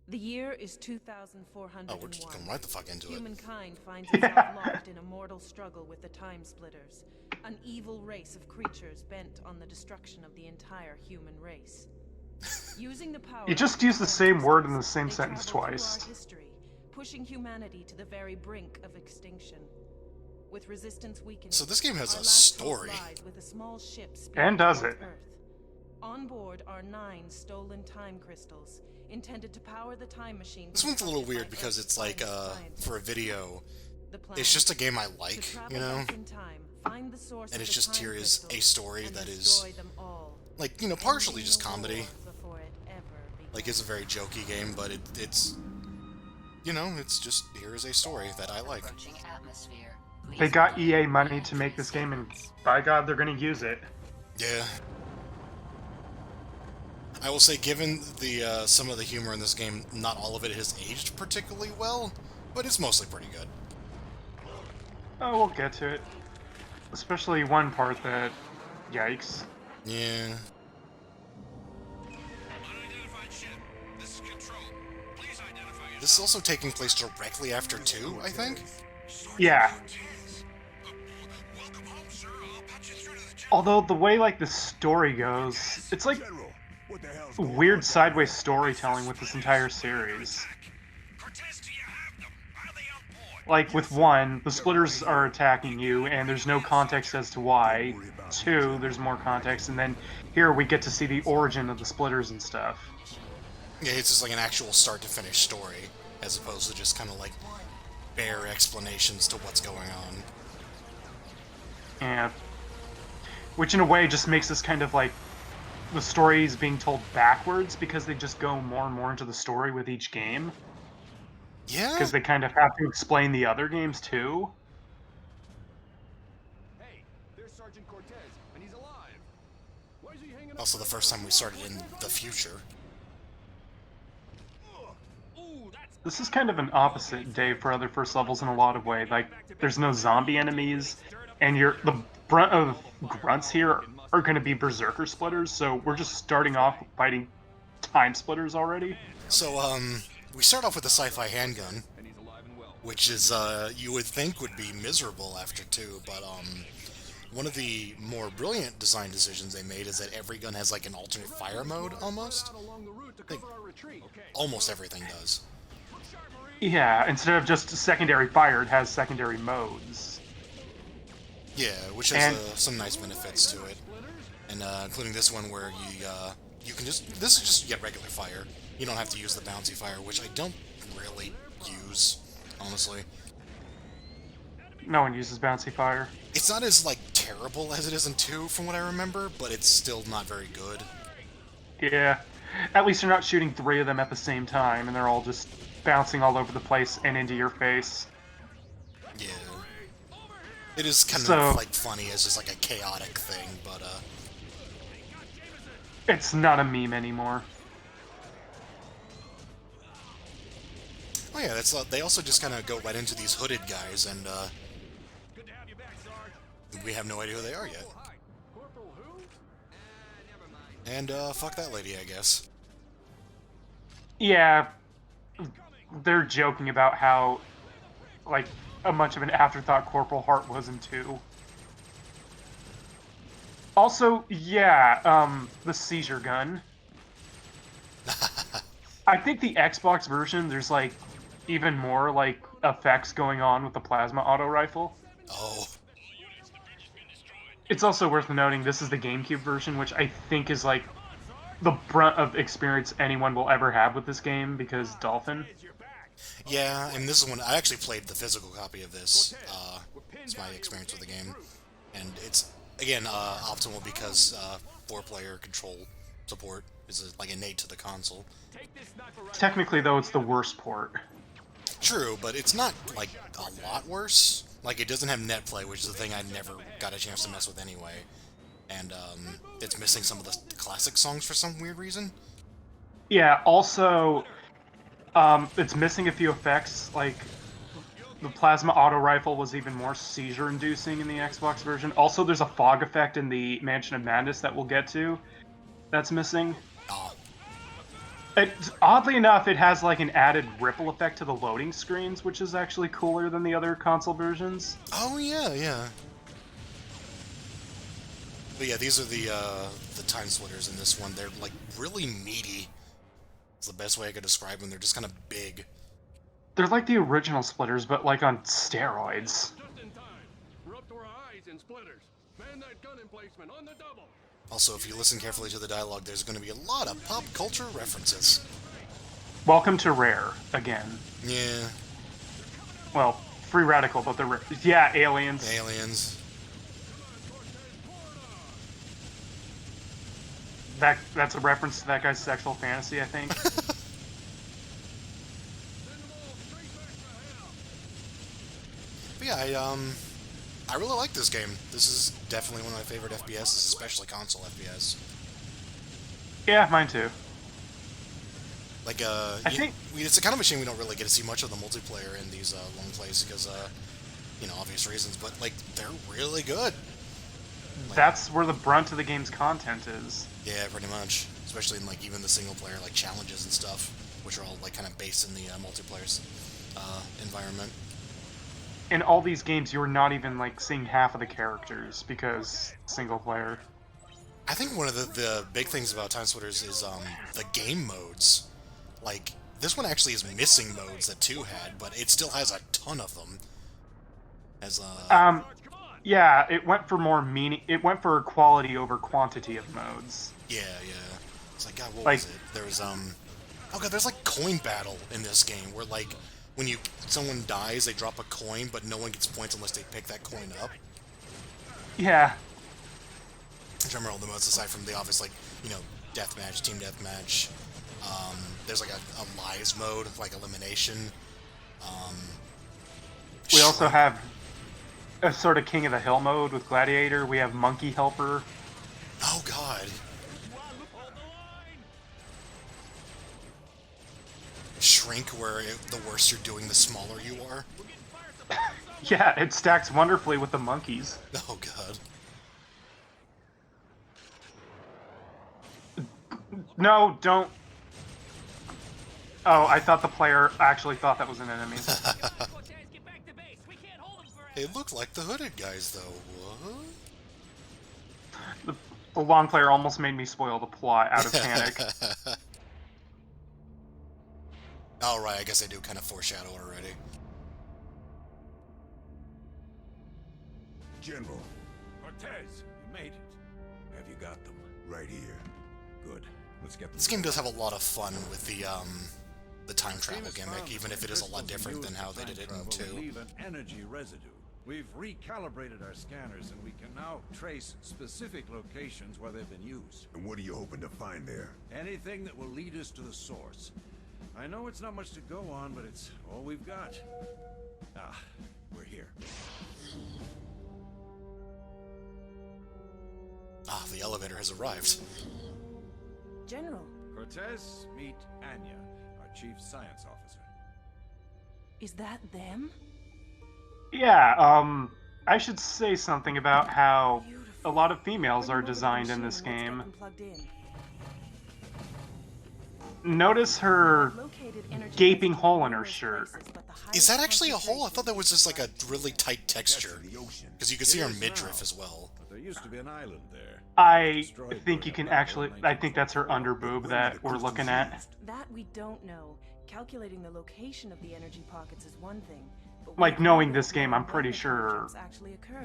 The year is 2401. Oh, we're just going right the fuck into it. Humankind finds itself locked in a mortal struggle with the TimeSplitters, an evil race of creatures bent on the destruction of the entire human race. Using the power You just used the same word in the same sentence twice. Our history, pushing humanity to the very brink of extinction. With resistance weakening, so this game has a story. With a small ship and does it? Earth. On board are 9 stolen time crystals, intended to power the time machine. This one's a little weird because it's like, for a video, it's just a game I like, you know? And it's just here is a story that is, like, you know, partially just comedy. Like, it's a very jokey game, but it's, you know, it's just, here is a story that I like. They got EA money to make this game, and by God, they're gonna use it. Yeah. I will say, given the some of the humor in this game, not all of it has aged particularly well, but it's mostly pretty good. Oh, we'll get to it. Especially one part that... Yikes. Yeah. This is also taking place directly after 2, I think? Yeah. Although, the way, like, the story goes, it's like weird sideways storytelling with this entire series. Like, with 1, the Splitters are attacking you, and there's no context as to why. 2, there's more context, and then here we get to see the origin of the Splitters and stuff. Yeah, it's just like an actual start-to-finish story, as opposed to just kind of like bare explanations to what's going on. Yeah. Which in a way just makes this kind of like the story is being told backwards because they just go more and more into the story with each game. Yeah? Because they kind of have to explain the other games too. Hey, there's Sergeant Cortez, and he's alive. Why is he hanging up? Also the first time we started in the future. This is kind of an opposite day for other first levels in a lot of ways. Like, there's no zombie enemies, and the brunt of grunts here are going to be berserker splitters, so we're just starting off fighting time splitters already. So, we start off with a sci-fi handgun, which is, you would think would be miserable after 2, but, one of the more brilliant design decisions they made is that every gun has, like, an alternate fire mode, almost. I think almost everything does. Yeah, instead of just secondary fire, it has secondary modes. Yeah, which has some nice benefits to it, and including this one where you can just this is just regular fire. You don't have to use the bouncy fire, which I don't really use, honestly. No one uses bouncy fire. It's not as like terrible as it is in 2, from what I remember, but it's still not very good. Yeah, at least you're not shooting 3 of them at the same time, and they're all just bouncing all over the place and into your face. Yeah. It is kind of, like, funny as just, like, a chaotic thing, but, it's not a meme anymore. Oh yeah, that's, they also just kind of go right into these hooded guys, and, we have no idea who they are yet. And, fuck that lady, I guess. Yeah, they're joking about how, like, much of an afterthought Corporal Hart was in 2. Also, yeah, the seizure gun. I think the Xbox version, there's, like, even more, like, effects going on with the plasma auto rifle. Oh. It's also worth noting this is the GameCube version, which I think is, like, the brunt of experience anyone will ever have with this game, because Dolphin. Yeah, and this is when I actually played the physical copy of this. It's my experience with the game. And it's, again, optimal because 4-player control support is, like, innate to the console. Technically, though, it's the worst port. True, but it's not, like, a lot worse. Like, it doesn't have net play, which is the thing I never got a chance to mess with anyway. And, it's missing some of the classic songs for some weird reason. Yeah, also, it's missing a few effects, like, the plasma auto rifle was even more seizure-inducing in the Xbox version. Also, there's a fog effect in the Mansion of Madness that we'll get to that's missing. Oh. Oddly enough, it has like an added ripple effect to the loading screens, which is actually cooler than the other console versions. Oh yeah, yeah. But yeah, these are the TimeSplitters in this one. They're like really meaty. It's the best way I could describe them. They're just kind of big. They're like the original Splitters, but like on steroids. Just in time. We're up to our eyes in splitters. Man that gun emplacement on the double. Also, if you listen carefully to the dialogue, there's going to be a lot of pop culture references. Welcome to Rare, again. Yeah. Well, Free Radical, but yeah, aliens. Aliens. That's a reference to that guy's sexual fantasy, I think. But yeah, I really like this game. This is definitely one of my favorite FPSs, especially console FPS. Yeah, mine too. Like, I think it's a kind of a shame we don't really get to see much of the multiplayer in these long plays because, you know, obvious reasons. But like, they're really good. Like, that's where the brunt of the game's content is. Yeah, pretty much. Especially in like even the single player like challenges and stuff, which are all like kind of based in the multiplayer environment. In all these games, you're not even like seeing half of the characters because single player. I think one of the big things about TimeSplitters is the game modes. Like, this one actually is missing modes that 2 had, but it still has a ton of them. As yeah, it went for more meaning. It went for quality over quantity of modes. Yeah, yeah. It's like, God, what was it? There was oh god, there's like coin battle in this game where like when someone dies, they drop a coin, but no one gets points unless they pick that coin up. Yeah. I remember all the modes aside from the obvious, like, you know, deathmatch, team deathmatch. There's like a lies mode, like elimination. We also have a sort of King of the Hill mode with Gladiator. We have Monkey Helper. Oh god. Shrink, where the worse you're doing, the smaller you are. Yeah, it stacks wonderfully with the monkeys. Oh god. No, don't. Oh, I thought the player actually thought that was an enemy. It looked like the hooded guys, though. What? The long player almost made me spoil the plot out of panic. Oh, right, I guess I do kind of foreshadow it already. General. Cortez, you made it. Have you got them? Right here. Good. Let's get them. This game does have a lot of fun with the time travel gimmick, even if it is a lot different than how they did it in 2. Leave an energy residue. We've recalibrated our scanners, and we can now trace specific locations where they've been used. And what are you hoping to find there? Anything that will lead us to the source. I know it's not much to go on, but it's all we've got. Ah, we're here. Ah, the elevator has arrived. General. Cortez, meet Anya, our chief science officer. Is that them? Yeah, I should say something about how a lot of females are designed in this game. Notice her gaping hole in her shirt. Is that actually a hole? I thought that was just like a really tight texture. Because you can see her midriff as well. But there used to be an island there. I think you can actually... I think that's her underboob that we're looking at. That we don't know. Calculating the location of the energy pockets is one thing. Like, knowing this game, I'm pretty sure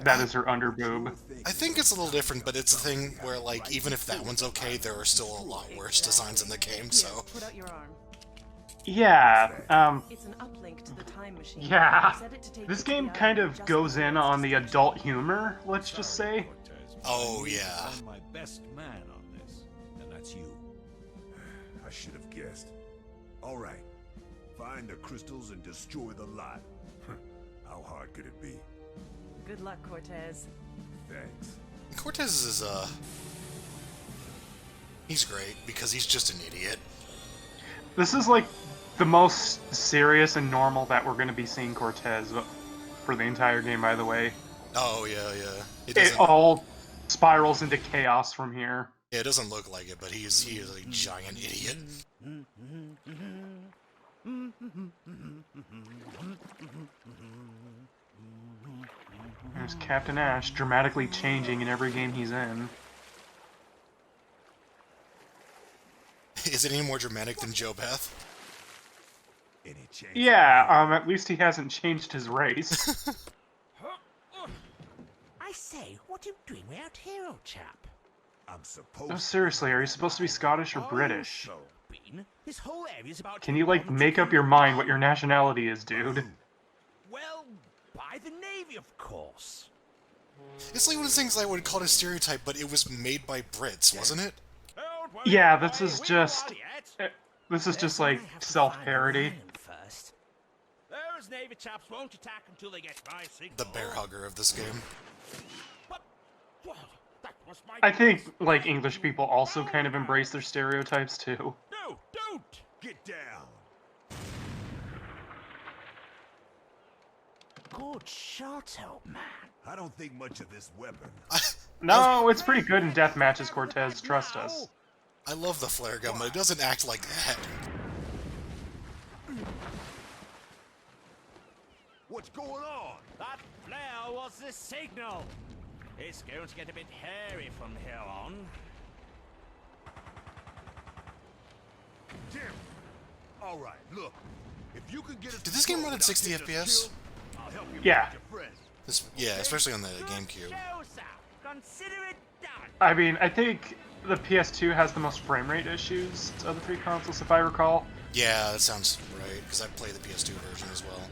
that is her underboob. I think it's a little different, but it's a thing where, like, even if that one's okay, there are still a lot worse designs in the game, so... Put out your arm. Yeah, It's an uplink to the time machine. yeah. This game kind of goes in on the adult humor, let's just say. Oh, yeah. I'm my best man on this, and that's you. I should have guessed. All right. Find the crystals and destroy the lot. How hard could it be? Good luck, Cortez. Thanks. Cortez is, he's great, because he's just an idiot. This is like the most serious and normal that we're going to be seeing Cortez for the entire game, by the way. Oh, yeah, yeah. It all spirals into chaos from here. Yeah, it doesn't look like it, but he is a giant idiot. There's Captain Ash dramatically changing in every game he's in. Is it any more dramatic than Joe Beth? Yeah, at least he hasn't changed his race. I say, what are you doing out here, old chap? I'm supposed No, seriously, are you supposed to be Scottish or British? This whole area's about Can you, like, make up your mind what your nationality is, dude? Well, by the Navy, of course. It's like one of the things I would call it a stereotype, but it was made by Brits, wasn't it? Yeah, this is just like self-parody. Those Navy chaps won't attack until they get my signal. The bear hugger of this game. I think, like, English people also kind of embrace their stereotypes, too. No, don't! Get down! Good shot, old man. I don't think much of this weapon. No, it's pretty good in death matches, Cortez. Trust us. I love the flare gun, but it doesn't act like that. What's going on? That flare was the signal. It's going to get a bit hairy from here on. Damn. All right, look. If you can get us. Did this game run at 60 FPS? I'll help you Yeah. with your friends. Yeah, especially on the GameCube. Consider it done. I mean, I think the PS2 has the most frame rate issues of the three consoles, if I recall. Yeah, that sounds right, because I played the PS2 version as well.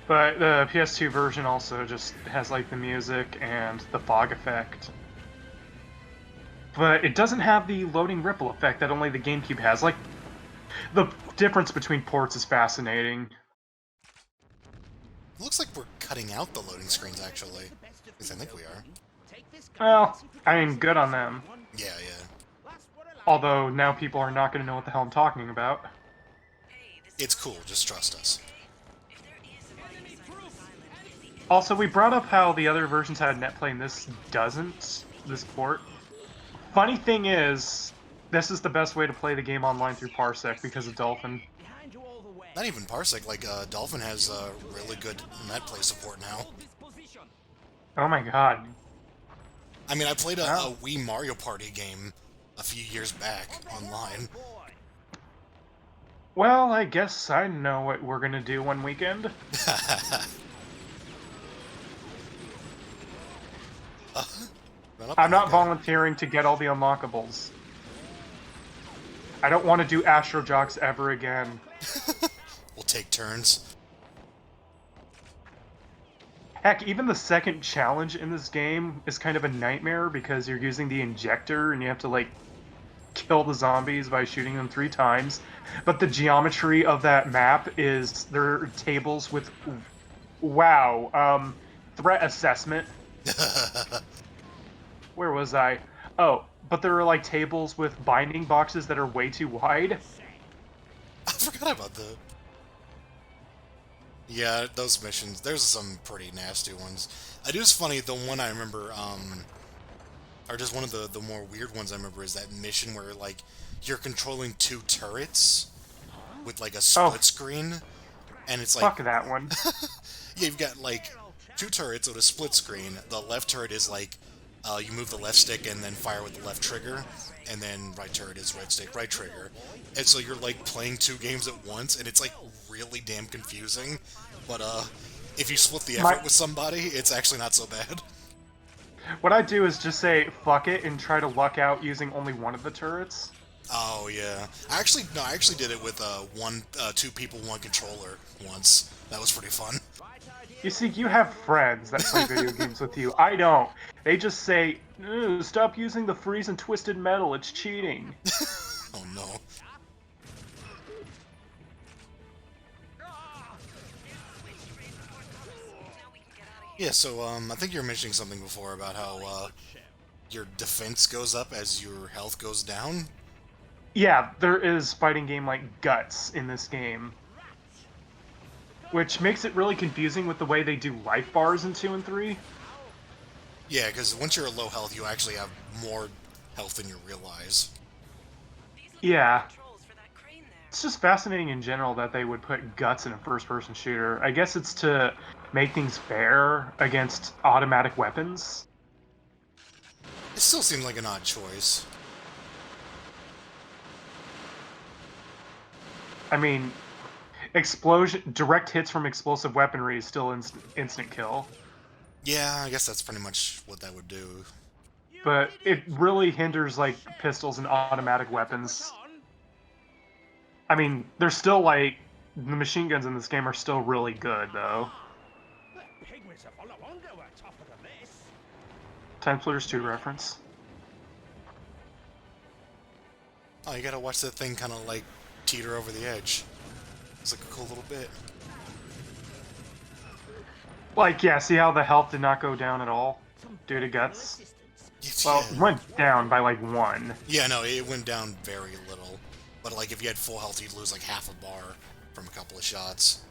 But the PS2 version also just has, like, the music and the fog effect. But it doesn't have the loading ripple effect that only the GameCube has. Like, the difference between ports is fascinating. It looks like we're cutting out the loading screens, actually. At least I think we are. Well, I mean, good on them. Yeah, yeah. Although, now people are not going to know what the hell I'm talking about. It's cool, just trust us. Also, we brought up how the other versions had netplay and this doesn't, this port. Funny thing is, this is the best way to play the game online through Parsec because of Dolphin. Not even Parsec, like, Dolphin has really good netplay support now. Oh my god. I mean, I played a Wii Mario Party game a few years back online. Well, I guess I know what we're gonna do one weekend. I'm not volunteering to get all the unlockables. I don't want to do Astro Jocks ever again. We'll take turns. Heck, even the second challenge in this game is kind of a nightmare because you're using the injector and you have to, like, kill the zombies by shooting them 3 times. But the geometry of that map is, there are tables with, wow, threat assessment. Where was I? Oh, but there are, like, tables with binding boxes that are way too wide. I forgot about that. Yeah, those missions, there's some pretty nasty ones. It is funny, the one I remember, or just one of the more weird ones I remember is that mission where, like, you're controlling 2 turrets with, like, a split screen, and it's like... Fuck that one. Yeah, you've got, like, 2 turrets with a split screen. The left turret is, like, you move the left stick and then fire with the left trigger, and then right turret is right stick, right trigger. And so you're, like, playing 2 games at once, and it's, like, really damn confusing. But, if you split the effort with somebody, it's actually not so bad. What I do is just say, fuck it, and try to luck out using only one of the turrets. Oh, yeah. I actually did it with, 2 people, 1 controller once. That was pretty fun. You see, you have friends that play video games with you. I don't. They just say, stop using the freeze and twisted metal, it's cheating. Oh, no. Yeah, so, I think you were mentioning something before about how, your defense goes up as your health goes down? Yeah, there is fighting game like Guts in this game. Which makes it really confusing with the way they do life bars in 2 and 3. Yeah, because once you're at low health, you actually have more health than you realize. Yeah. It's just fascinating in general that they would put guts in a first-person shooter. I guess it's to make things fair against automatic weapons. It still seemed like an odd choice. I mean, direct hits from explosive weaponry is still instant kill. Yeah, I guess that's pretty much what that would do. But it really hinders, like, pistols and automatic weapons. I mean, they're still, like, the machine guns in this game are still really good, though. TimeSplitters 2 reference. Oh, you gotta watch that thing kind of, like, teeter over the edge. It's like a cool little bit. Like, yeah, see how the health did not go down at all due to guts? Well, it went down by, like, 1. Yeah, no, it went down very little. But, like, if you had full health, you'd lose, like, half a bar from a couple of shots.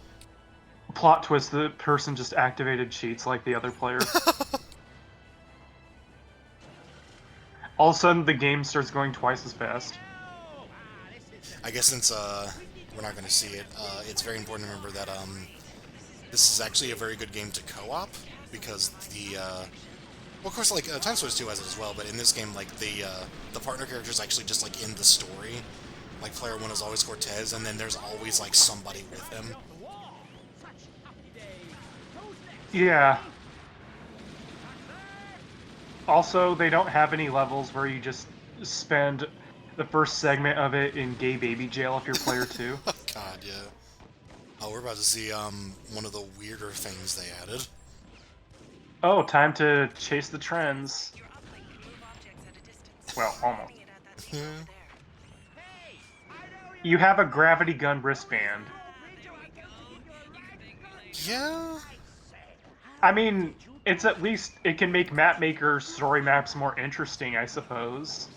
Plot twist, the person just activated cheats like the other player. All of a sudden, the game starts going twice as fast. I guess since, we're not going to see it, it's very important to remember that, this is actually a very good game to co-op, because the, well, of course, like, TimeSplitters 2 has it as well, but in this game, like, the partner character is actually just, like, in the story. Like, player 1 is always Cortez, and then there's always, like, somebody with him. Yeah. Also, they don't have any levels where you just spend the first segment of it in gay baby jail if you're player 2. God, yeah. Oh, we're about to see, one of the weirder things they added. Oh, time to chase the trends. Well, almost. You have a gravity gun wristband. Yeah? I mean, it's at least, it can make map maker story maps more interesting, I suppose.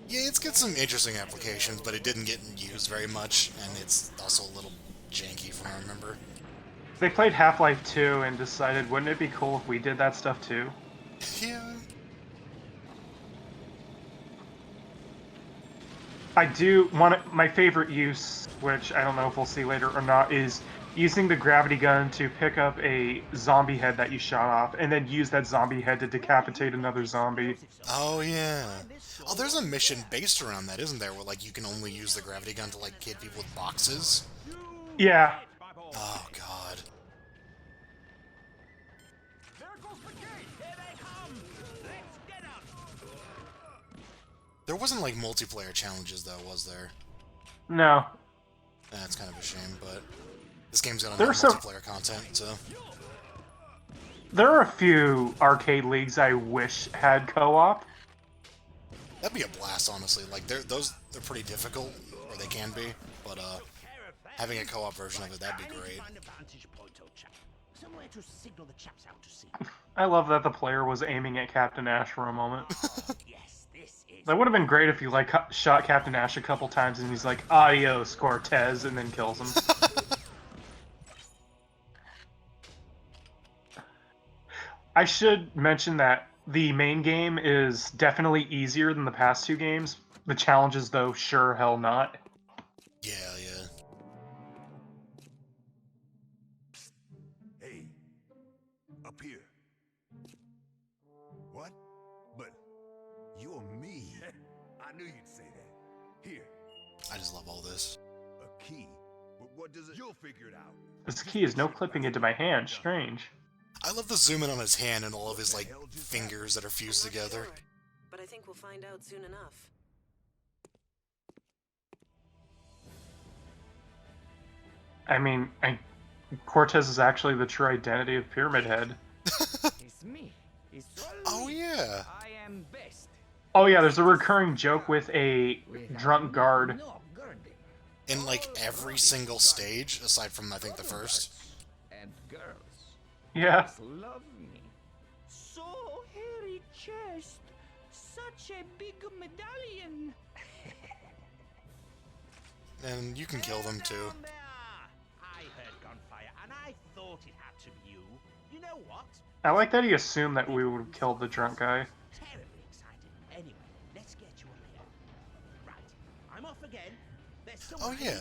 Yeah, it's got some interesting applications, but it didn't get used very much, and it's also a little janky from what I remember. They played Half-Life 2 and decided, wouldn't it be cool if we did that stuff too? Yeah. I do want my favorite use, which I don't know if we'll see later or not, is using the gravity gun to pick up a zombie head that you shot off, and then use that zombie head to decapitate another zombie. Oh, yeah. Oh, there's a mission based around that, isn't there? Where, like, you can only use the gravity gun to, like, hit people with boxes? Yeah. Oh, God. There wasn't, like, multiplayer challenges, though, was there? No. That's kind of a shame, but this game's got enough multiplayer content, so... There are a few arcade leagues I wish had co-op. That'd be a blast, honestly. Like, they're pretty difficult, or they can be, but, having a co-op version of it, that'd be great. I love that the player was aiming at Captain Ash for a moment. That would have been great if you, like, shot Captain Ash a couple times and he's like, adios, Cortez, and then kills him. I should mention that the main game is definitely easier than the past 2 games. The challenges, though, sure hell not. Yeah, yeah. Hey, up here. What? But you're me. I knew you'd say that. Here. I just love all this. A key. But what does it? You'll figure it out. This key is no clipping into my hand. Strange. I love the zoom in on his hand and all of his, like, fingers that are fused together. But I think we'll find out soon enough. I mean, Cortez is actually the true identity of Pyramid Head. It's me. Oh, yeah. I am best. Oh yeah, there's a recurring joke with a drunk guard. In, like, every single stage, aside from, I think, the first. And girls. Yeah. Love me. So hairy chest. Such a big medallion. And you can kill them, too. I heard gunfire and I thought it had to be you. You know what? I like that he assumed that we would have killed the drunk guy. Terribly excited. Anyway, let's get Oh yeah,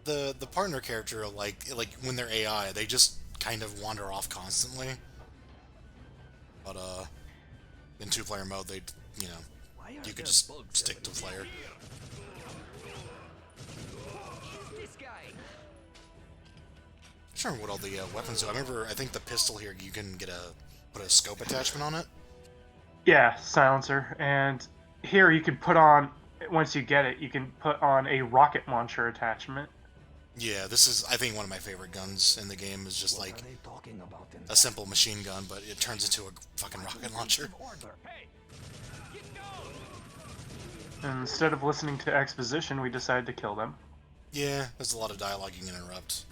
the partner character, like when they're AI, they just kind of wander off constantly. But in two-player mode, they, you know, you could just stick to player. I'm not sure what all the weapons do. I think the pistol here, you can put a scope attachment on it. Yeah, silencer. And here you can put on, once you get it, you can put on a rocket launcher attachment. Yeah, this is, I think, one of my favorite guns in the game. Is just like a simple machine gun, but it turns into a fucking rocket launcher. And instead of listening to exposition, we decided to kill them. Yeah, there's a lot of dialogue you can interrupt.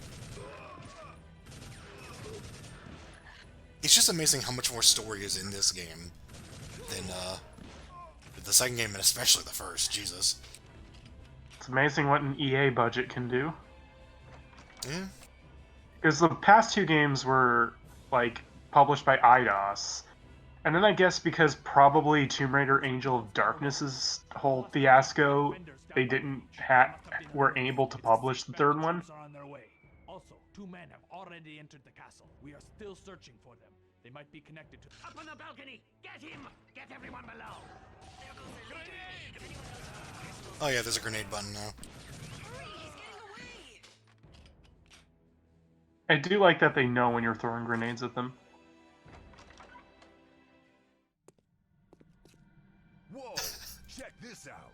It's just amazing how much more story is in this game than the second game, and especially the first. Jesus. It's amazing what an EA budget can do. Yeah. Because the past two games were, like, published by IDOS. And then I guess because probably Tomb Raider Angel of Darkness's whole fiasco, they were able to publish the third one. Also, 2 men have already entered the castle. We are still searching for them. They might be connected to... Up on the balcony! Get him! Get everyone below! There goes the leader. If anyone knows... Oh yeah, there's a grenade button now. Hurry, he's getting away! I do like that they know when you're throwing grenades at them. Whoa! Check this out.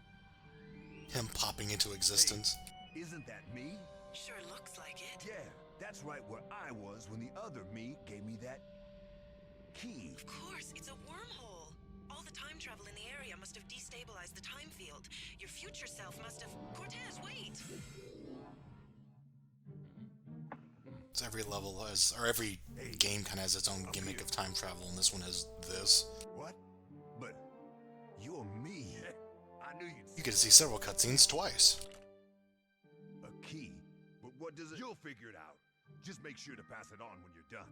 Him popping into existence. Hey, isn't that me? Sure looks like it. Yeah, that's right where I was when the other me gave me that key. Of course, it's a wormhole. All the time travel in the area must have destabilized the time field. Your future self must have... Cortez, wait! So every level has, or every game kind of has its own gimmick of time travel, and this one has this. What? But you're me. I knew you'd... You get to see several cutscenes twice. A key? But what does it... You'll figure it out. Just make sure to pass it on when you're done.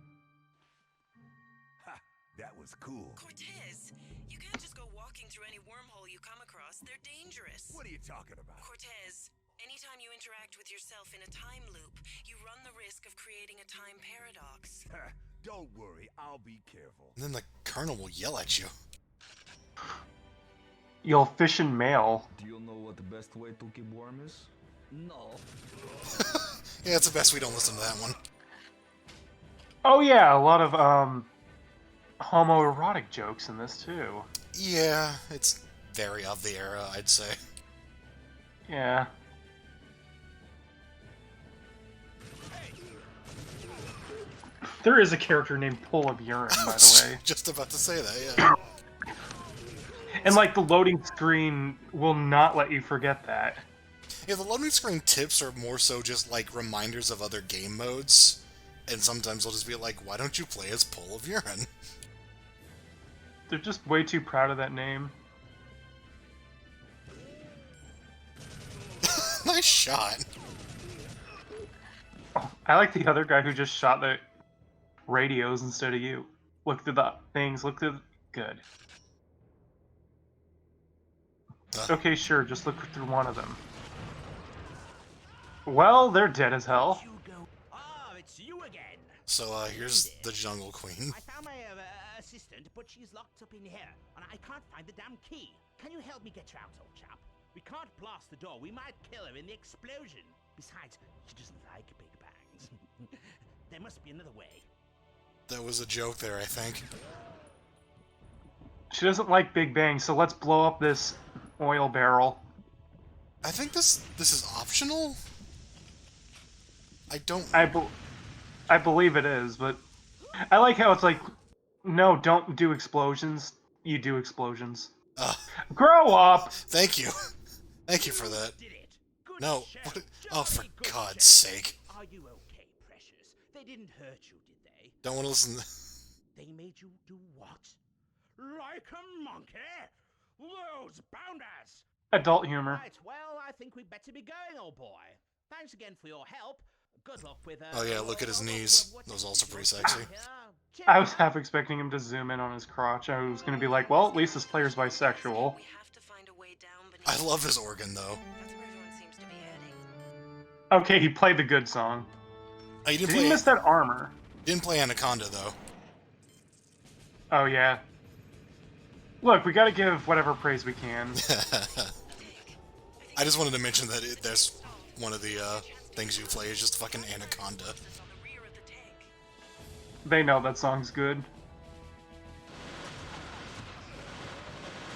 Ha! That was cool. Cortez, you can't just go walking through any wormhole you come across. They're dangerous. What are you talking about? Cortez, anytime you interact with yourself in a time loop, you run the risk of creating a time paradox. Don't worry, I'll be careful. And then the Colonel will yell at you. You'll fish and mail. Do you know what the best way to keep warm is? No. Yeah, it's the best we don't listen to that one. Oh yeah, a lot of homoerotic jokes in this too. Yeah, it's very of the era, I'd say. Yeah. There is a character named Pull of Urine, by the way. Just about to say that, yeah. And like the loading screen will not let you forget that. Yeah, the loading screen tips are more so just like reminders of other game modes, and sometimes they'll just be like, why don't you play as Pull of Urine? They're just way too proud of that name. Nice shot. Oh, I like the other guy who just shot the radios instead of you. Look through the things, look through the... Good. Okay, sure, just look through one of them. Well, they're dead as hell. Ah, it's you again. So, here's the Jungle Queen. I found my assistant, but she's locked up in here, and I can't find the damn key. Can you help me get her out, old chap? We can't blast the door. We might kill her in the explosion. Besides, she doesn't like big bangs. There must be another way. That was a joke there, I think. She doesn't like Big Bang, so let's blow up this oil barrel. I think this is optional? I believe it is, but I like how it's like, no, don't do explosions. You do explosions. Grow up! Thank you. Thank you for that. No. What? Oh, for God's sake. Are you okay, precious? They didn't hurt you, did they? Don't want to listen to... They made you do what? Like a monkey? Those bounders! Adult humor. Right, well, I think we'd better be going, old boy. Thanks again for your help. Good luck with Oh yeah, look at his knees. Those also pretty sexy. I was half expecting him to zoom in on his crotch. I was gonna be like, well, at least this player's bisexual. We have to find a way down beneath. I love his organ, though. That's where everyone seems to be heading. Okay, he played the good song. Oh, Did he miss that armor? Didn't play Anaconda, though. Oh, yeah. Look, we gotta give whatever praise we can. I just wanted to mention that that's one of the things you play is just fucking Anaconda. They know that song's good.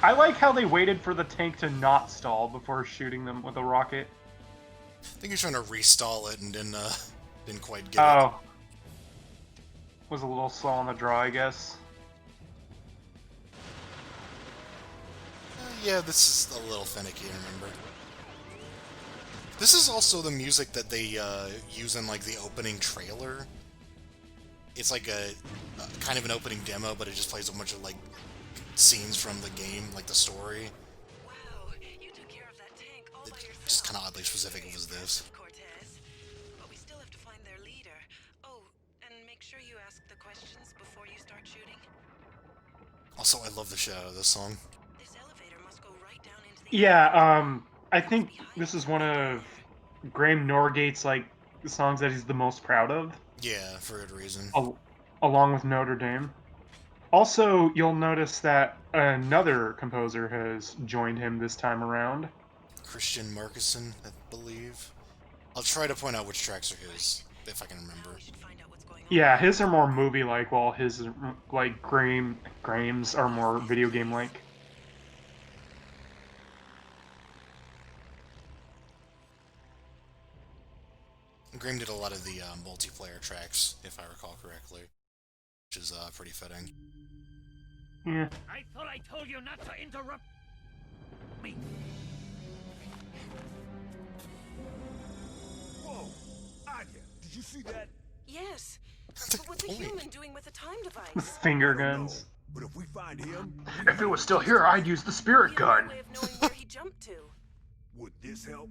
I like how they waited for the tank to not stall before shooting them with a rocket. I think he's trying to restall it and didn't quite get it. Oh. Was a little slow on the draw, I guess. Yeah, this is a little finicky, remember. This is also the music that they use in, like, the opening trailer. It's like a kind of an opening demo, but it just plays a bunch of, like, scenes from the game, like the story. Wow, you took care of that tank all by yourself. Just kind of oddly specific it was this. Cortez. But we still have to find their leader. Oh, and make sure you ask the questions before you start shooting. Also, I love the shit out of this song. This elevator must go right down into the Yeah, I think this is one of Graham Norgate's, like, songs that he's the most proud of. Yeah, for good reason. Along with Notre Dame. Also, you'll notice that another composer has joined him this time around. Christian Marcuson, I believe. I'll try to point out which tracks are his, if I can remember. Yeah, his are more movie-like, while his, like, Graham's are more video game-like. Graham did a lot of the multiplayer tracks, if I recall correctly, which is pretty fitting. Yeah. I thought I told you not to interrupt me. Whoa! Anya, did you see that? Yes. But what's a human doing with a time device? Finger guns. But if we find him... If it was still here, I'd use the spirit gun. Way of knowing where he jumped to. Would this help?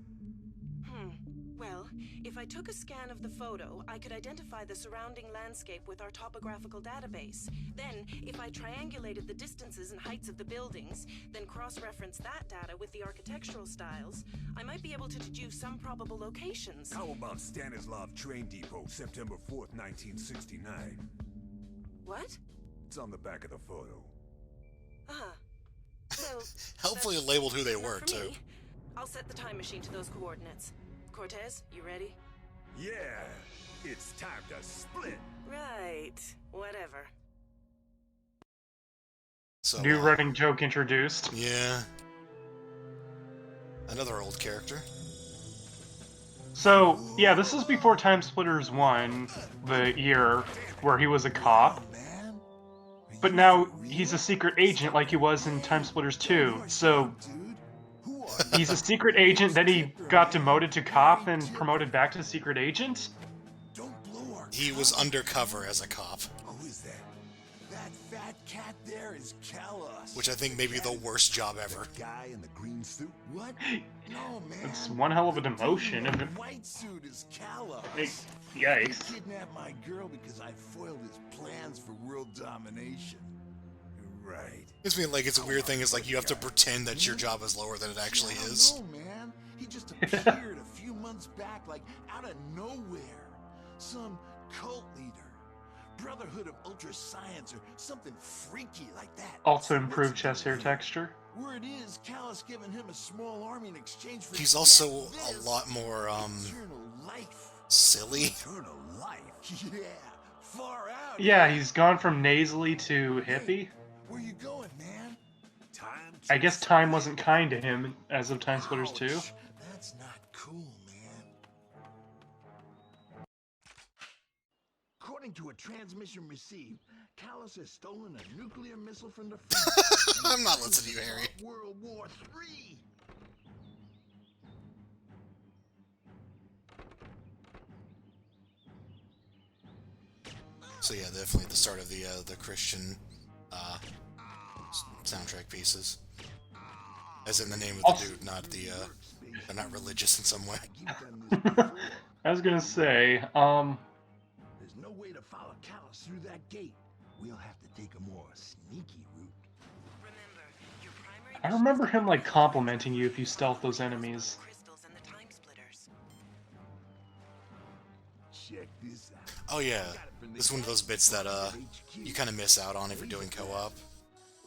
Well, if I took a scan of the photo, I could identify the surrounding landscape with our topographical database. Then, if I triangulated the distances and heights of the buildings, then cross-reference that data with the architectural styles, I might be able to deduce some probable locations. How about Stanislav Train Depot, September 4th, 1969? What? It's on the back of the photo. Well, Hopefully it labeled who they were, for too. me. I'll set the time machine to those coordinates. Cortez, you ready? Yeah, it's time to split. Right. Whatever. So, New running joke introduced. Yeah. Another old character. So, yeah, this is before TimeSplitters 1, the year where he was a cop. But now he's a secret agent like he was in TimeSplitters 2. So, he's a secret agent, then he got demoted to cop and promoted back to secret agent? He was undercover as a cop. Who is that? That fat cat there is Kalos. Which I think may be the worst job ever. Guy in the green suit? What? No, man. It's one hell of a demotion. The white suit is Kalos. Yikes. He kidnapped my girl because I foiled his plans for world domination. You're right. It's mean like it's a weird thing. Is like you have to pretend that your job is lower than it actually is. No, man. He just appeared a few months back, like out of nowhere. Some cult leader, Brotherhood of Ultra Science, or something freaky like that. Also improved chest hair texture. Word is, Callus giving him a small army in exchange for. He's also a lot more eternal life. Silly. Eternal life. Yeah, far out. Yeah, he's gone from nasally to hippie. Where you going, man? Time. I guess time wasn't kind to him as of TimeSplitters 2. That's not cool, man. According to a transmission received, Callus has stolen a nuclear missile from the front. I'm not listening to you, Harry. World War III. So yeah, definitely the start of the Christian soundtrack pieces. As in the name of the dude, not the they're not religious in some way. I was gonna say, There's no way to follow Callus through that gate. We'll have to take a more sneaky route. Remember, your primary I remember him like complimenting you if you stealth those enemies. crystals and the time splitters. Check this out. Oh yeah, this is one of those bits that you kind of miss out on if you're doing co-op.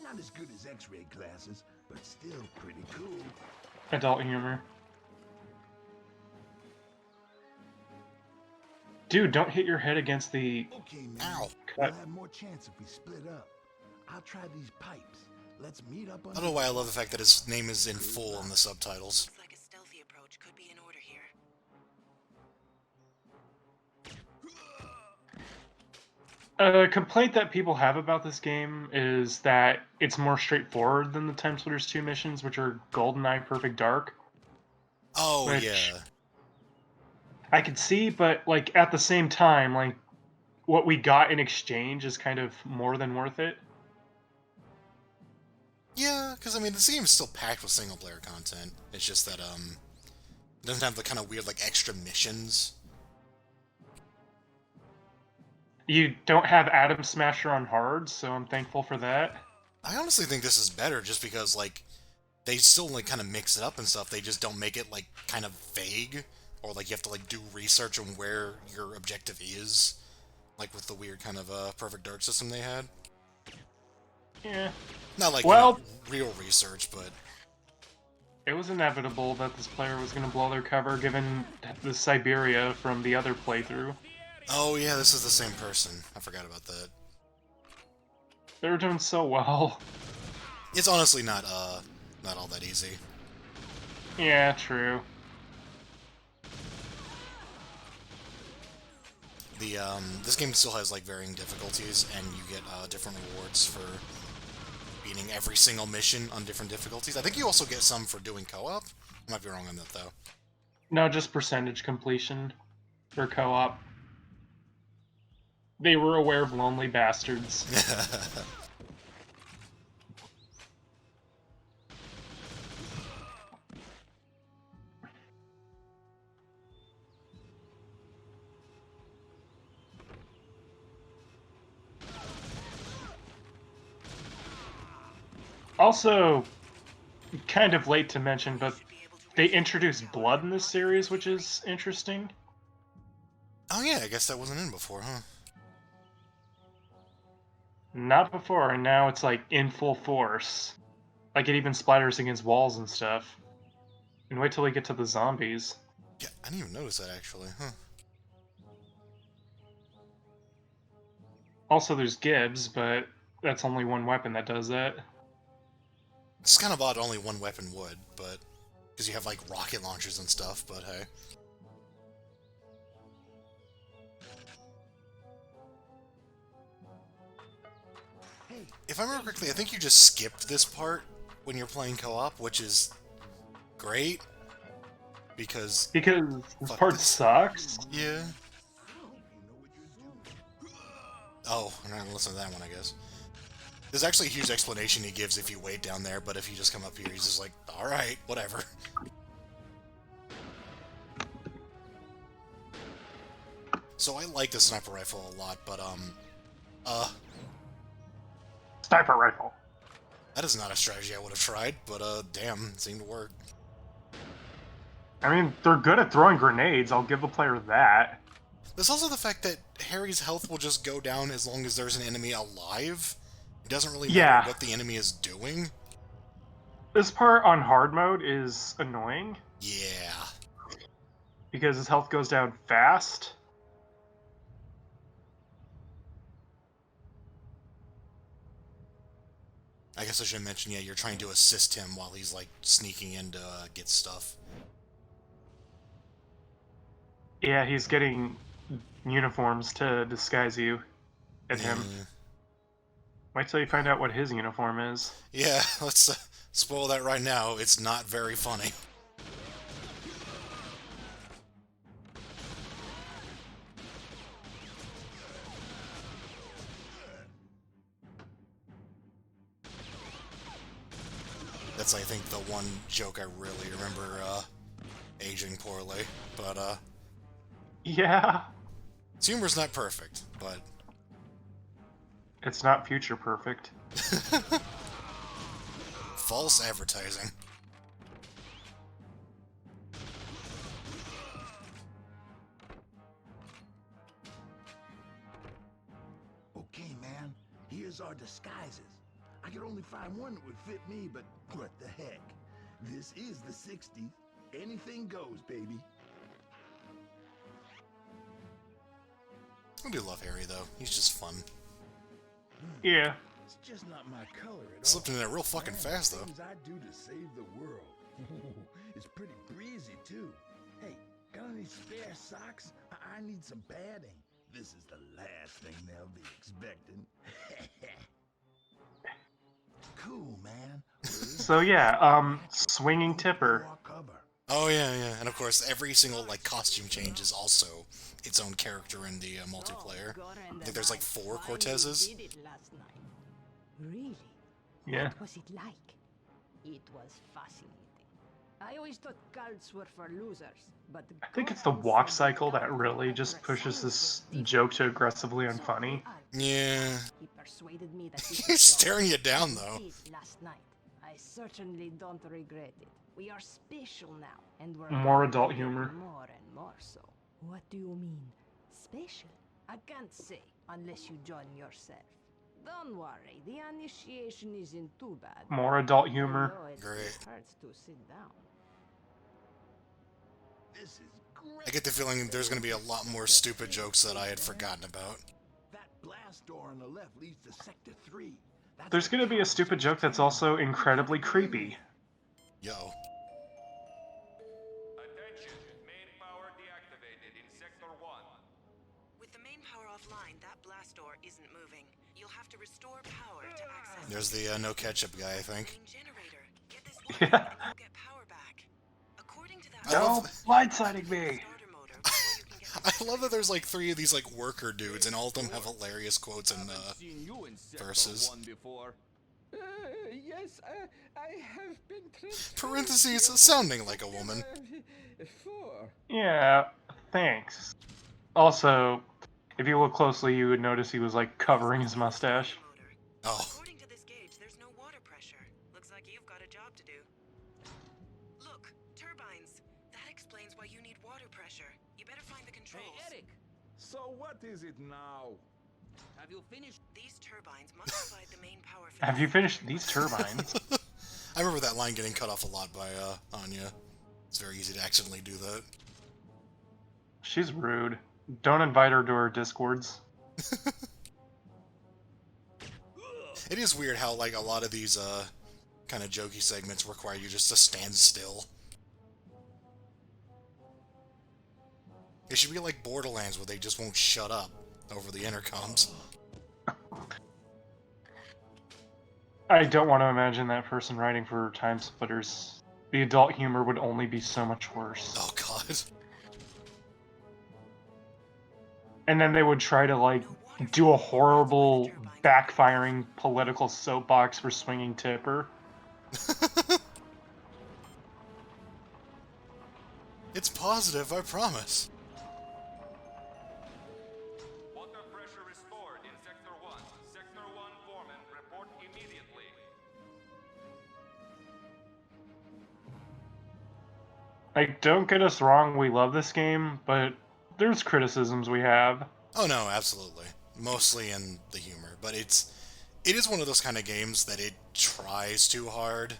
Not as good as X-ray glasses, but still pretty cool. Adult humor. Dude, don't hit your head against the... Okay, man. Ow. We'll have more chance if we split up. I'll try these pipes. Let's meet up on... I don't know why I love the fact that his name is in full in the subtitles. Looks like a stealthy approach could be in order here. A complaint that people have about this game is that it's more straightforward than the TimeSplitters 2 missions, which are GoldenEye Perfect Dark. Oh, Which yeah. I could see, but, like, at the same time, like, what we got in exchange is kind of more than worth it. Yeah, because, I mean, the game is still packed with single-player content. It's just that, it doesn't have the kind of weird, like, extra missions. You don't have Atom Smasher on hard, so I'm thankful for that. I honestly think this is better just because, like, they still, like, kind of mix it up and stuff. They just don't make it, like, kind of vague. Or, like, you have to, like, do research on where your objective is. Like, with the weird kind of, Perfect Dark system they had. Yeah. Not, like, well, real research, but... It was inevitable that this player was going to blow their cover, given the Siberia from the other playthrough. Oh, yeah, this is the same person. I forgot about that. They were doing so well. It's honestly not all that easy. Yeah, true. This game still has, like, varying difficulties, and you get, different rewards for beating every single mission on different difficulties. I think you also get some for doing co-op. I might be wrong on that, though. No, just percentage completion for co-op. They were aware of Lonely Bastards. Also, kind of late to mention, but they introduced blood in this series, which is interesting. Oh yeah, I guess that wasn't in before, huh? Not before, and now it's like in full force. Like it even splatters against walls and stuff. And wait till we get to the zombies. Yeah, I didn't even notice that actually, huh? Also, there's Gibbs, but that's only one weapon that does that. It's kind of odd only one weapon would, but... Because you have, like, rocket launchers and stuff, but hey. If I remember correctly, I think you just skipped this part when you're playing co-op, which is great. Because this part sucks? Yeah. Oh, I'm not gonna listen to that one, I guess. There's actually a huge explanation he gives if you wait down there, but if you just come up here, he's just like, alright, whatever. So I like the sniper rifle a lot, but, Sniper rifle. that is not a strategy I would have tried, but, damn, it seemed to work. I mean, they're good at throwing grenades, I'll give the player that. There's also the fact that Harry's health will just go down as long as there's an enemy alive. It doesn't really matter what the enemy is doing. This part on hard mode is annoying. Yeah. Because his health goes down fast. I guess I should mention, yeah, you're trying to assist him while he's, like, sneaking in to get stuff. Yeah, he's getting uniforms to disguise you at him. Wait till you find out what his uniform is. Yeah, let's spoil that right now. It's not very funny. That's, I think, the one joke I really remember aging poorly, but yeah. Its humor's not perfect, but it's not future perfect. False advertising. Here's our disguises. I could only find one that would fit me, but what the heck? This is the 60s. Anything goes, baby. I do love Harry, though. He's just fun. Yeah. It's just not my color at all. Slipped in there real fucking fast, though. Things I do to save the world. It's pretty breezy, too. Hey, got any spare socks? I need some padding. This is the last thing they'll be expecting. Cool, man. So yeah, swinging tipper. Oh yeah, yeah, and of course every single like costume change is also its own character in the multiplayer. I think there's like 4 Cortezes. Really? Yeah. What was it like? It was fascinating. I always thought cults were for losers, but I think it's the walk cycle that really just pushes this joke to aggressively unfunny. Yeah. He persuaded me that He's staring you down though. Last night. I certainly don't regret it. We are special now, and we're More adult humor. More and more so. What do you mean, special? I can't say unless you join yourself. Don't worry, the initiation isn't too bad. More adult humor. Great. Hurts to sit down. This is great. I get the feeling there's going to be a lot more stupid jokes that I had forgotten about. That blast door on the left leads to Sector 3. There's gonna be a stupid joke that's also incredibly creepy. Yo. Attention, main power deactivated in Sector 1. With the main power offline, that blast door isn't moving. You'll have to restore power to access There's the no ketchup guy, I think. the main generator. Get this light and you'll get power back. According to that, I No love, blindsiding me. starter motor before you can get I love that there's like 3 of these like worker dudes, and all of them have hilarious quotes and Seen you in Sector verses. 1 before. Yes, I have been parentheses sounding like a woman. Yeah, thanks. Also, if you look closely, you would notice he was like covering his mustache. Oh. According to this gauge, there's no water pressure. Looks like you've got a job to do. Look, turbines. That explains why you need water pressure. You better find the controls. Hey, Eric, So what is it now? have you finished? These turbines must provide the main power for Have you finished these turbines? I remember that line getting cut off a lot by Anya. It's very easy to accidentally do that. She's rude. Don't invite her to her discords. It is weird how like a lot of these kind of jokey segments require you just to stand still. It should be like Borderlands where they just won't shut up over the intercoms. I don't want to imagine that person writing for TimeSplitters. The adult humor would only be so much worse. Oh god. And then they would try to, like, do a horrible, backfiring political soapbox for swinging tipper. It's positive, I promise. Water pressure restored in Sector 1. Sector 1 foreman, report immediately. Like, don't get us wrong, we love this game, but there's criticisms we have. Oh no, absolutely. Mostly in the humor, but it is one of those kind of games that it tries too hard,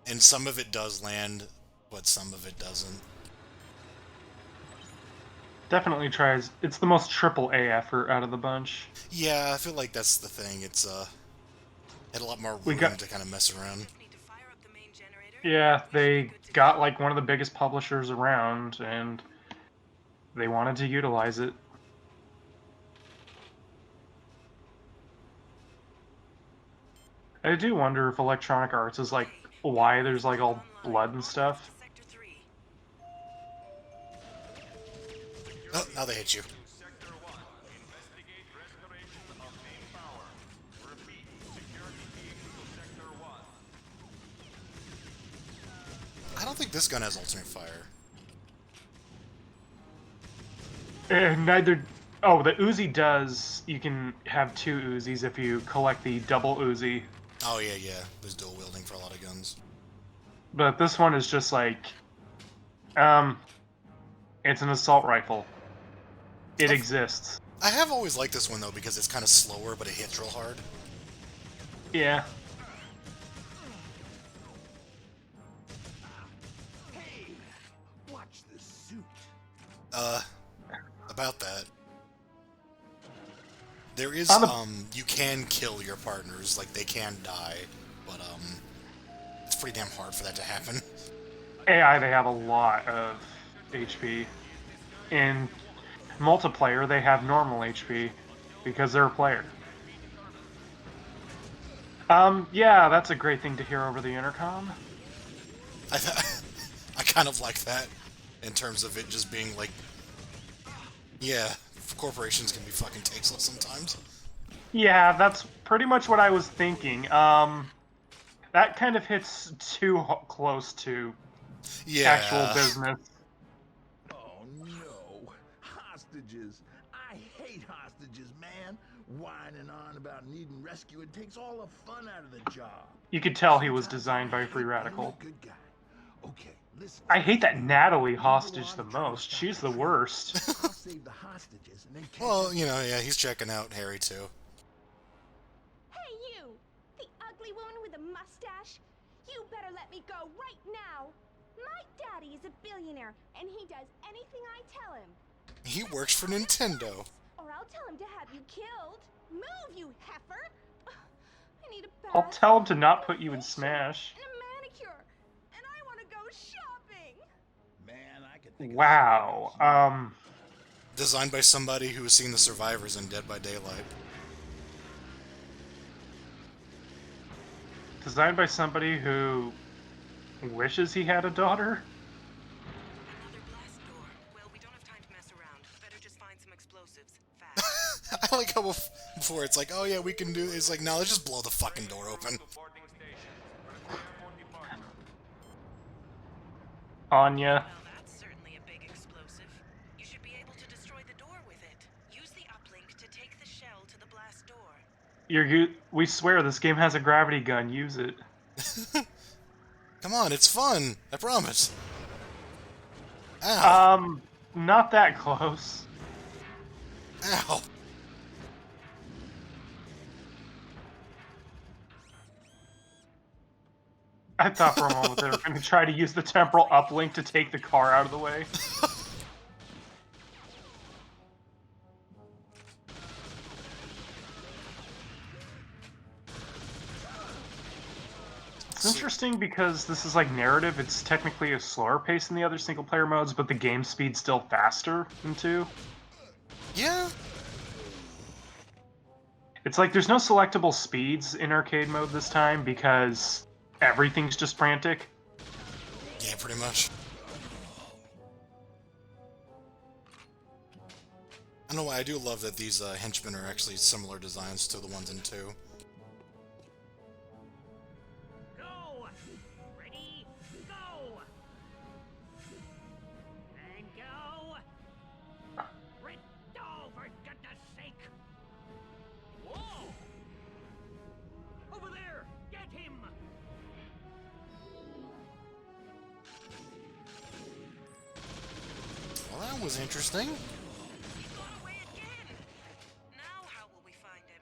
and some of it does land, but some of it doesn't. Definitely tries. It's the most AAA effort out of the bunch. Yeah, I feel like that's the thing. It's had a lot more room to kind of mess around. Need to fire up the main generator. Yeah, they got, like, one of the biggest publishers around, and they wanted to utilize it. I do wonder if Electronic Arts is, like, why there's, like, all blood and stuff. Sector 3. Oh, now they hit you. Sector 1. Investigate restoration of main power. Repeat, security team to Sector 1. I don't think this gun has alternate fire. Neither... Oh, the Uzi does. You can have 2 Uzis if you collect the double Uzi. Oh yeah, yeah. There's dual wielding for a lot of guns. But this one is just like... it's an assault rifle. It exists. I have always liked this one, though, because it's kind of slower, but it hits real hard. Yeah. Hey, watch the suit. About that. There is, you can kill your partners, like, they can die, but, it's pretty damn hard for that to happen. AI, they have a lot of HP. In multiplayer, they have normal HP, because they're a player. Yeah, that's a great thing to hear over the intercom. I kind of like that, in terms of it just being, like, yeah, corporations can be fucking tasteless sometimes. Yeah, that's pretty much what I was thinking. That kind of hits too close to actual business. Oh no, hostages. I hate hostages, man. Whining on about needing rescuing takes all the fun out of the job. You could tell he was designed by Free Radical. Good guy. Okay, listen. I hate that Natalie hostage the most. She's the worst. I'll save the hostages and then Well, you know, yeah, he's checking out Harry, too. Hey, you! The ugly woman with a mustache! You better let me go right now! My daddy is a billionaire, and he does anything I tell him. He works for Nintendo. Or I'll tell him to have you killed. Move, you heifer! I need a bath. I'll tell him to not put you in Smash. And a manicure. And I want to go shopping. Man, I could think Wow. Designed by somebody who has seen the survivors in Dead by Daylight. Designed by somebody who wishes he had a daughter? Another blast door. Well, we don't have time to mess around. Better just find some explosives. Fast. I like how before it's like, oh yeah, we can do. It's like, no, let's just blow the fucking door open. Anya. Well, that's certainly a big explosive. You should be able to destroy the door with it. Use the uplink to take the shell to the blast door. We swear this game has a gravity gun. Use it. Come on, it's fun. I promise. Ow. Not that close. Ow. I thought for a moment they were going to try to use the temporal uplink to take the car out of the way. It's interesting because this is like narrative. It's technically a slower pace than the other single-player modes, but the game speed's still faster than 2. Yeah. It's like there's no selectable speeds in arcade mode this time because everything's just frantic. Yeah, pretty much. I don't know why, I do love that these henchmen are actually similar designs to the ones in 2. Go! Ready? Go! And go! Oh, for goodness sake! Whoa! Over there! Get him! Well, that was interesting. He's gone away again. Now how will we find him?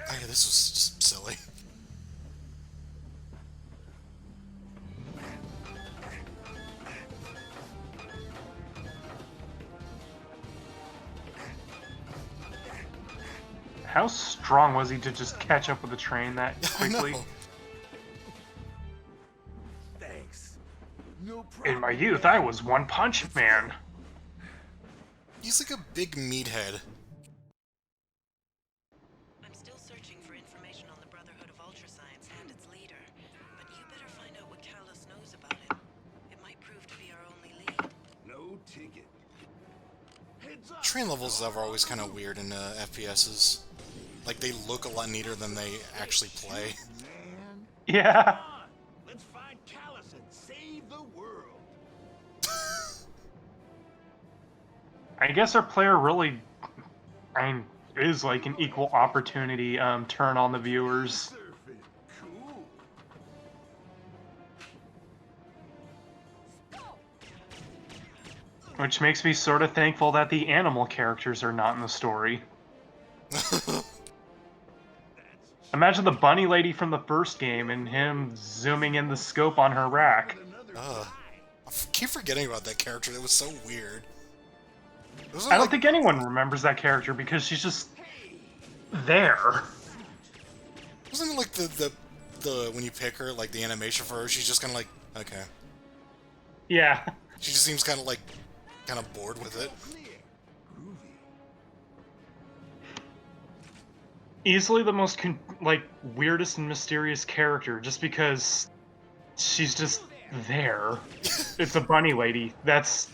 Oh, yeah, this was just silly. How strong was he to just catch up with the train that quickly? Thanks. No problem. In my youth, I was One Punch Man. He's like a big meathead. I'm still searching for information on the Brotherhood of Ultrascience and its leader, but you better find out what Callus knows about it. It might prove to be our only lead. No ticket. Heads up. Train levels are always kind of weird in FPSs. Like, they look a lot neater than they actually play. Man. Yeah. Come on. Let's find Callus and save the world. I guess our player really... I mean, is like an equal opportunity turn on the viewers. Which makes me sort of thankful that the animal characters are not in the story. Imagine the bunny lady from the first game and him zooming in the scope on her rack. I keep forgetting about that character. That was so weird. I don't think anyone remembers that character because she's just there. Wasn't it like the when you pick her, like the animation for her, she's just kind of like, okay. Yeah. She just seems kind of bored with it. Easily the most weirdest and mysterious character, just because she's just there. It's a bunny lady. That's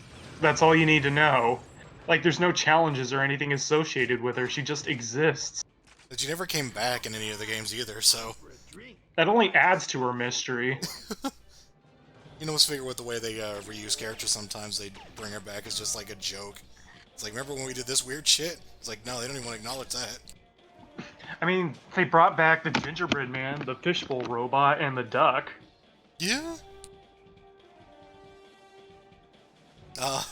all you need to know. Like, there's no challenges or anything associated with her. She just exists. But she never came back in any of the games either, so... That only adds to her mystery. You almost figure with the way they reuse characters sometimes, they bring her back as just like a joke. It's like, remember when we did this weird shit? It's like, no, they don't even want to acknowledge that. I mean, they brought back the gingerbread man, the fishbowl robot, and the duck. Yeah?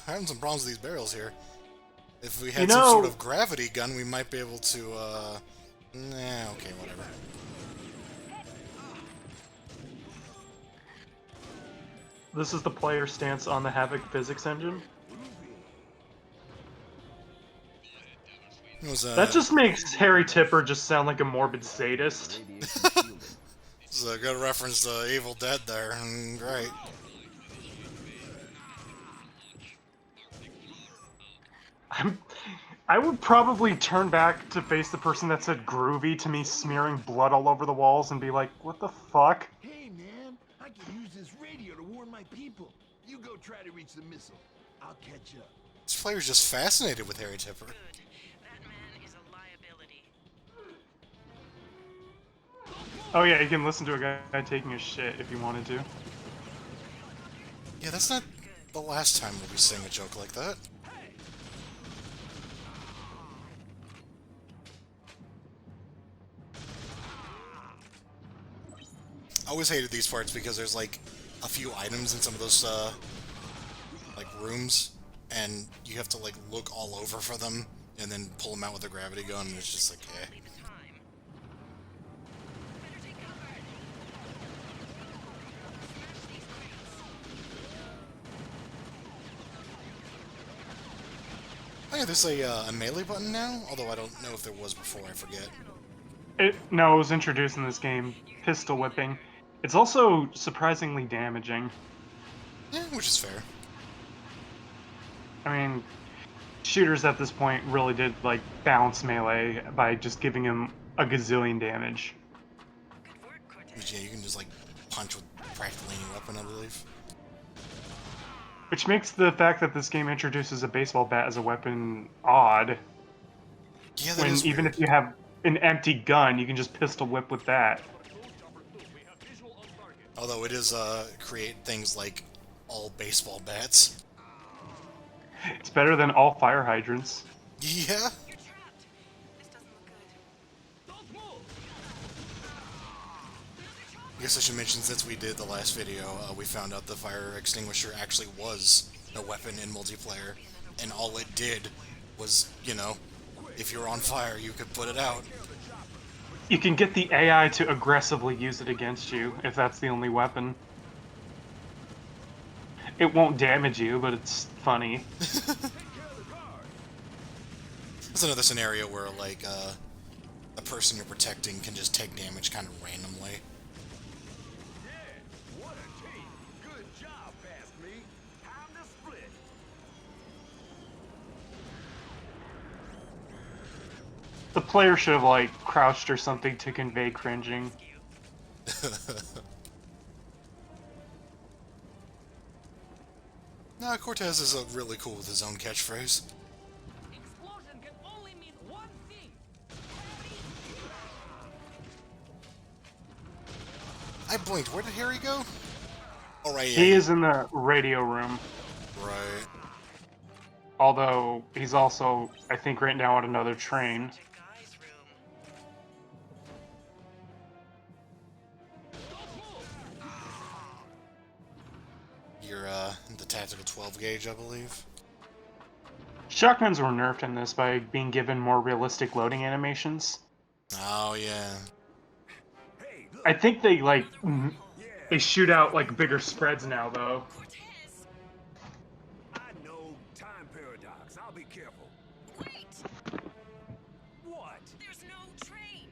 Having some problems with these barrels here. If we had some sort of gravity gun, we might be able to, nah, okay, whatever. This is the player stance on the Havoc physics engine. That just makes Harry Tipper just sound like a morbid sadist. This is a good reference to Evil Dead there, great. I would probably turn back to face the person that said groovy to me smearing blood all over the walls and be like, what the fuck? Hey man, I can use this radio to warn my people. You go try to reach the missile. I'll catch up. This player's just fascinated with Harry Tipper. Oh yeah, you can listen to a guy taking a shit if you wanted to. Yeah, that's not the last time we'll be saying a joke like that. I always hated these parts because there's like a few items in some of those like rooms, and you have to like look all over for them and then pull them out with a gravity gun, and it's just like, eh. Oh yeah, there's a melee button now, although I don't know if there was before, I forget. No, it was introduced in this game. Pistol whipping. It's also surprisingly damaging. Yeah, which is fair. I mean, shooters at this point really did, like, balance melee by just giving him a gazillion damage. But yeah, you can just, like, punch with practically any weapon, I believe. Which makes the fact that this game introduces a baseball bat as a weapon odd. Yeah, that is even weird. if you have an empty gun, you can just pistol whip with that. Although it is, create things like all baseball bats. It's better than all fire hydrants. Yeah? I guess I should mention, since we did the last video, we found out the fire extinguisher actually was a weapon in multiplayer, and all it did was, you know, if you're on fire, you could put it out. You can get the AI to aggressively use it against you, if that's the only weapon. It won't damage you, but it's funny. That's another scenario where, like, the person you're protecting can just take damage kind of randomly. The player should have, like, crouched or something to convey cringing. Nah, Cortez is really cool with his own catchphrase. Explosion can only mean one thing. I blinked. Where did Harry go? Oh, right, yeah. He is in the radio room. Right. Although, he's also, I think, right now on another train. your the tactical 12 gauge, I believe. Shotguns were nerfed in this by being given more realistic loading animations. Oh yeah. I think they like they shoot out like bigger spreads now though. I know time paradox. I'll be careful. Wait! What? There's no train!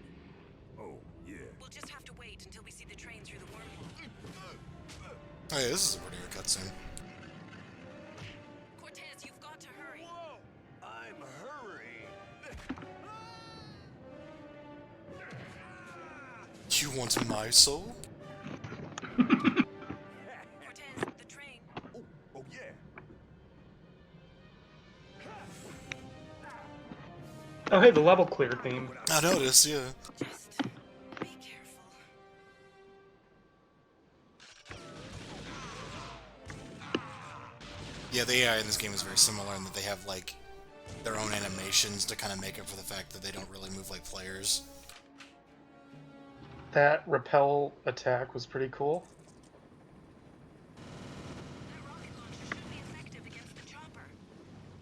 Oh, yeah. We'll just have to wait until we see the train through the wormhole. Oh yeah, this is a pretty good cutscene. Cortez, you've got to hurry. Whoa! I'm hurrying. You want my soul? Cortez, the train. Oh yeah. Oh hey, the level clear theme. I noticed, yeah. Just be careful. Yeah, the AI in this game is very similar in that they have, like, their own animations to kind of make up for the fact that they don't really move like players. That repel attack was pretty cool. That rocket launcher should be effective against the chopper.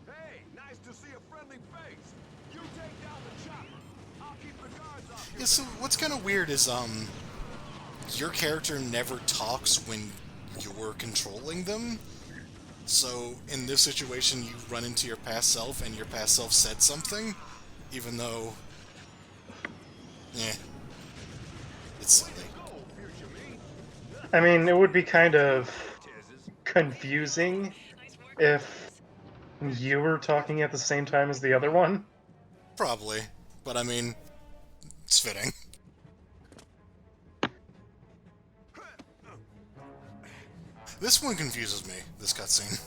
Hey, nice to see a friendly face. You take down the chopper. I'll keep the guards off. Yeah, so what's kind of weird is, your character never talks when you're controlling them. So, in this situation, you run into your past self, and your past self said something, even though... it's silly. I mean, it would be kind of confusing if you were talking at the same time as the other one. Probably. But, I mean, it's fitting. This one confuses me, this cutscene.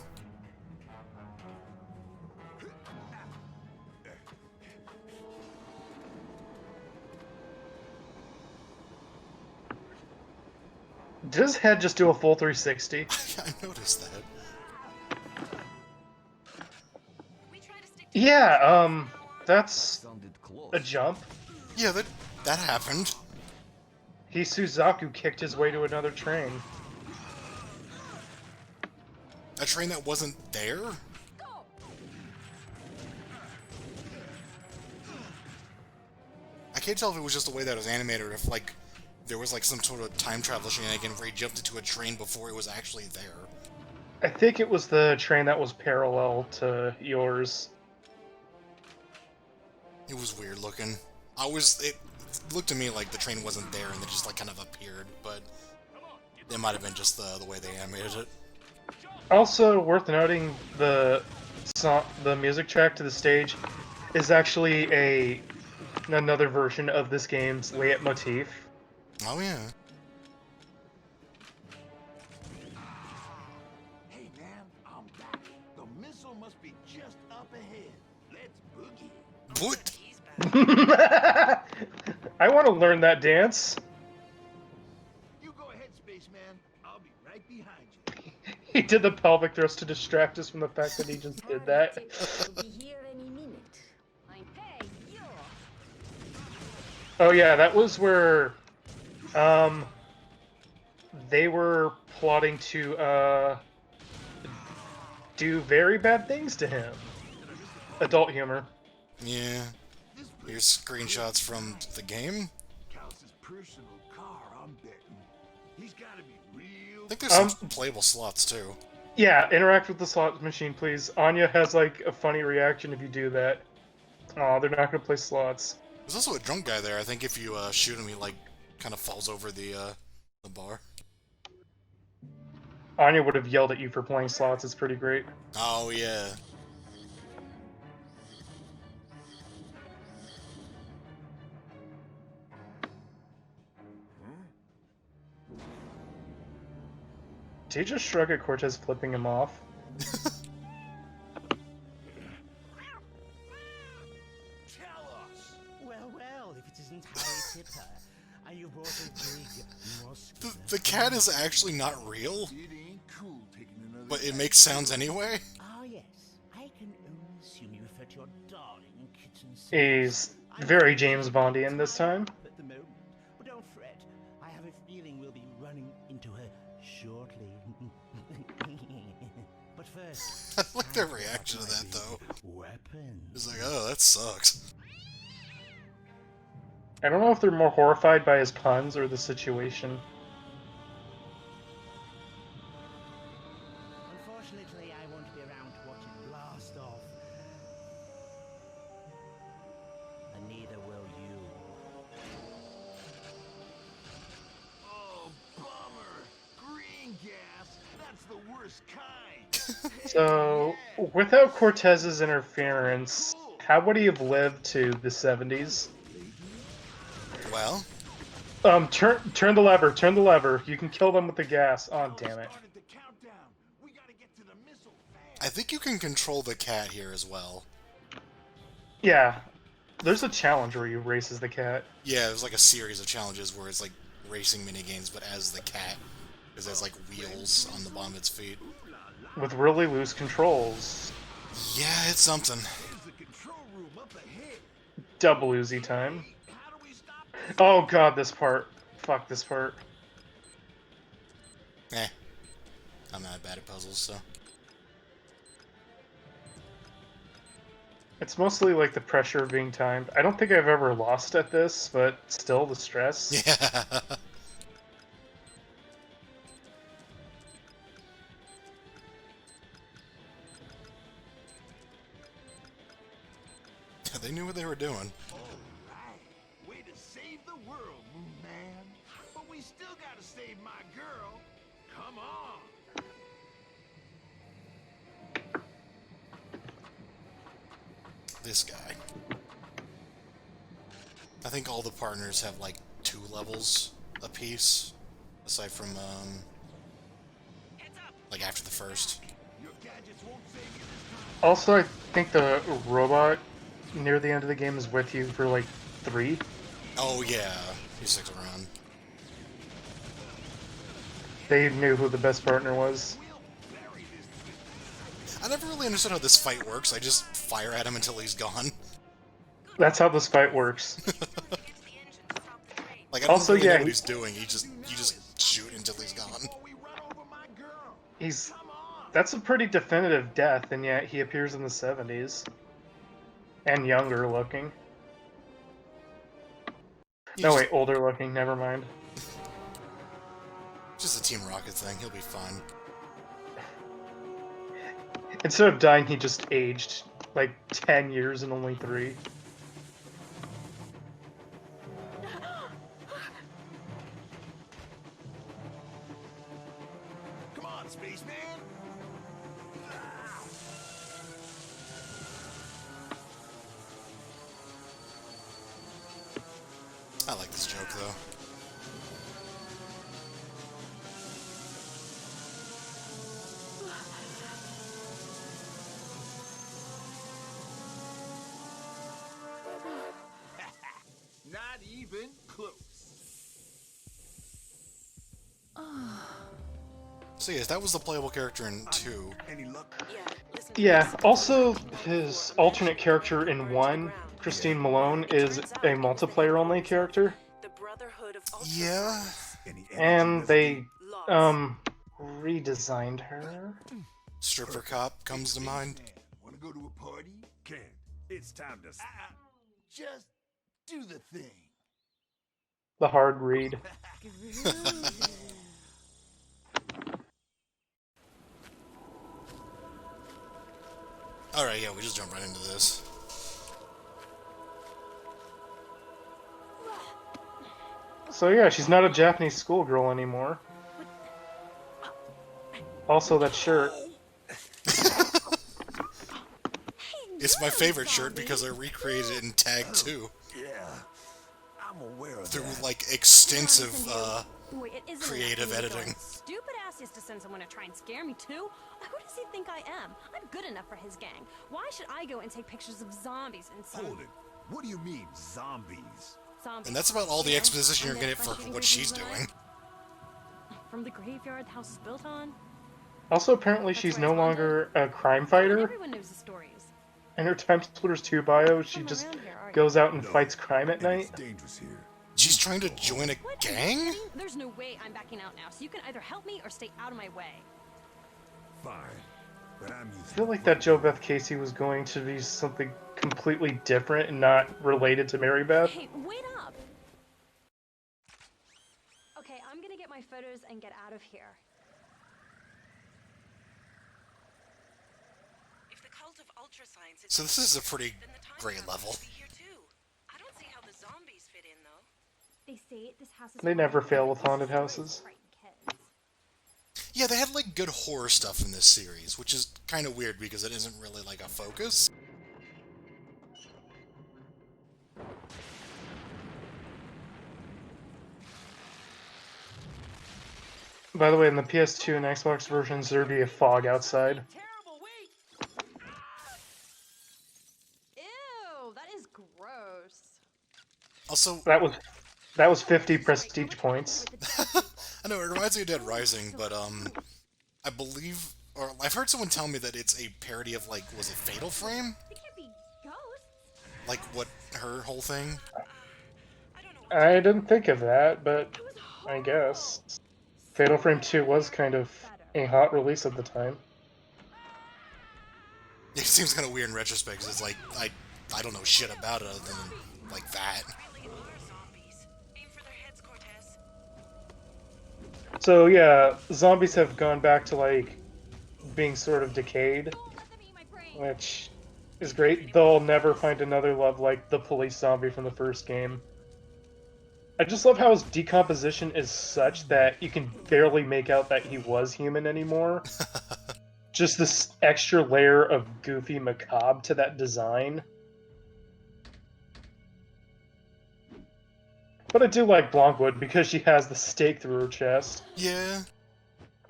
Did his head just do a full 360? I noticed that. Yeah, that's a jump. Yeah, that happened. Suzaku kicked his way to another train. A train that wasn't there? I can't tell if it was just the way that it was animated or if, like, there was, like, some sort of time travel shenanigan where he jumped into a train before it was actually there. I think it was the train that was parallel to yours. It was weird looking. It looked to me like the train wasn't there and it just, like, kind of appeared, but it might have been just the way they animated it. Also, worth noting, the music track to the stage is actually another version of this game's leitmotif. Oh yeah. Hey man, I'm back. The missile must be just up ahead. Let's boogie. What? I want to learn that dance. You go ahead, spaceman. I'll be right behind you. He did the pelvic thrust to distract us from the fact that he just did that. Oh yeah, that was where they were plotting to do very bad things to him. Adult humor. Yeah. Here's screenshots from the game. Counts as personal car, I'm betting. He's gotta be real. I think there's some playable slots too. Yeah, interact with the slot machine, please. Anya has like a funny reaction if you do that. Aw, they're not gonna play slots. There's also a drunk guy there. I think if you shoot him, he like kind of falls over the bar. Anya would have yelled at you for playing slots. It's pretty great. Oh yeah. Did he just shrug at Cortez flipping him off? Well, if it isn't Harry Tipper, and you brought a big mosquito. The cat is actually not real, It ain't cool taking another. but it makes sounds anyway. Oh yes, I can only assume you refer to your darling kitten. He's very James Bondian this time. At the moment, but don't fret. I have a feeling we'll be running into her shortly. I like their reaction to that, though. It's like, oh, that sucks. I don't know if they're more horrified by his puns or the situation. Unfortunately, I won't be around to watch it blast off. And neither will you. Oh, bummer! Green gas! That's the worst kind! So, without Cortez's interference, how would he have lived to the 70s? Well? Turn the lever, turn the lever. You can kill them with the gas. Oh, damn it. I think you can control the cat here as well. Yeah. There's a challenge where you race as the cat. Yeah, there's like a series of challenges where it's like racing minigames, but as the cat. Because it has like wheels on the bottom of its feet. With really loose controls. Yeah, it's something. Double Uzi time. Oh god, this part. Fuck this part. Eh. I'm not bad at puzzles, so... It's mostly like the pressure of being timed. I don't think I've ever lost at this, but still the stress. Yeah. They knew what they were doing. Alright, way to save the world, Moon Man. But we still gotta save my girl. Come on. This guy. I think all the partners have like 2 levels apiece, aside from like after the first. Also, I think the robot near the end of the game is with you for like 3. Oh yeah, he sticks around. They knew who the best partner was. I never really understood how this fight works. I just fire at him until he's gone. That's how this fight works. Like I don't also, really yeah, know what he's doing. You just shoot until he's gone. That's a pretty definitive death, and yet he appears in the 70s. And younger looking. No, wait, older looking, never mind. Just a Team Rocket thing, he'll be fine. Instead of dying, he just aged like 10 years and only 3. Come on, spaceman. I like this joke, though. Not even close. So yes, that was the playable character in 2. Any luck? Yeah, also, his alternate character in 1, Christine Malone, is a multiplayer-only character. Yeah. And they, redesigned her. Stripper Cop comes to mind. Wanna go to a party? Ken, it's time to... Just do the thing. The hard read. Alright, yeah, we just jump right into this. So yeah, she's not a Japanese schoolgirl anymore. Also, that shirt. It's my favorite shirt because I recreated it in Tag 2. Yeah, I'm aware of Through, that. like, extensive, Wait, it isn't creative enough for me to editing. go. Stupid ass is to send someone to try and scare me too. Who does he think I am? I'm good enough for his gang. Why should I go and take pictures of zombies and some... Hold it. What do you mean, zombies? Zombies. And that's about all the Yeah, exposition you're and gonna they're get for fresh what eating she's babies doing. From the graveyard the house is built on. Also, apparently she's no longer a crime fighter. Everyone knows the stories. In her TimeSplitters 2 bio, she just goes out and fights crime at night. Dangerous here. She's trying to join a What? gang? There's no way I'm backing out now, so you can either help me or stay out of my way. Fine. but I'm I used feel like that Joe Beth Casey was going to be something completely different and not related to Mary Beth. Hey, wait up! Okay, I'm gonna get my photos and get out of here. If the cult of ultra science is So this is a pretty then the time great travel level. should be here too. I don't see how the zombies fit in though. They say this house is They never haunted, fail but with these haunted stories houses. frighten kids. Yeah, they had like good horror stuff in this series, which is kind of weird because it isn't really like a focus. By the way, in the PS2 and Xbox versions, there'd be a fog outside. Ew, that is gross. Also, that was 50 prestige points. I know it reminds me of Dead Rising, but I believe, or I've heard someone tell me that it's a parody of like, was it Fatal Frame? They can't be ghosts. Like what her whole thing? I didn't think of that, but I guess. Fatal Frame 2 was kind of a hot release at the time. It seems kind of weird in retrospect, because it's like, I don't know shit about it other than, like, that. So yeah, zombies have gone back to, like, being sort of decayed, which is great. They'll never find another love like the police zombie from the first game. I just love how his decomposition is such that you can barely make out that he was human anymore. Just this extra layer of goofy macabre to that design. But I do like Blankwood because she has the stake through her chest. Yeah.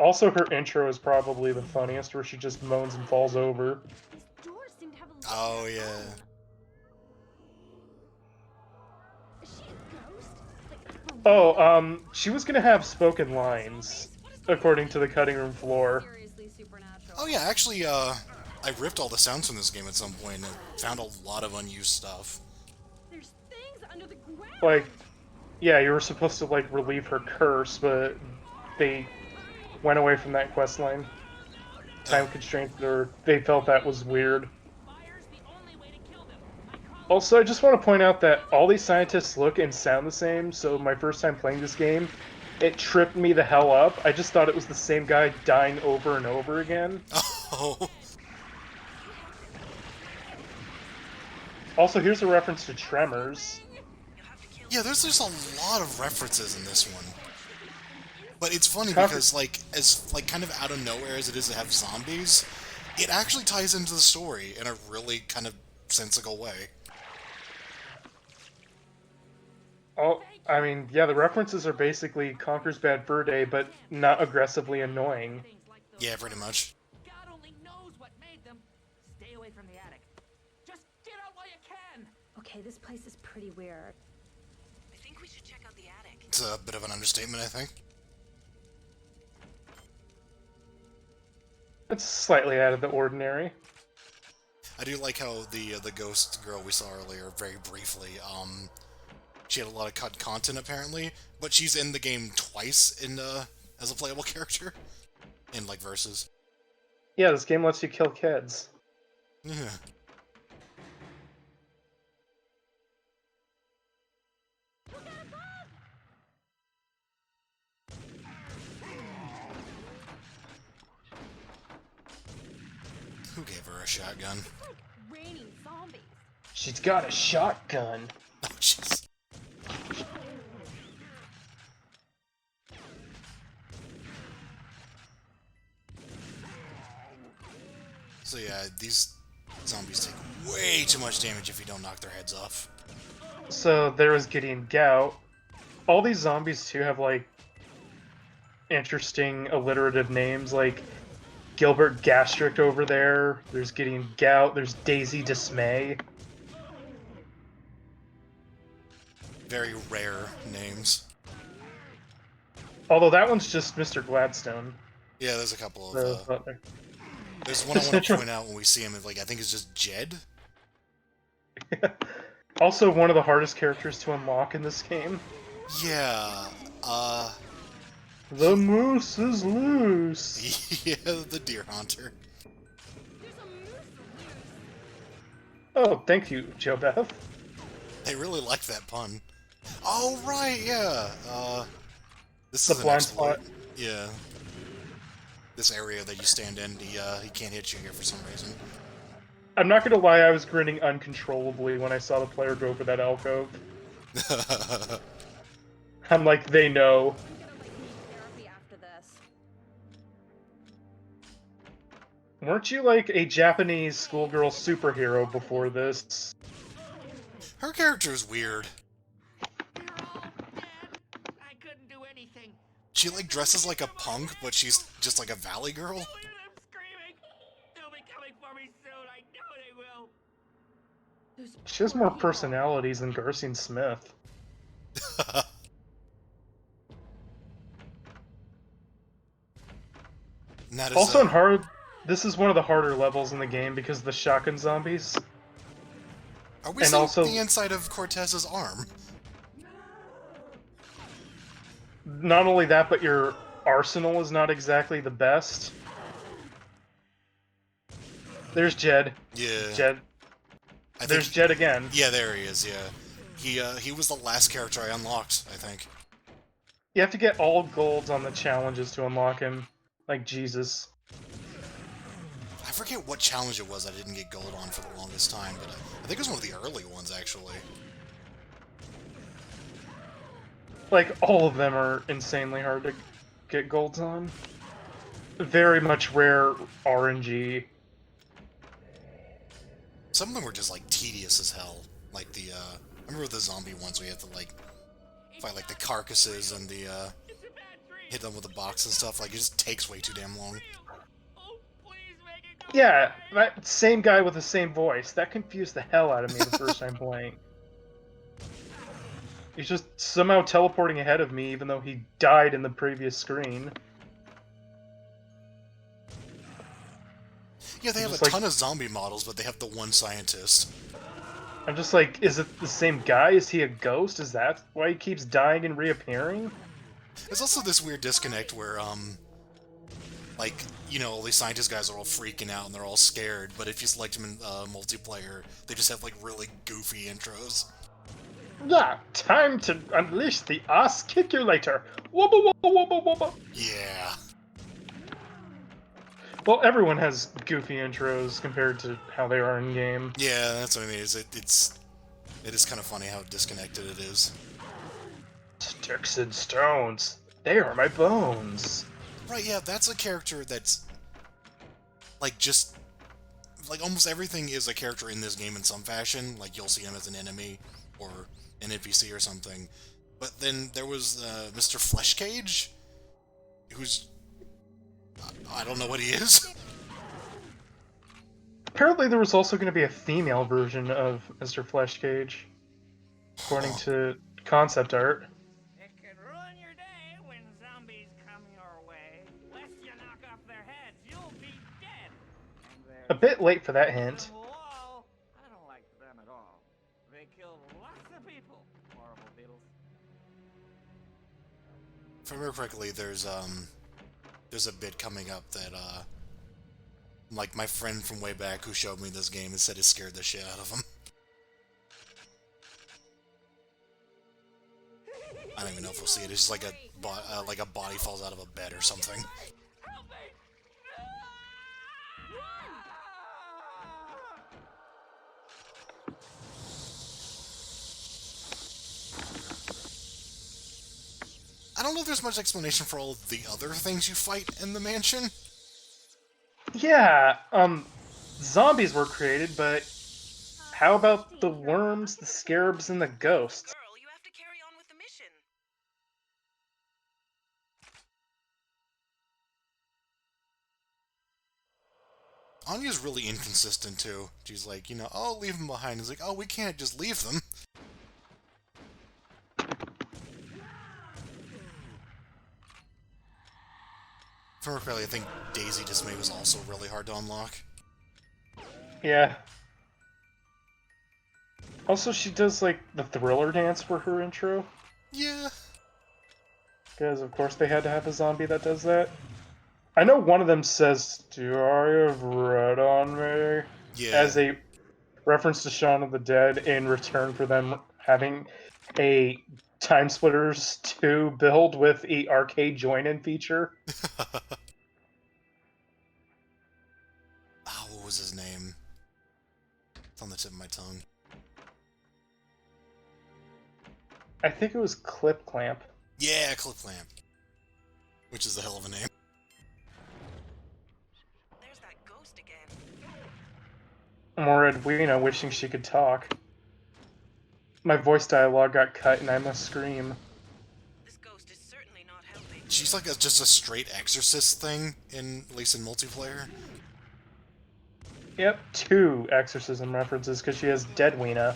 Also, her intro is probably the funniest, where she just moans and falls over. Oh, yeah. Oh, she was gonna have spoken lines, according to the cutting room floor. Oh yeah, actually, I ripped all the sounds from this game at some point and found a lot of unused stuff. There's things under the ground. Like, yeah, you were supposed to, like, relieve her curse, but they went away from that quest line. Time constraints, or they felt that was weird. Also, I just want to point out that all these scientists look and sound the same, so my first time playing this game, it tripped me the hell up. I just thought it was the same guy dying over and over again. Oh. Also, here's a reference to Tremors. Yeah, there's just a lot of references in this one. But it's funny because, like, as, like, kind of out of nowhere as it is to have zombies, it actually ties into the story in a really kind of sensical way. Oh, I mean, yeah, the references are basically Conker's Bad Fur Day, but not aggressively annoying. Yeah, pretty much. God only knows what made them. Stay away from the attic. Just get out while you can. Okay, this place is pretty weird. I think we should check out the attic. It's a bit of an understatement, I think. It's slightly out of the ordinary. I do like how the ghost girl we saw earlier, very briefly, she had a lot of cut content apparently, but she's in the game twice in as a playable character in like verses. Yeah, this game lets you kill kids. Yeah. Who gave her a shotgun? It's like raining zombies. She's got a shotgun. Oh, jeez. So yeah, these zombies take way too much damage if you don't knock their heads off. So there was Gideon Gout. All these zombies too have like interesting alliterative names, like Gilbert Gastric over there. There's Gideon Gout. There's Daisy Dismay. Very rare names. Although that one's just Mr. Gladstone. Yeah, there's a couple of. There's one I want to point out when we see him. Like I think it's just Jed. Also, one of the hardest characters to unlock in this game. Yeah. The moose is loose. Yeah, the deer hunter. Oh, thank you, Joe Beth. They really like that pun. Oh, right, yeah. This The is an blind exploit. spot. Yeah. This area that you stand in, he can't hit you here for some reason. I'm not gonna lie, I was grinning uncontrollably when I saw the player go for that alcove. I'm like, they know. Weren't you like a Japanese schoolgirl superhero before this? Her character is weird. I couldn't do anything. She like dresses like a punk, but she's just like a valley girl. Look at them screaming! They'll be coming for me soon. I know they will. She has more personalities than Garcine Smith. Also in hard, this is one of the harder levels in the game because of the shotgun zombies. Are we seeing the inside of Cortez's arm? Not only that, but your arsenal is not exactly the best. There's Jed. Yeah. Jed. There's Jed again. Yeah, there he is, yeah. He was the last character I unlocked, I think. You have to get all golds on the challenges to unlock him. Like Jesus. I forget what challenge it was I didn't get gold on for the longest time, but I think it was one of the early ones, actually. Like, all of them are insanely hard to get golds on. Very much rare RNG. Some of them were just, like, tedious as hell. Like the, I remember the zombie ones where you have to, like, fight, like, the carcasses and the, hit them with the box and stuff. Like, it just takes way too damn long. Yeah, that same guy with the same voice. That confused the hell out of me the first time playing. He's just somehow teleporting ahead of me, even though he died in the previous screen. Yeah, they have a ton of zombie models, but they have the one scientist. I'm just like, is it the same guy? Is he a ghost? Is that why he keeps dying and reappearing? There's also this weird disconnect where, like, you know, all these scientist guys are all freaking out and they're all scared, but if you select them in multiplayer, they just have, like, really goofy intros. Yeah, time to unleash the ass kickulator. Wubba wubba wubba wubba. Yeah. Well, everyone has goofy intros compared to how they are in game. Yeah, that's what I mean. It is kind of funny how disconnected it is. Sticks and stones, they are my bones. Right, yeah, that's a character that's, like, just, like, almost everything is a character in this game in some fashion. Like, you'll see him as an enemy, or an NPC or something. But then there was Mr. Fleshcage, who's, I don't know what he is. Apparently there was also going to be a female version of Mr. Fleshcage, according to concept art. It could ruin your day when zombies come your way. Lest you knock off their heads, you'll be dead. A bit late for that hint. I don't like them at all. They kill lots of people. Horrible beetles. If I remember correctly, there's a bit coming up that, like, my friend from way back who showed me this game and said it scared the shit out of him. I don't even know if we'll see it. It's just like a body falls out of a bed or something. Help me! I don't know if there's much explanation for all of the other things you fight in the mansion. Yeah, zombies were created, but how about the worms, the scarabs, and the ghosts? Girl, you have to carry on with the mission. Anya's really inconsistent, too. She's like, you know, oh, leave them behind. It's like, oh, we can't just leave them. If I remember correctly, I think Daisy Dismay was also really hard to unlock. Yeah. Also, she does, like, the thriller dance for her intro. Yeah. Because, of course, they had to have a zombie that does that. I know one of them says, "Do I have red on me?" Yeah. As a reference to Shaun of the Dead in return for them having a TimeSplitters 2 build with a arcade join-in feature. Oh, what was his name? It's on the tip of my tongue. I think it was Clip Clamp. Yeah, Clip Clamp. Which is a hell of a name. There's that ghost again. More Edwina wishing she could talk. My voice dialogue got cut and I must scream. This ghost is certainly not helping. She's like just a straight exorcist thing, at least in multiplayer. Yep, 2 exorcism references because she has Deadwina.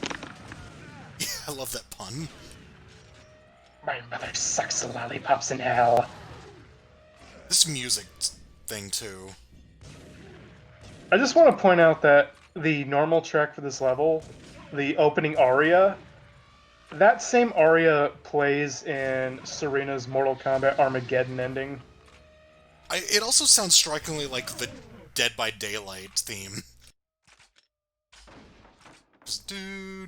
Yeah, I love that pun. My mother sucks the lollipops in hell. This music thing, too. I just want to point out that the normal track for this level, the opening aria, that same aria plays in Serena's Mortal Kombat Armageddon ending. It also sounds strikingly like the Dead by Daylight theme. Just do.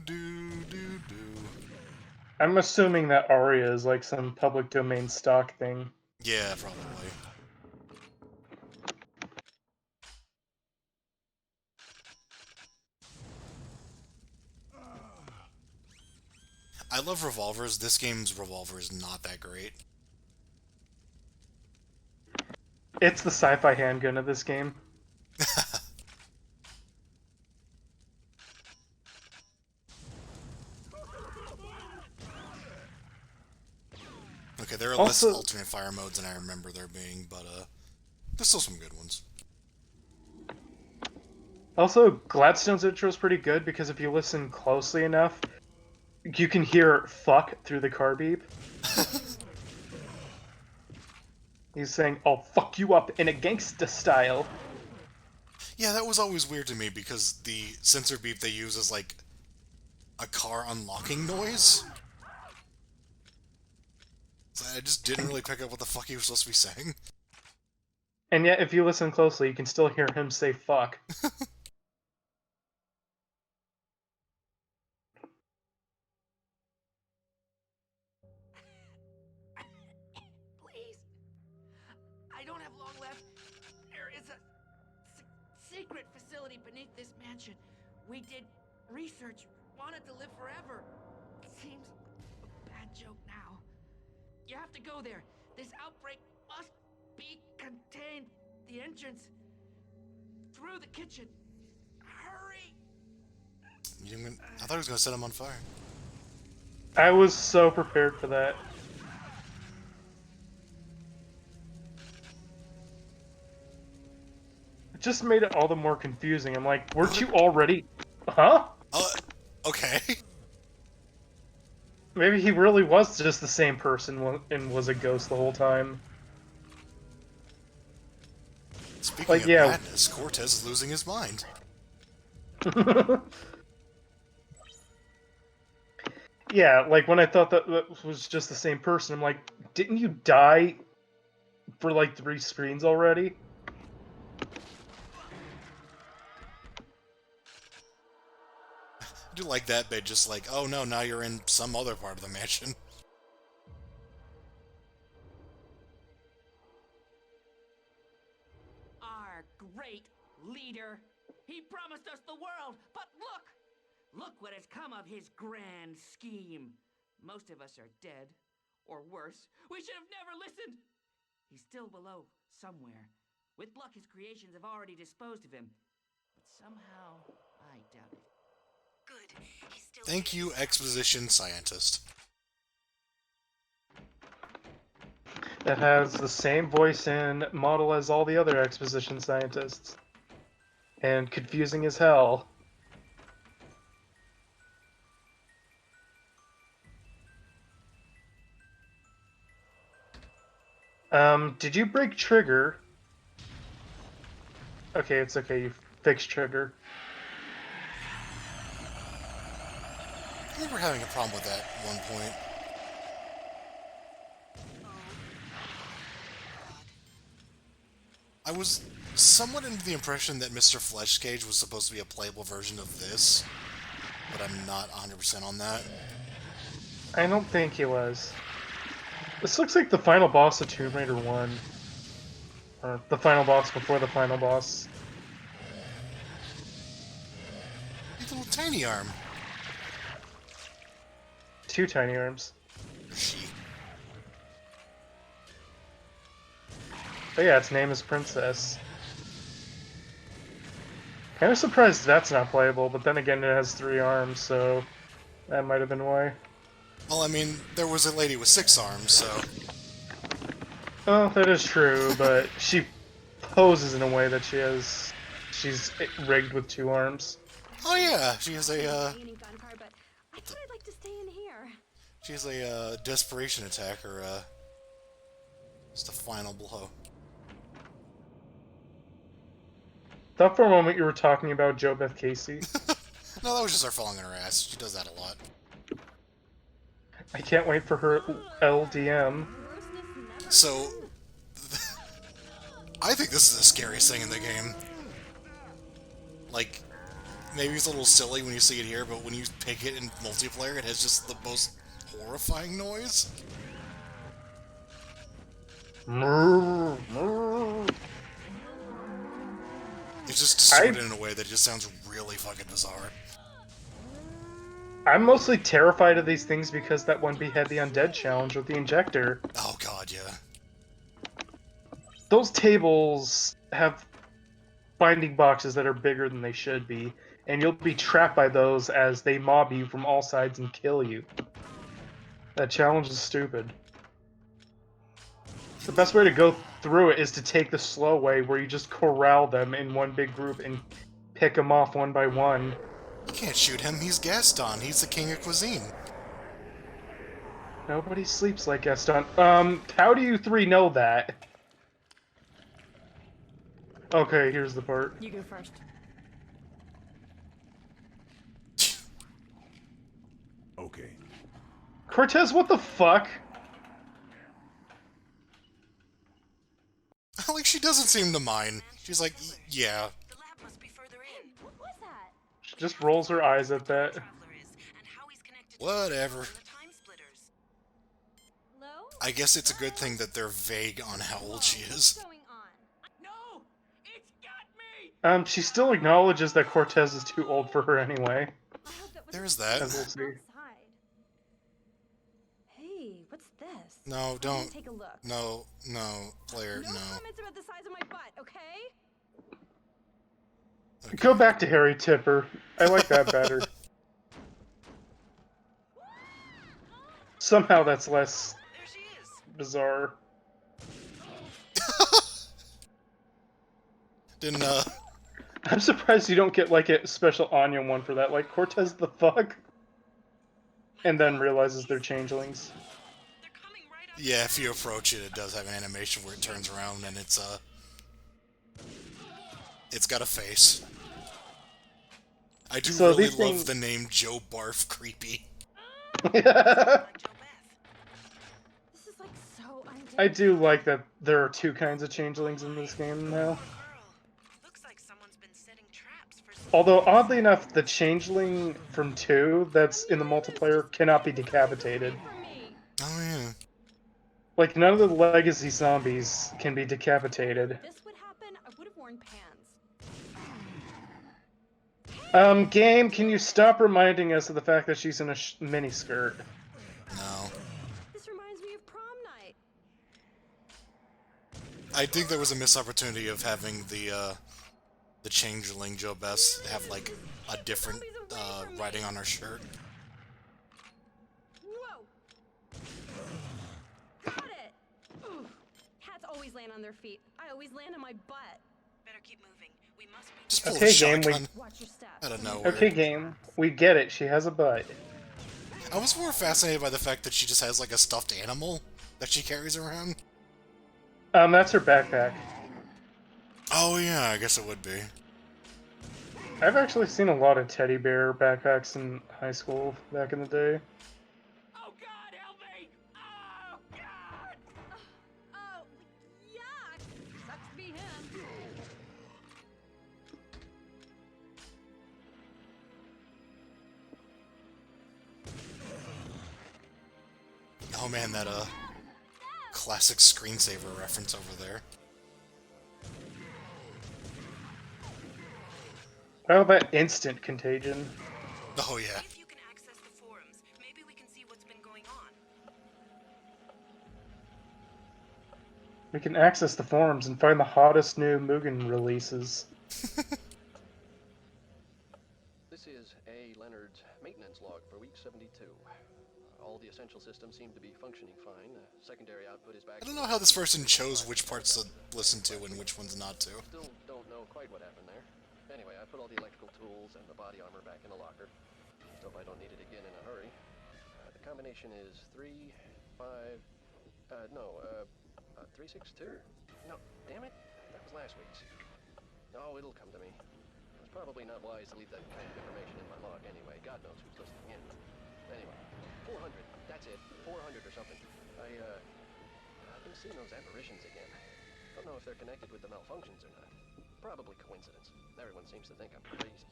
I'm assuming that aria is like some public domain stock thing. Yeah, probably. I love revolvers. This game's revolver is not that great. It's the sci-fi handgun of this game. Okay, there are less alternate fire modes than I remember there being, but there's still some good ones. Also, Gladstone's intro is pretty good because if you listen closely enough, you can hear fuck through the car beep. He's saying, I'll fuck you up in a gangsta style. Yeah, that was always weird to me because the sensor beep they use is like a car unlocking noise. So I just didn't really pick up what the fuck he was supposed to be saying. And yet, if you listen closely, you can still hear him say fuck. Please. I don't have long left. There is a secret facility beneath this mansion. We did research, wanted to live forever. Seems a bad joke now. You have to go there. This outbreak must be contained. The entrance through the kitchen. Hurry! I thought he was going to set him on fire. I was so prepared for that. It just made it all the more confusing. I'm like, weren't you already... Huh? Okay. Maybe he really was just the same person and was a ghost the whole time. Speaking of madness, Cortez is losing his mind. Yeah, like when I thought that was just the same person, I'm like, didn't you die for like 3 screens already? I do like that bit, just like, oh no, now you're in some other part of the mansion. Our great leader. He promised us the world, but look! Look what has come of his grand scheme. Most of us are dead, or worse. We should have never listened! He's still below, somewhere. With luck, his creations have already disposed of him. But somehow, I doubt it. Good. He's still Thank you, exposition scientist. That has the same voice and model as all the other exposition scientists. And confusing as hell. Did you break Trigger? Okay, it's okay, you fixed Trigger. I remember having a problem with that at one point. I was somewhat under the impression that Mr. Fleshcage was supposed to be a playable version of this, but I'm not 100% on that. I don't think he was. This looks like the final boss of Tomb Raider 1. Or the final boss before the final boss. A little tiny arm. 2 tiny arms. But yeah, its name is Princess. Kinda surprised that's not playable, but then again it has 3 arms, so that might have been why. Well, I mean, there was a lady with 6 arms, so... Oh, that is true, but she poses in a way that she's rigged with 2 arms. Oh yeah, she has a, I thought I'd like to stay in here. She has a, desperation attack, or, it's the final blow. Thought for a moment you were talking about Jo Beth Casey. No, that was just her falling on her ass. She does that a lot. I can't wait for her LDM. So, I think this is the scariest thing in the game. Like, maybe it's a little silly when you see it here, but when you pick it in multiplayer, it has just the most horrifying noise. It's just distorted in a way that just sounds really fucking bizarre. I'm mostly terrified of these things because that one Behead the Undead challenge with the injector. Oh god, yeah. Those tables have binding boxes that are bigger than they should be, and you'll be trapped by those as they mob you from all sides and kill you. That challenge is stupid. The best way to go through it is to take the slow way, where you just corral them in one big group and pick them off one by one. You can't shoot him, he's Gaston, he's the king of cuisine. Nobody sleeps like Gaston. How do you 3 know that? Okay, here's the part. You go first. Okay. Cortez, what the fuck? Like, she doesn't seem to mind. She's like, yeah. The lab must be further in. What was that? She just rolls her eyes at that. Whatever. Hello? I guess it's a good thing that they're vague on how old she is. No! It's got me! She still acknowledges that Cortez is too old for her anyway. There's that. As we'll see. Hey, what's this? No, don't. Take a look. No, player, No no. comments about the size of my butt, okay? Go back to Harry Tipper. I like that better. Somehow that's less bizarre. Didn't, I'm surprised you don't get, like, a special Anya one for that. Like, Cortez the fuck? And then realizes they're changelings. Yeah, if you approach it, it does have an animation where it turns around and it's got a face. I do really love the name Joe Barf Creepy. I do like that there are 2 kinds of changelings in this game now. Although, oddly enough, the changeling from 2 that's in the multiplayer cannot be decapitated. Oh, yeah. Like, none of the legacy zombies can be decapitated. If this would happen, I would have worn pants. Game, can you stop reminding us of the fact that she's in a miniskirt? No. This reminds me of prom night. I think there was a missed opportunity of having the changeling Joe Bess have, like, a different, writing on her shirt. Whoa! Got it! Ooh. Cats always land on their feet. I always land on my butt. Better keep moving. We must be... Just pull Okay, a game, shotgun Watch your step. out of nowhere. Okay, game. We get it. She has a butt. I was more fascinated by the fact that she just has, like, a stuffed animal that she carries around. That's her backpack. Oh, yeah, I guess it would be. I've actually seen a lot of teddy bear backpacks in high school back in the day. Oh God, help me! Oh God! Oh, yuck! Sucks to be him. Oh man, that classic screensaver reference over there. Oh, that instant contagion. Oh yeah. If you can access the forums, maybe we can see what's been going on. We can access the forums and find the hottest new Mugen releases. This is A. Leonard's maintenance log for week 72. All the essential systems seem to be functioning fine. Secondary output is back. I don't know how this person chose which parts to listen to and which ones not to. Still don't know quite what happened there. Anyway, I put all the electrical tools and the body armor back in the locker. Just hope I don't need it again in a hurry. The combination is 362. No, damn it. That was last week's. No, it'll come to me. It's probably not wise to leave that kind of information in my log anyway. God knows who's listening in. Anyway, 400. That's it. 400 or something. I've been seeing those apparitions again. Don't know if they're connected with the malfunctions or not. Probably coincidence. Everyone seems to think I'm crazy.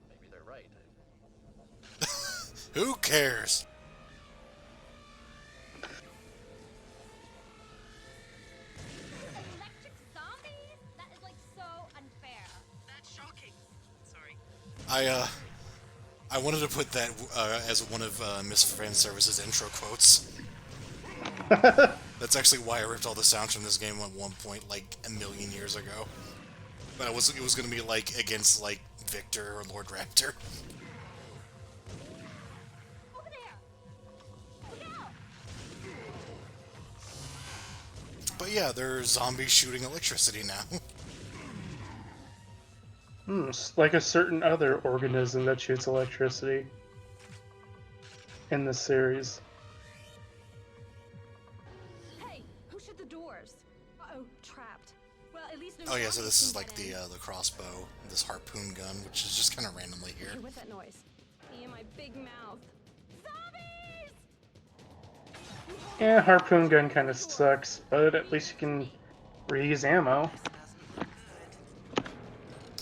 Maybe they're right. Who cares? Electric zombies? That is like so unfair. That's shocking. Sorry. I wanted to put that as one of Miss Fanservice's intro quotes. That's actually why I ripped all the sounds from this game at one point, like a million years ago. But it was gonna be like against like Victor or Lord Raptor. Over there. Look out. But yeah, there's zombies shooting electricity now. Like a certain other organism that shoots electricity in this series. Hey, who shut the doors? Uh-oh, trapped. Well, at least no. Oh yeah, so this is like the crossbow, this harpoon gun, which is just kind of randomly here. Hey, what's that noise? Me and my big mouth. Zombies! Yeah, harpoon gun kind of sucks, but at least you can reuse ammo.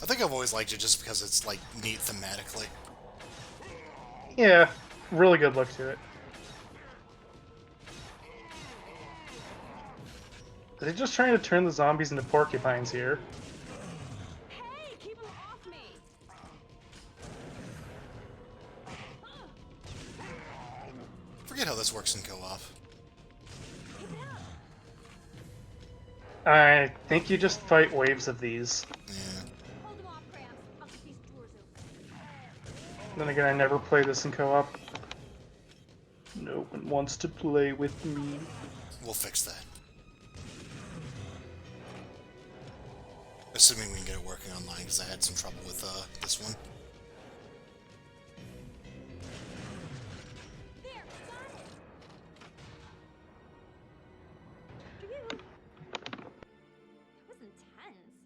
I think I've always liked it just because it's like neat thematically. Yeah, really good look to it. Are they just trying to turn the zombies into porcupines here? Hey, keep them off me! Forget how this works in co-op. I think you just fight waves of these. Yeah. Hold them off, Gramps. I'll get these doors open. Then again, I never play this in co-op. No one wants to play with me. We'll fix that. Assuming we can get it working online, because I had some trouble with this one. There, got it. That was intense.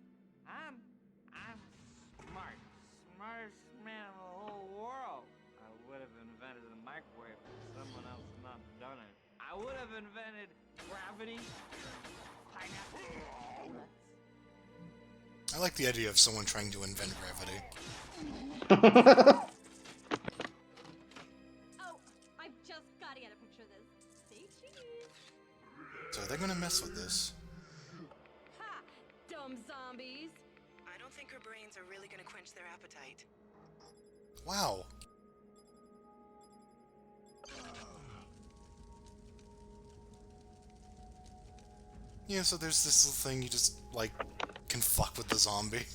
I'm smart. Smartest man in the whole world. I would have invented the microwave if someone else had not done it. I would have invented gravity, pineapple, nuts. I like the idea of someone trying to invent gravity. Oh, I've just got to get a picture of this. Stay tuned. So they're gonna mess with this. Ha! Dumb zombies. I don't think her brains are really gonna quench their appetite. Wow. Yeah, so there's this little thing you just, like, can fuck with the zombie.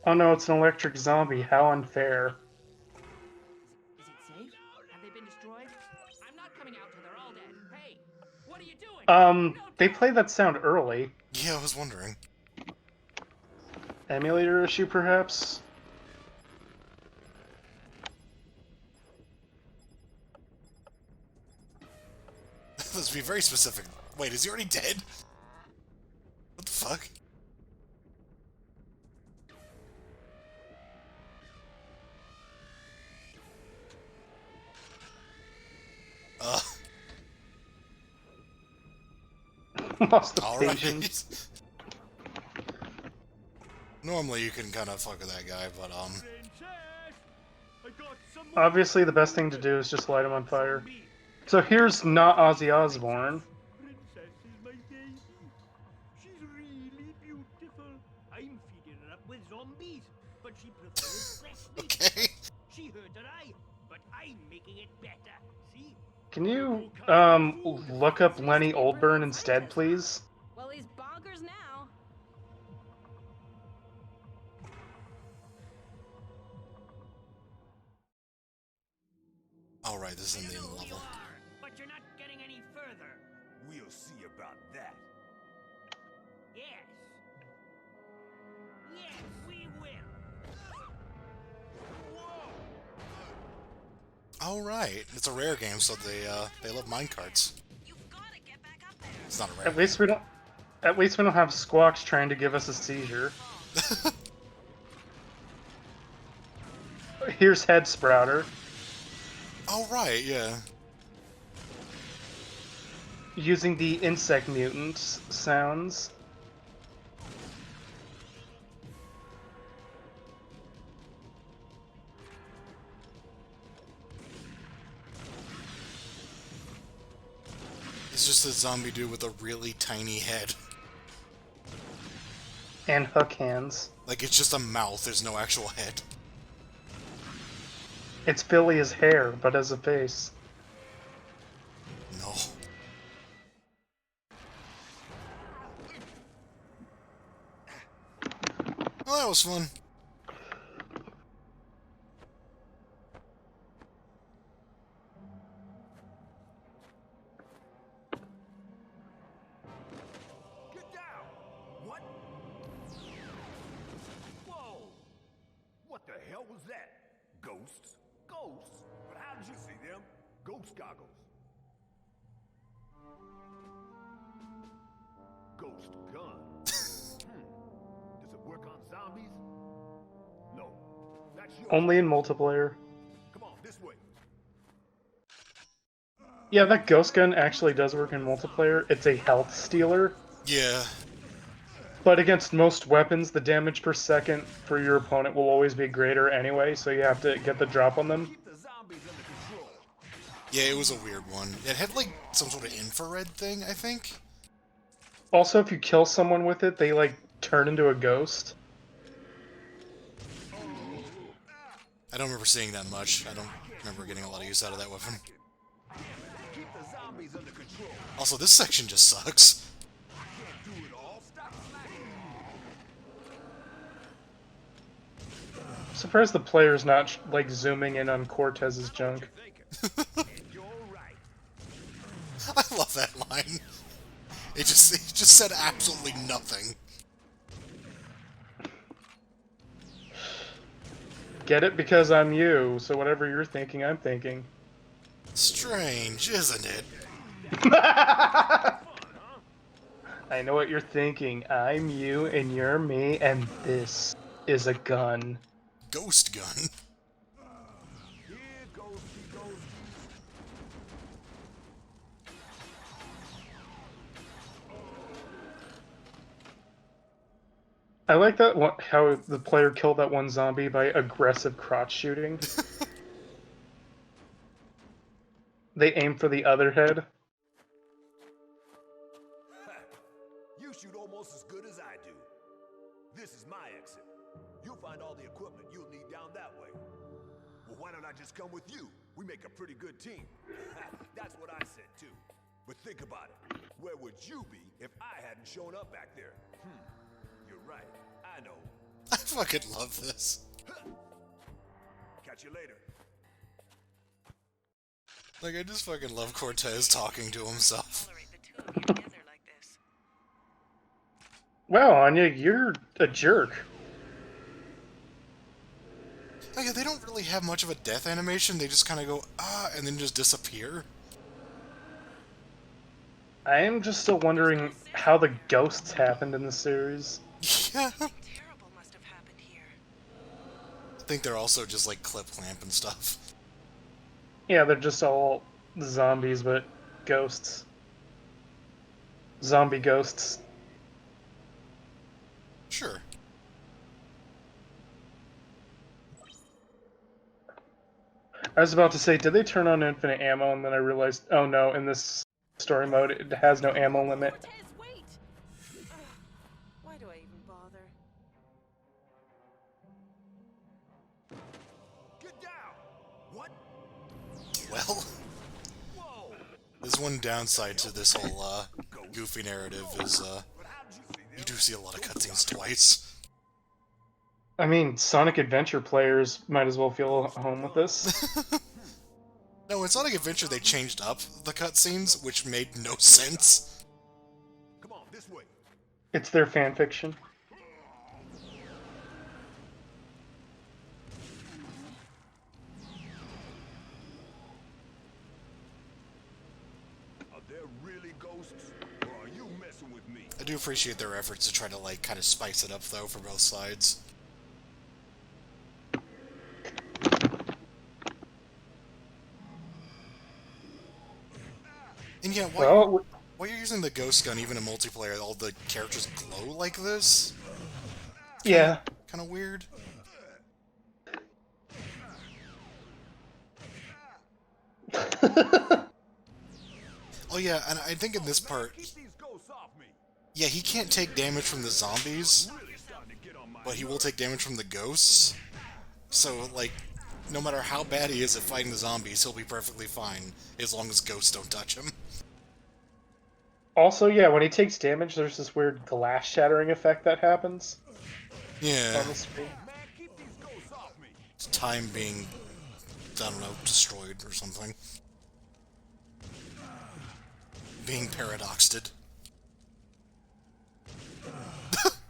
Oh no, it's an electric zombie. How unfair. Is it safe? Have they been destroyed? I'm not coming out till they're all dead. Hey, what are you doing? They played that sound early. Yeah, I was wondering. Emulator issue, perhaps? Let's be very specific. Wait, is he already dead? What the fuck? Lost the Alright. patience. Normally you can kind of fuck with that guy, but Obviously, the best thing to do is just light him on fire. So here's not Ozzy Osbourne. Princess is my Daisy. She's really beautiful. I'm feeding her up with zombies, but she prefers fresh meat. Okay. She heard her eye, but I'm making it better. See? Can you look up Lenny Oldburn instead, please? Well, he's bonkers now. all right, this is in the end level. But you're not getting any further. We'll see about that. Yes. Yes, we will. All right, it's a rare game, so they love minecarts. It's not a rare. At least we don't have Squawks trying to give us a seizure. Here's Head Sprouter. Oh, right, yeah. Using the insect mutant sounds. It's just a zombie dude with a really tiny head. And hook hands. Like, it's just a mouth, there's no actual head. It's Billy as hair, but as a face. No. Well, that was fun. Get down! What? Whoa! What the hell was that? Ghosts? Ghosts? But how did you see them? Ghost goggles. Ghost gun. Does it work on zombies? No. That's your Only in multiplayer. Come on, this way. Yeah, that ghost gun actually does work in multiplayer. It's a health stealer. Yeah. But against most weapons, the damage per second for your opponent will always be greater anyway, so you have to get the drop on them. Yeah, it was a weird one. It had, like, some sort of infrared thing, I think? Also, if you kill someone with it, they, like, turn into a ghost. I don't remember seeing that much. I don't remember getting a lot of use out of that weapon. Also, this section just sucks. I'm surprised the player's not, like, zooming in on Cortez's junk. I love that line. It just said absolutely nothing. Get it? Because I'm you, so whatever you're thinking, I'm thinking. Strange, isn't it? I know what you're thinking. I'm you, and you're me, and this is a gun. Ghost gun? I like that how the player killed that one zombie by aggressive crotch shooting. They aim for the other head. You shoot almost as good as I do. This is my exit. You'll find all the equipment you'll need down that way. Well, why don't I just come with you? We make a pretty good team. That's what I said too. But think about it. Where would you be if I hadn't shown up back there? You're right. I know. I fucking love this. Catch you later. Like, I just fucking love Cortez talking to himself. Wow, Anya, you're a jerk. Oh yeah, they don't really have much of a death animation. They just kind of go, ah, and then just disappear. I am just still wondering how the ghosts happened in the series. Yeah. I think they're also just like clip clamp and stuff. Yeah, they're just all zombies, but ghosts. Zombie ghosts. Sure. I was about to say, did they turn on infinite ammo? And then I realized, oh no, in this story mode, it has no ammo limit. Wait! Why do I even bother? Get down! What? Well, there's one downside to this whole goofy narrative is you do see a lot of cutscenes twice. I mean, Sonic Adventure players might as well feel at home with this. No, in Sonic Adventure they changed up the cutscenes, which made no sense. Come on, this way. It's their fanfiction. Are there really ghosts, or are you messing with me? I do appreciate their efforts to try to, like, kind of spice it up, though, for both sides. And yeah, while you're using the ghost gun, even in multiplayer, all the characters glow like this? Yeah. Kind of weird. Oh yeah, and I think in this part, yeah, he can't take damage from the zombies, but he will take damage from the ghosts. So, like, no matter how bad he is at fighting the zombies, he'll be perfectly fine, as long as ghosts don't touch him. Also, yeah, when he takes damage, there's this weird glass shattering effect that happens. Yeah. On the screen. It's time being, I don't know, destroyed or something. Being paradoxed.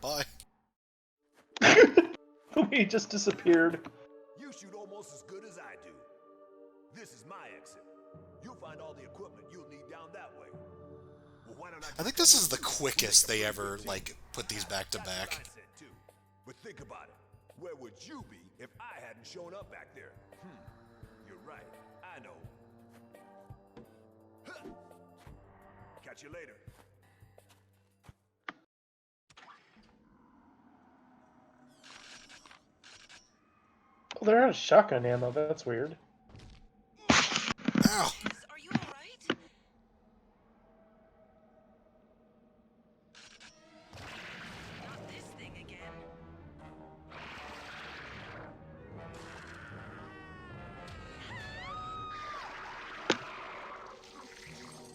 Bye. He just disappeared. You shoot almost as good as I do. This is my exit. You'll find all the equipment you'll need down that way. Well, why don't I think this is the quickest they ever, like, put these back to back. But think about it. Where would you be if I hadn't shown up back there? You're right. I know. Catch you later. Well, they're out of shotgun ammo. That's weird. Ow. Are you alright? Not this thing again.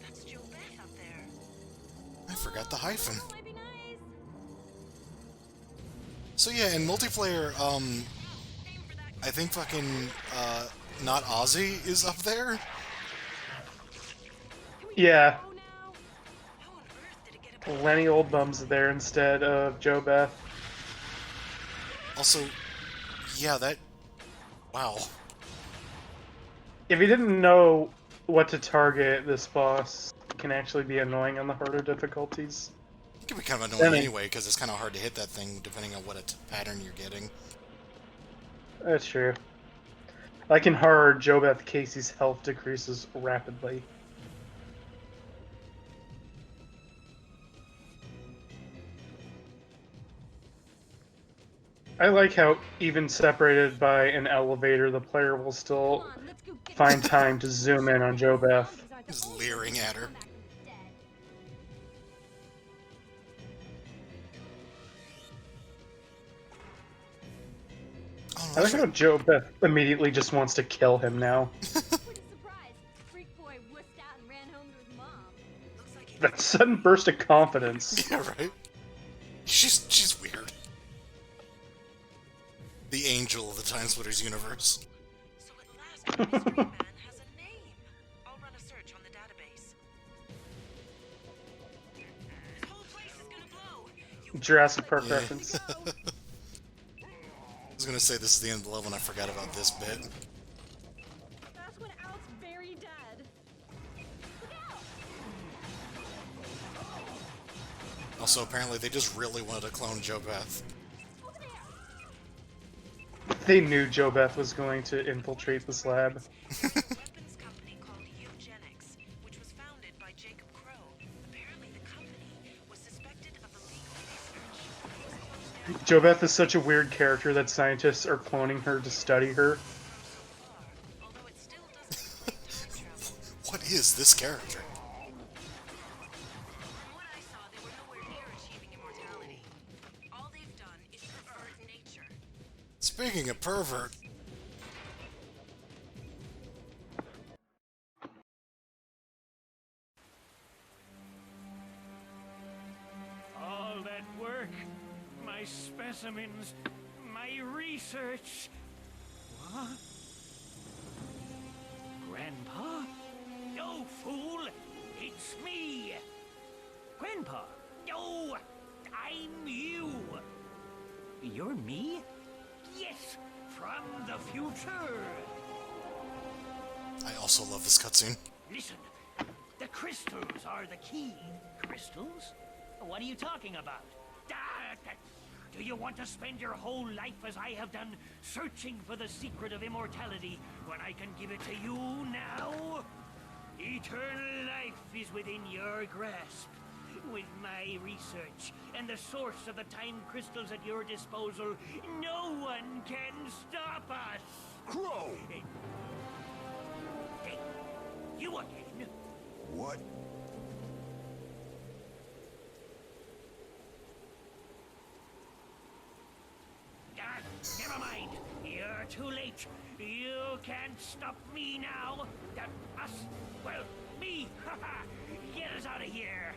That's Joe Beth up there. I forgot the hyphen. So yeah, in multiplayer, I think fucking, not Ozzy is up there? Yeah. Lenny Oldbum's there instead of Joe Beth. Also, yeah, that... Wow. If you didn't know what to target, this boss can actually be annoying on the harder difficulties. It can be kind of annoying anyway, because it's kind of hard to hit that thing, depending on what pattern you're getting. That's true. Like in hard, Joe Beth Casey's health decreases rapidly. I like how, even separated by an elevator, the player will still find time to zoom in on Joe Beth. Just leering at her. I like how Joe Beth immediately just wants to kill him now. That sudden burst of confidence. Yeah, right? She's weird. The angel of the TimeSplitters universe. So at last, Mystery Man has a name. I'll run a search on the database. This whole place is gonna blow. Jurassic Park reference. I was gonna say this is the end of the level and I forgot about this bit. That's when Al's very dead. Look out! Also, apparently they just really wanted to clone Joe Beth. They knew Joe Beth was going to infiltrate this lab. Weapons company called Eugenics, which was founded by Jacob Crow. Apparently the company was suspected of illegal research. Joe Beth is such a weird character that scientists are cloning her to study her. Although it's is this character? From what I saw, they were nowhere near achieving immortality. All they've done is pervert nature. Speaking of pervert... All that work, my specimens, my research. What? Grandpa? No, fool! It's me! Grandpa! Oh, I'm you! You're me? Yes, from the future! I also love this cutscene. Listen, the crystals are the key. Crystals? What are you talking about? Do you want to spend your whole life as I have done, searching for the secret of immortality, when I can give it to you now? Eternal life is within your grasp. With my research and the source of the time crystals at your disposal, no one can stop us! Crow! Hey, you again? What? Never mind. You're too late. You can't stop me now. Us? Well, me. Get us out of here.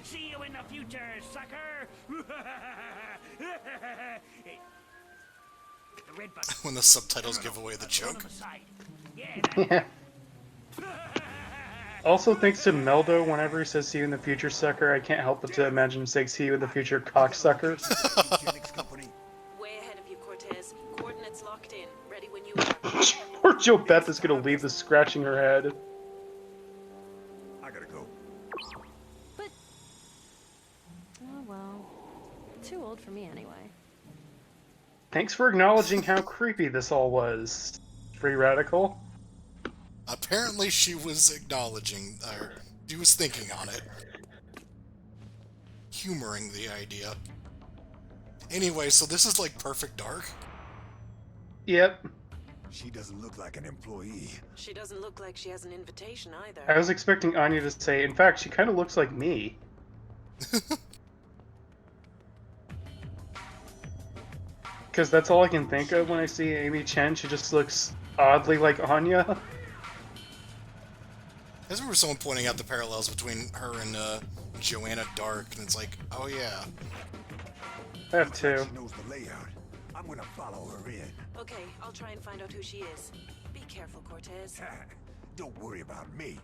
See you in the future, sucker. The red button. When the subtitles give away the joke. Yeah. Also, thanks to Meldo, whenever he says "see you in the future, sucker," I can't help but to imagine him saying "see you in the future, cocksucker." Way ahead of you, Cortez. Coordinates locked in. Ready when you are. Poor Joe Beth is gonna leave this scratching her head. I gotta go. But... oh well. Too old for me anyway. Thanks for acknowledging how creepy this all was, Free Radical. Apparently she was acknowledging, or she was thinking on it. Humoring the idea. Anyway, so this is like Perfect Dark? Yep. She doesn't look like an employee. She doesn't look like she has an invitation either. I was expecting Anya to say, in fact, she kind of looks like me. Because that's all I can think of when I see Amy Chen. She just looks oddly like Anya. I just remember someone pointing out the parallels between her and Joanna Dark, and it's like, oh yeah. I have two. She knows the layout. I'm gonna follow her in. Okay, I'll try and find out who she is. Be careful, Cortez. Don't worry about me.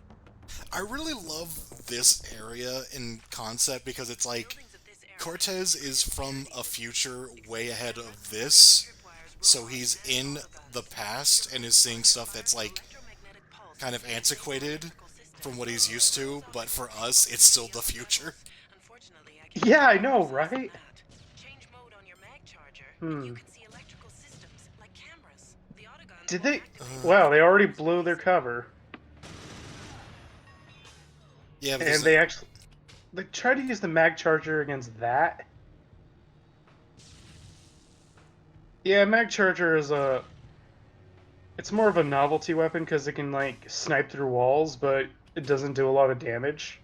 I really love this area in concept because it's like Cortez is from a future way ahead of this, so he's in the past and is seeing stuff that's like kind of antiquated from what he's used to, but for us it's still the future. Yeah, I know, right? Did they? Wow, they already blew their cover. Yeah, and they actually tried to use the mag charger against that. Yeah, mag charger is it's more of a novelty weapon because it can like snipe through walls, but it doesn't do a lot of damage.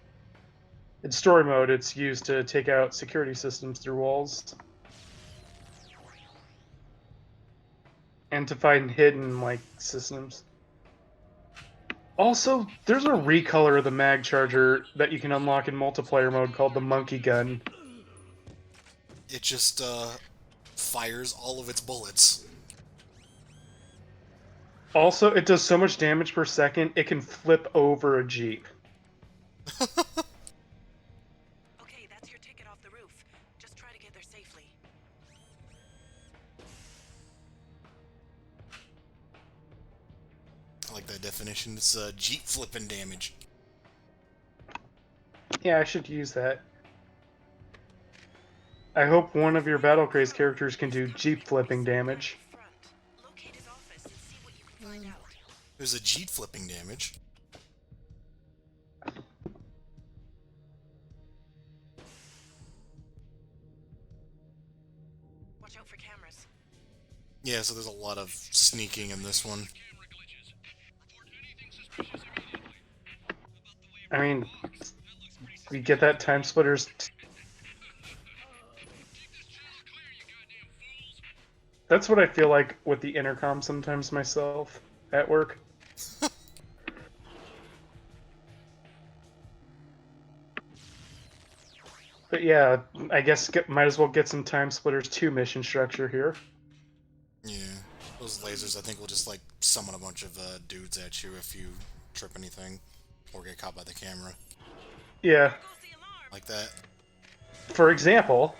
In story mode, it's used to take out security systems through walls. And to find hidden, like, systems. Also, there's a recolor of the mag charger that you can unlock in multiplayer mode called the Monkey Gun. It just, fires all of its bullets. Also, it does so much damage per second, it can flip over a Jeep. Okay, that's your ticket off the roof. Just try to get there safely. I like that definition. It's Jeep flipping damage. Yeah, I should use that. I hope one of your Battle Craze characters can do Jeep flipping damage. There's a Jeep flipping damage. Watch out for cameras. Yeah, so there's a lot of sneaking in this one. Report anything suspicious I mean, we get that TimeSplitters. That's what I feel like with the intercom sometimes myself at work. But yeah, I guess might as well get some TimeSplitters 2 mission structure here. Yeah, those lasers I think will just like summon a bunch of dudes at you if you trip anything or get caught by the camera. Yeah. Like that. For example,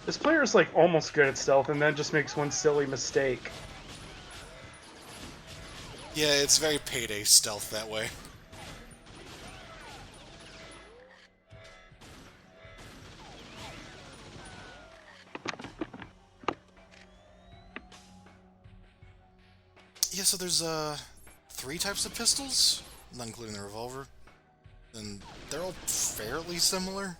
this player is like almost good at stealth and then just makes one silly mistake. Yeah, it's very Payday stealth that way. Yeah, so there's 3 types of pistols, not including the revolver, and they're all fairly similar.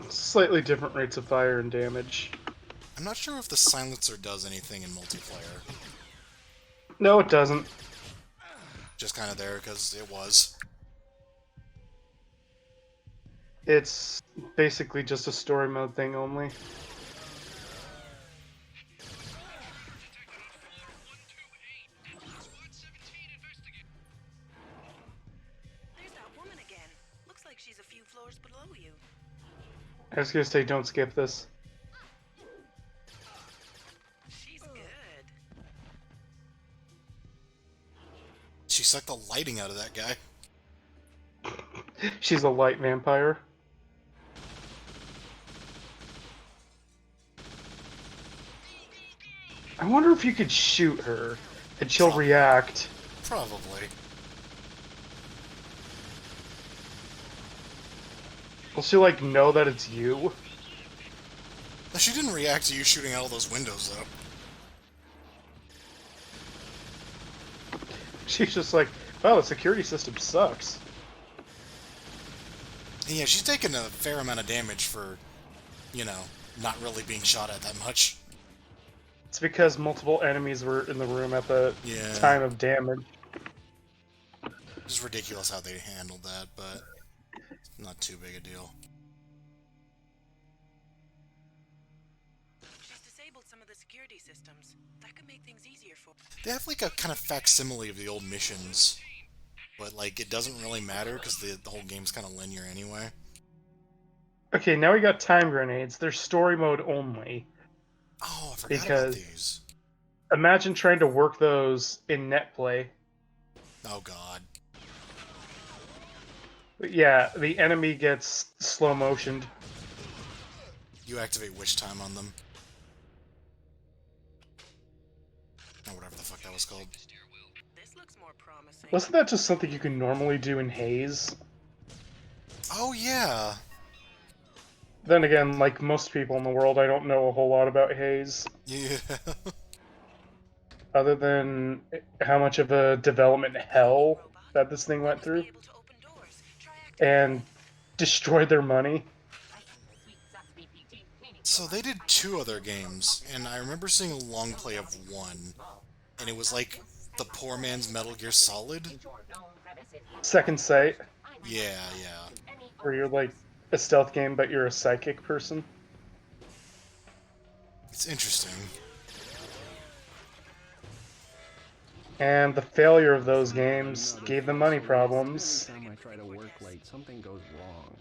Slightly different rates of fire and damage. I'm not sure if the silencer does anything in multiplayer. No, it doesn't. Just kind of there because it was. It's basically just a story mode thing only. She's a few floors below you. I was gonna say, don't skip this. She's good. She sucked the lighting out of that guy. She's a light vampire. I wonder if you could shoot her and she'll react. Probably. Will she, like, know that it's you? She didn't react to you shooting out all those windows, though. She's just like, wow, the security system sucks. Yeah, she's taken a fair amount of damage for, you know, not really being shot at that much. It's because multiple enemies were in the room at the time of damage. It's ridiculous how they handled that, but not too big a deal. She's disabled some of the security systems. That could make things easier for. They have like a kind of facsimile of the old missions, but like it doesn't really matter because the whole game's kind of linear anyway. Okay, now we got time grenades. They're story mode only. Oh, I forgot about these. Imagine trying to work those in net play. Oh god. But yeah, the enemy gets slow motioned. You activate wish time on them. Or whatever the fuck that was called. This looks more promising. Wasn't that just something you can normally do in Haze? Oh yeah. Then again, like most people in the world, I don't know a whole lot about Haze. Yeah. Other than how much of a development hell that this thing went through. And destroyed their money. So they did 2 other games, and I remember seeing a long play of one, and it was like the poor man's Metal Gear Solid. Second Sight. Yeah, yeah. Where you're like a stealth game, but you're a psychic person. It's interesting. And the failure of those games gave them money problems. Every time I try to work late, something goes wrong.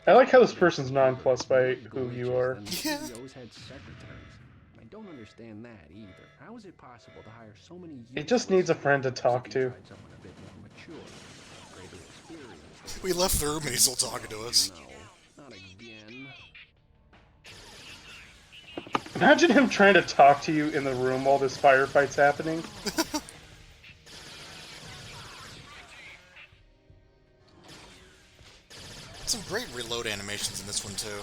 I like how this person's nonplussed by who you are. Yeah. CEOs had secretaries. I don't understand that either. How is it possible to hire so many? He just needs a friend to talk to. Someone a bit more mature, greater experience. We left the room and he's still talking to us. No, not again. Imagine him trying to talk to you in the room while this firefight's happening. Some great reload animations in this one, too.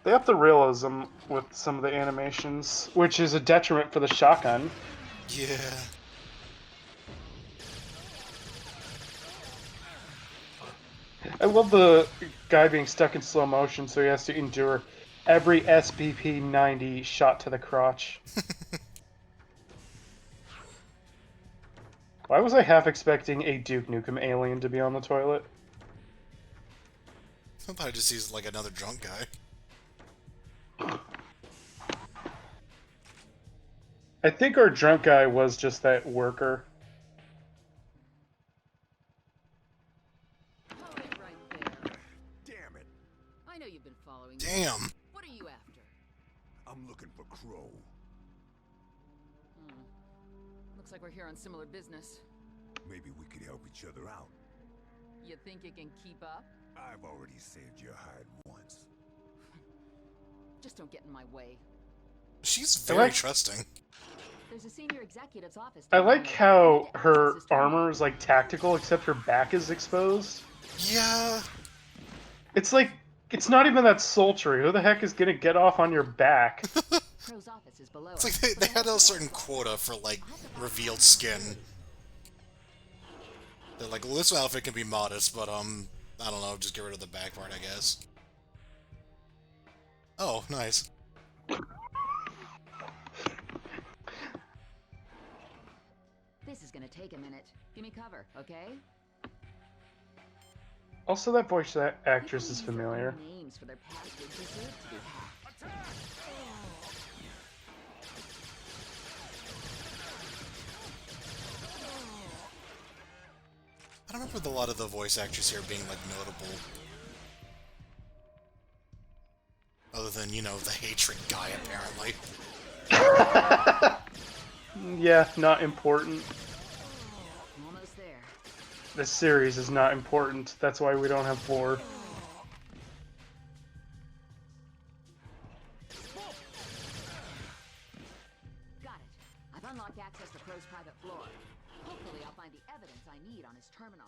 They have the realism with some of the animations, which is a detriment for the shotgun. Yeah. I love the guy being stuck in slow motion, so he has to endure Every SBP-90 shot to the crotch. Why was I half expecting a Duke Nukem alien to be on the toilet? I thought I just sees like another drunk guy. I think our drunk guy was just that worker. Hold it right there. Damn it. I know you've been following me. Damn. What are you after? I'm looking for Crow. Looks like we're here on similar business. Maybe we could help each other out. You think you can keep up? I've already saved your hide once. Just don't get in my way. She's very trusting. There's a senior executive's office. I like how her armor is like tactical, except her back is exposed. Yeah. It's like, it's not even that sultry. Who the heck is gonna get off on your back? Crow's office is below. It's like they had a certain quota for like revealed skin. They're like, well, this outfit can be modest, but I don't know, just get rid of the back part, I guess. Oh, nice. This is gonna take a minute. Give me cover, okay? Also, that voice actress is familiar. Names for their password deserve to be hacked. I don't remember a lot of the voice actors here being like notable. Other than, you know, the hatred guy, apparently. Yeah, not important. Almost there. This series is not important. That's why we don't have 4. Got it. I've unlocked access to Crow's private floor. Hopefully I'll find the evidence I need on his terminal.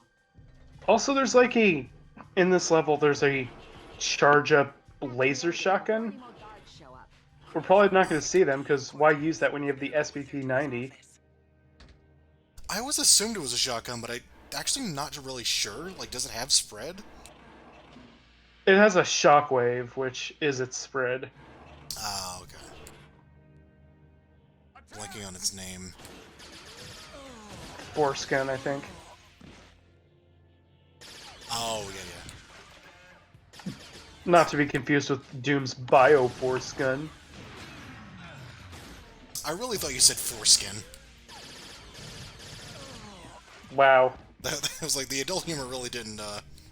Also, there's like in this level, there's a charge-up laser shotgun. We're probably not going to see them, because why use that when you have the SBP-90? I always assumed it was a shotgun, but I actually not really sure. Like, does it have spread? It has a shockwave, which is its spread. Ah, okay. Blanking on its name. Force gun, I think. Oh, yeah. Not to be confused with Doom's Bio-Force gun. I really thought you said foreskin. Wow. That was like, the adult humor really didn't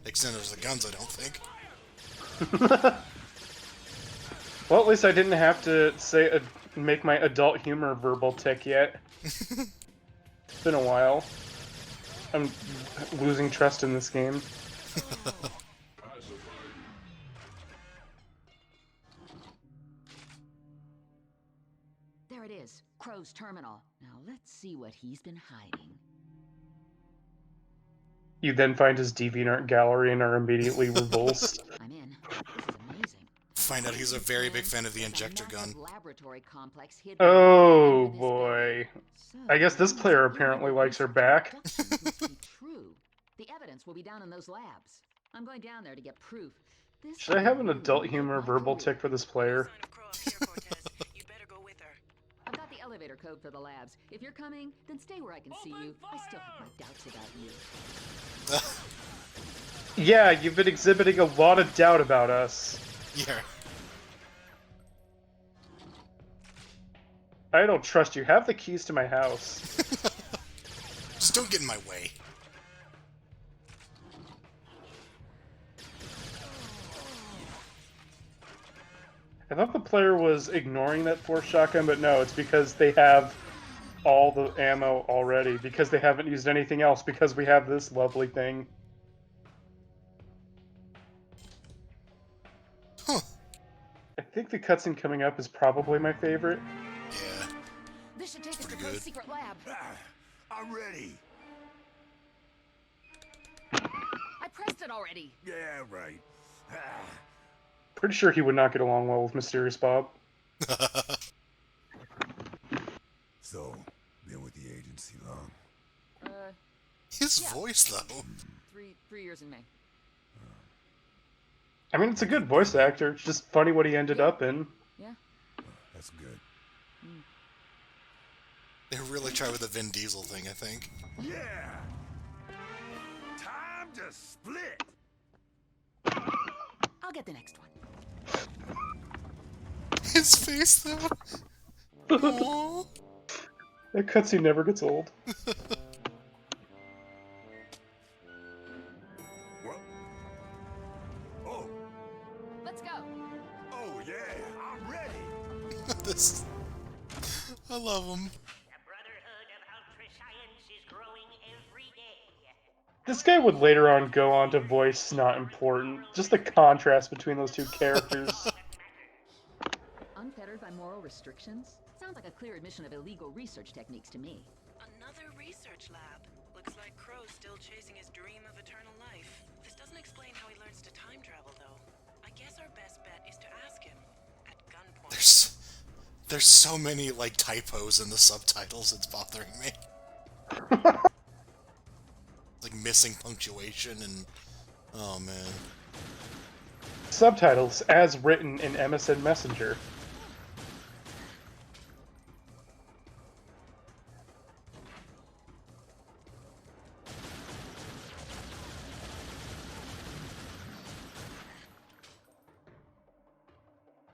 extend to the guns, I don't think. Well, at least I didn't have to say make my adult humor verbal tick yet. It's been a while. I'm losing trust in this game. There it is, Crow's terminal. Now let's see what he's been hiding. You then find his DeviantArt gallery and are immediately revulsed. I'm in. This is amazing. Find out he's a very big fan of the injector gun. Oh boy. I guess this player apparently likes her back. True. The evidence will be down in those labs. I'm going down there to get proof. Should I have an adult humor verbal tick for this player? I've got the elevator code for the labs. If you're coming, then stay where I can see you. I still have my doubts about you. Yeah, you've been exhibiting a lot of doubt about us. Yeah. I don't trust you. Have the keys to my house. Just don't get in my way. I thought the player was ignoring that force shotgun, but no, it's because they have all the ammo already, because they haven't used anything else, because we have this lovely thing. Huh. I think the cutscene coming up is probably my favorite. Yeah. This should take us to Crow's secret lab. I'm ready. I pressed it already. Yeah, right. Pretty sure he would not get along well with Mysterious Bob. So, been with the agency long? His voice, though. 3 years in May. I mean, it's a good voice actor. It's just funny what he ended up in. Yeah. That's good. They really try with the Vin Diesel thing, I think. Yeah! Time to split! I'll get the next one. His face, though. Aww. That cutscene never gets old. What? Oh! Let's go! Oh, yeah! I'm ready! This... I love him. This guy would later on go on to voice Not Important. Just the contrast between those two characters. Unfettered by moral restrictions? Sounds like a clear admission of illegal research techniques to me. Another research lab. Looks like Crow's still chasing his dream of eternal life. This doesn't explain how he learns to time travel, though. I guess our best bet is to ask him. At gunpoint. There's so many, like, typos in the subtitles, it's bothering me. Like, missing punctuation and... Oh, man. Subtitles, as written in MSN Messenger.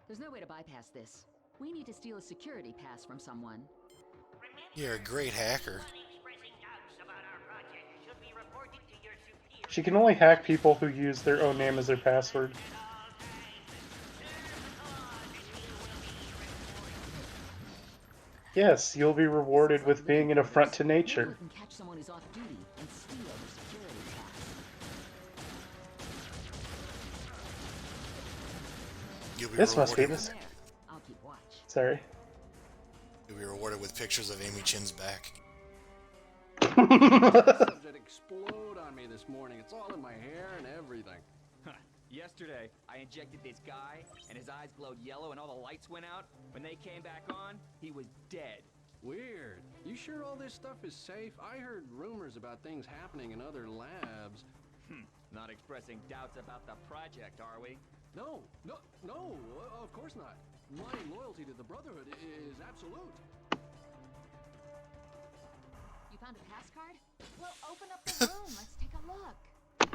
There's no way to bypass this. We need to steal a security pass from someone. You're a great hacker. She can only hack people who use their own name as their password. Yes, you'll be rewarded with being an affront to nature. We can catch someone who's off duty and steal the security pass. This must be this. I'll keep watch. Sorry. You'll be rewarded with pictures of Amy Chin's back. Subject explode on me this morning. It's all in my hair and everything. Yesterday, I injected this guy, and his eyes glowed yellow, and all the lights went out. When they came back on, he was dead. Weird. You sure all this stuff is safe? I heard rumors about things happening in other labs. Not expressing doubts about the project, are we? No, of course not. My loyalty to the Brotherhood is absolute. You found a pass card? Well, open up the room. Let's take a look.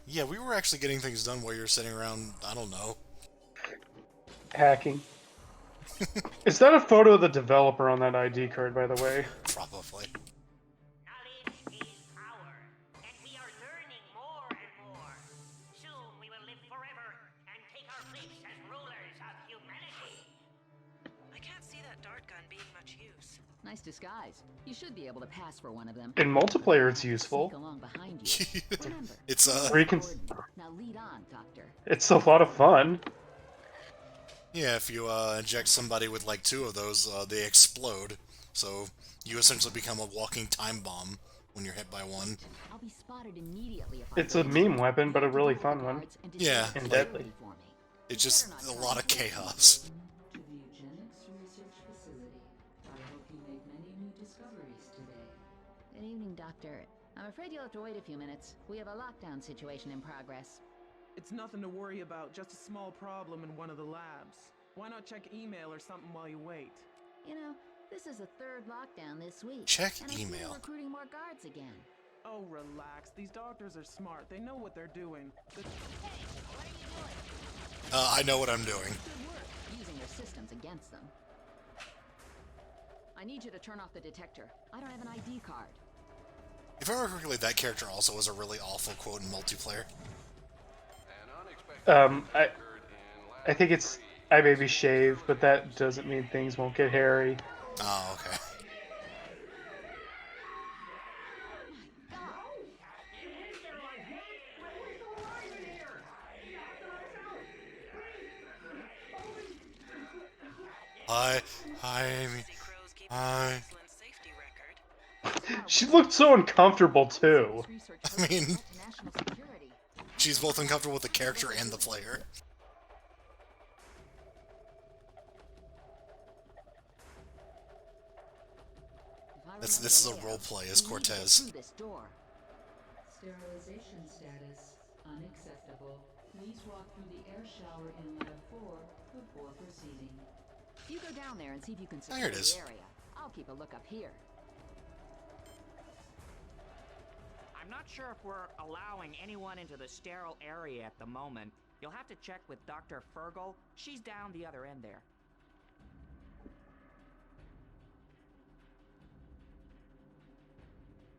Yeah, we were actually getting things done while you were sitting around, I don't know. Hacking. Is that a photo of the developer on that ID card, by the way? Probably. Nice disguise. You should be able to pass for one of them. In multiplayer, it's useful. Sneak along behind you. Remember, It's Where you can... now lead on, Doctor. It's a lot of fun. Yeah, if you inject somebody with like 2 of those, they explode. So you essentially become a walking time bomb when you're hit by one. I'll be spotted immediately if It's a meme weapon, but a really fun one. Yeah, And deadly. It's just a lot of chaos. Good evening, Doctor. I'm afraid you'll have to wait a few minutes. We have a lockdown situation in progress. It's nothing to worry about, just a small problem in one of the labs. Why not check email or something while you wait? You know, this is the 3rd lockdown this week. Check and I see email. we're recruiting more guards again. Oh, relax. These doctors are smart. They know what they're doing. I know what I'm doing. Good work, using their systems against them. I need you to turn off the detector. I don't have an ID card. If I remember correctly, that character also was a really awful quote in multiplayer. I think it's I maybe shave, but that doesn't mean things won't get hairy. Oh, okay. Hi. She looked so uncomfortable too. I mean, she's both uncomfortable with the character and the player. This is a role play as Cortez. Sterilization status Unacceptable. Please walk through the air shower in lab 4 before proceeding. You go down there and see if you can secure There it is. the area. I'll keep a look up here. I'm not sure if we're allowing anyone into the sterile area at the moment. You'll have to check with Dr. Fergal. She's down the other end there.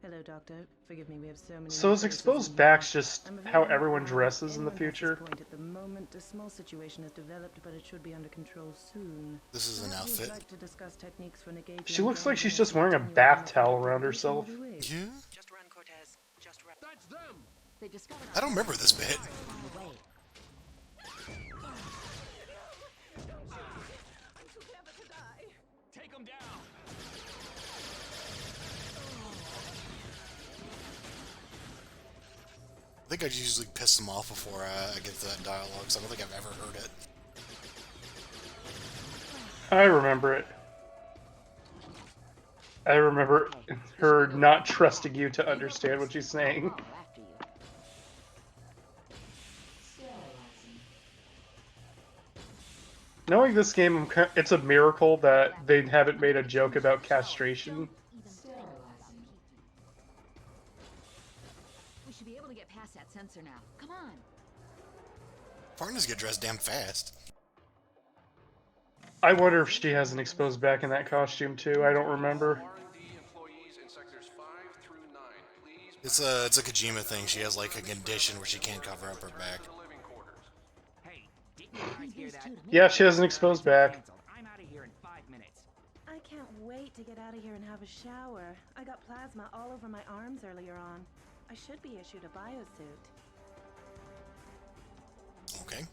Hello, Doctor. Forgive me, we have so many. So is exposed backs just how everyone dresses in the future? At the moment, a small situation has developed, but it should be under control soon. This is an outfit. Like to discuss techniques for negating. She looks like she's just wearing a bath towel around herself. Yeah? Just run, Cortez. Just run. That's them. They discovered I don't remember this bit. Take him down. I think I usually piss them off before I get to that dialogue, so I don't think I've ever heard it. I remember it. I remember her not trusting you to understand what she's saying. Knowing this game, it's a miracle that they haven't made a joke about castration. We should be able to get past that sensor now. Come on. Partners get dressed damn fast. I wonder if she has an exposed back in that costume too. I don't remember. It's a Kojima thing. She has like a condition where she can't cover up her back. Hey, did you guys hear that? Yeah, she has an exposed back. I'm out of here in 5 minutes. I can't wait to get out of here and have a shower. I got plasma all over my arms earlier on. I should be issued a biosuit. Okay.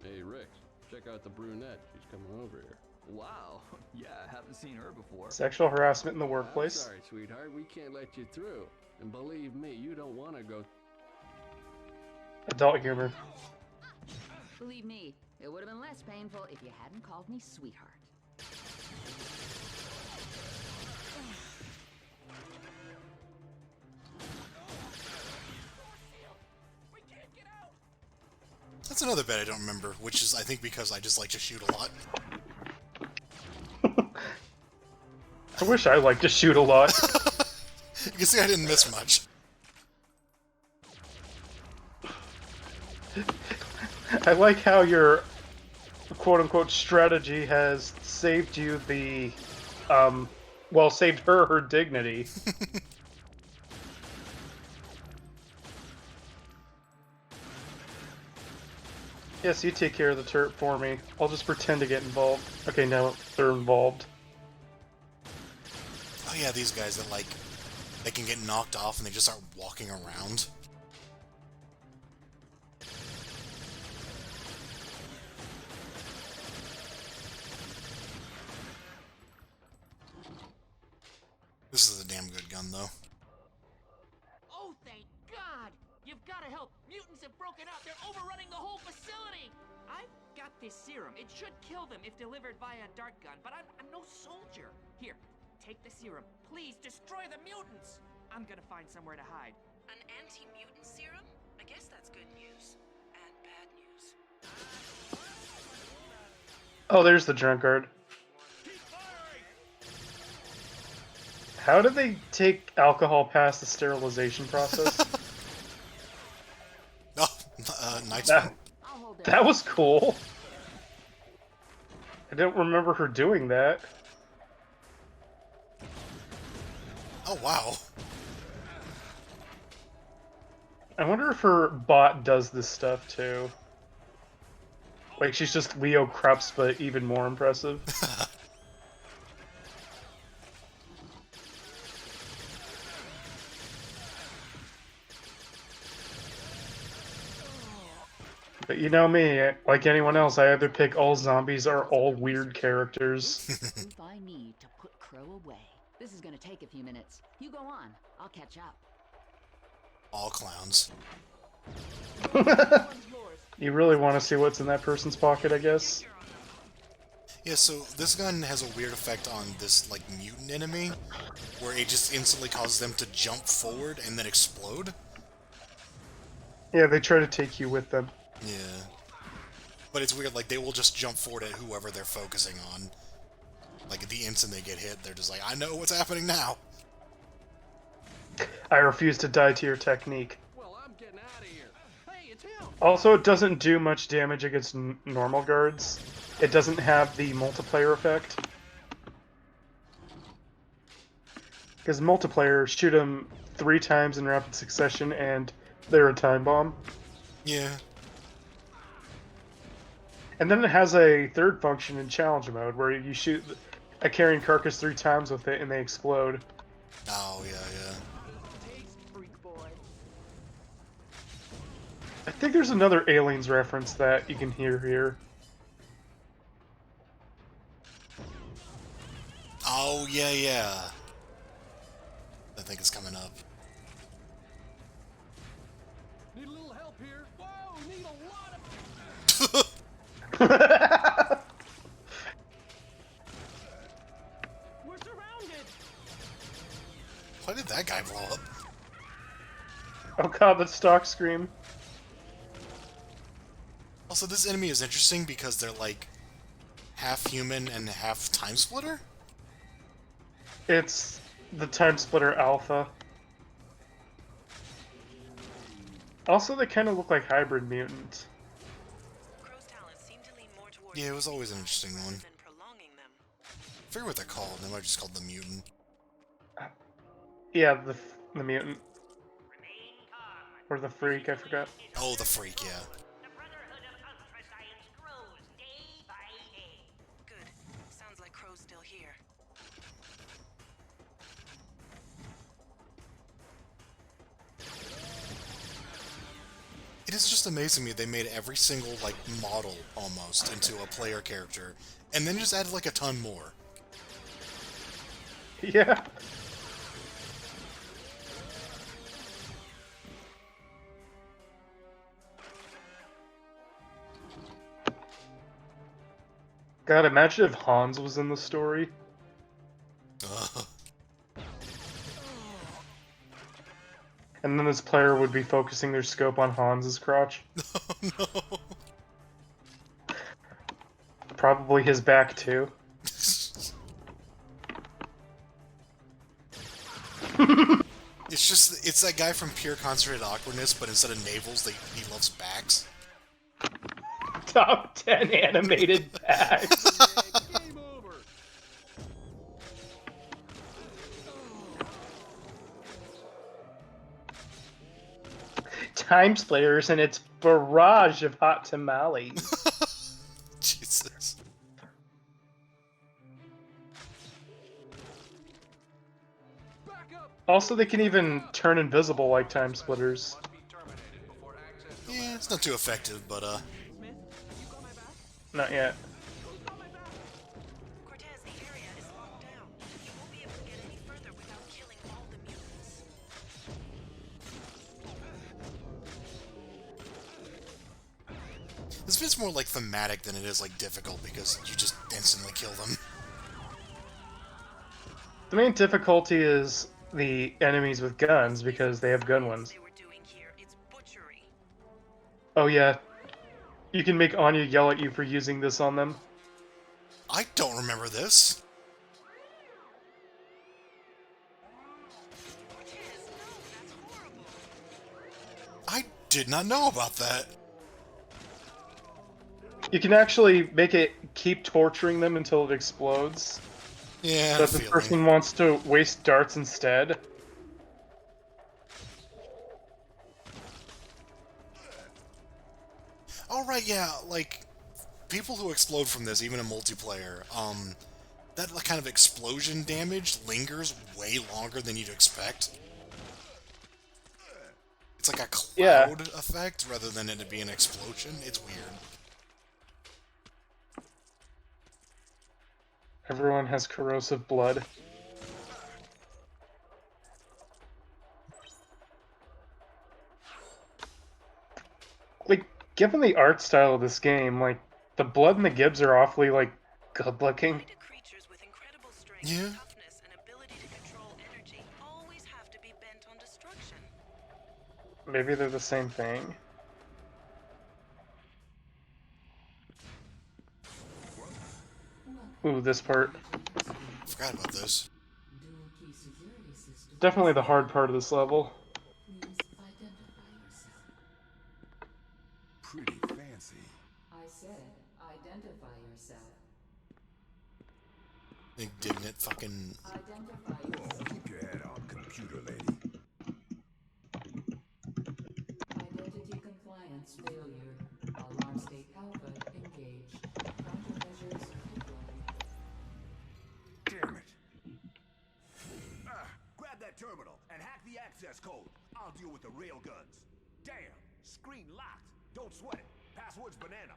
Hey, Rick, check out the brunette. She's coming over here. Wow. Yeah, I haven't seen her before. Sexual harassment in the I'm workplace. sorry, sweetheart. We can't let you through. And believe me, you don't want to go. Adult humor. Believe me, it would have been less painful if you hadn't called me sweetheart. That's another bit I don't remember, which is, I think, because I just like to shoot a lot. I wish I liked to shoot a lot. You can see I didn't miss much. I like how your quote-unquote strategy has saved you the, well, saved her dignity. Yes, you take care of the turret for me. I'll just pretend to get involved. Okay, now they're involved. Oh yeah, these guys that, like, they can get knocked off and they just start walking around. This is a damn good gun, though. Oh, thank God! You've got to help. Mutants have broken out. They're overrunning the whole facility. I've got this serum. It should kill them if delivered via a dart gun, but I'm no soldier. Here, take the serum. Please destroy the mutants. I'm gonna find somewhere to hide. An anti-mutant serum? I guess that's good news. And bad news. Oh, there's the drunkard. How did they take alcohol past the sterilization process? Nice. That was cool. I don't remember her doing that. Oh, wow. I wonder if her bot does this stuff too. Like, she's just Leo Krups, but even more impressive. But you know me, like anyone else, I either pick all zombies or all weird characters. Proof I need to put Crow away. This is gonna take a few minutes. You go on. I'll catch up. All clowns. You really want to see what's in that person's pocket, I guess? Yeah, so this gun has a weird effect on this, like, mutant enemy, where it just instantly causes them to jump forward and then explode. Yeah, they try to take you with them. Yeah. But it's weird, like, they will just jump forward at whoever they're focusing on. Like, the instant they get hit, they're just like, I know what's happening now! I refuse to die to your technique. Well, I'm getting out of here. Hey, it's him! Also, it doesn't do much damage against normal guards. It doesn't have the multiplayer effect. Because multiplayer, shoot them 3 times in rapid succession and they're a time bomb. Yeah. And then it has a third function in challenge mode where you shoot a carrion carcass 3 times with it and they explode. Oh, yeah, yeah. I think there's another Aliens reference that you can hear here. Oh, yeah, yeah. I think it's coming up. Need a little help here. Whoa, need a lot of... We're surrounded. Why did that guy blow up? Oh god, that stock scream. Also, this enemy is interesting because they're like half human and half time splitter? It's the TimeSplitter Alpha. Also, they kind of look like hybrid mutants. Yeah, it was always an interesting one. I forget what they're called. They might have just called the mutant. Yeah, the mutant. Or the freak, I forgot. Oh, the freak, yeah. Good. Sounds like Crow's still here. It is just amazing me they made every single, like, model, almost, into a player character, and then just added, like, a ton more. Yeah. God, imagine if Hans was in the story. And then this player would be focusing their scope on Hans's crotch. No. Probably his back, too. It's just, it's that guy from Pure Concentrated Awkwardness, but instead of navels, he loves backs. Top 10 animated backs. Game over. TimeSplitters and its barrage of hot tamales. Jesus. Also, they can even turn invisible like TimeSplitters. Yeah, it's not too effective, but, Not yet. Cortez, the area is locked down. You won't be able to get any further without killing all the mutants. this fits more like thematic than it is, like, difficult, because you just instantly kill them. The main difficulty is the enemies with guns, because they have gun ones. Oh yeah. You can make Anya yell at you for using this on them. I don't remember this. I did not know about that. You can actually make it keep torturing them until it explodes. Yeah, so if the person wants to waste darts instead. Alright, yeah, like, people who explode from this, even in multiplayer, that kind of explosion damage lingers way longer than you'd expect. It's like a cloud effect rather than it being an explosion. It's weird. Everyone has corrosive blood. Like, given the art style of this game, like, the blood and the gibs are awfully, like, Good looking. Creatures with incredible strength, Yeah. toughness, and ability to control energy always have to be bent on destruction. Maybe they're the same thing. Ooh, this part. Forgot about this. Definitely the hard part of this level. Pretty fancy. I said, identify yourself. Indignant fucking... Whoa, keep your head on, computer lady. Identity compliance failure. Alarm state alpha engaged. Countermeasures deployed. Damn it. Grab that terminal and hack the access code. I'll deal with the railguns. Damn, screen locked. Don't sweat it. Password's banana.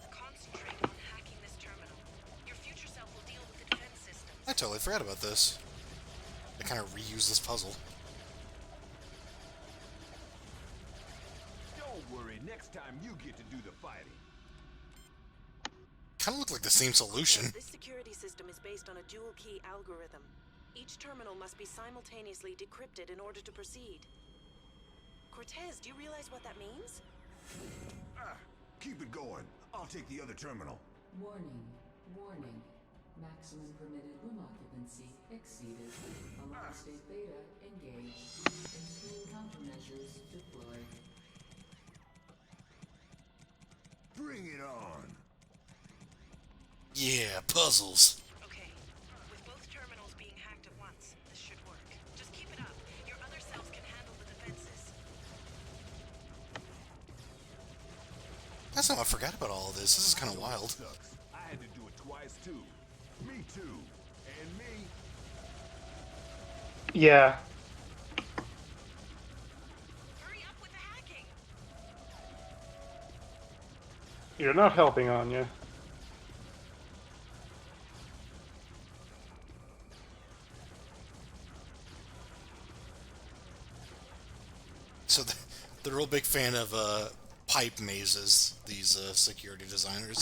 Concentrate on hacking this terminal. Your future self will deal with the defense system. I totally forgot about this. I kind of reuse this puzzle. Don't worry, next time you get to do the fighting. Kind of look like the same solution. This security system is based on a dual-key algorithm. Each terminal must be simultaneously decrypted in order to proceed. Cortez, do you realize what that means? Keep it going. I'll take the other terminal. Warning. Warning. Maximum permitted room occupancy exceeded. Alarm state beta engaged. Extreme countermeasures deployed. Bring it on. Yeah, puzzles. Okay. With both terminals being hacked at once, this should work. Just keep it up. Your other selves can handle the defenses. That's how I forgot about all of this. This is kind of wild. I had to do it twice too. Me too. And me. Yeah. Hurry up with the hacking. You're not helping, Anya. So they're a real big fan of pipe mazes, these security designers.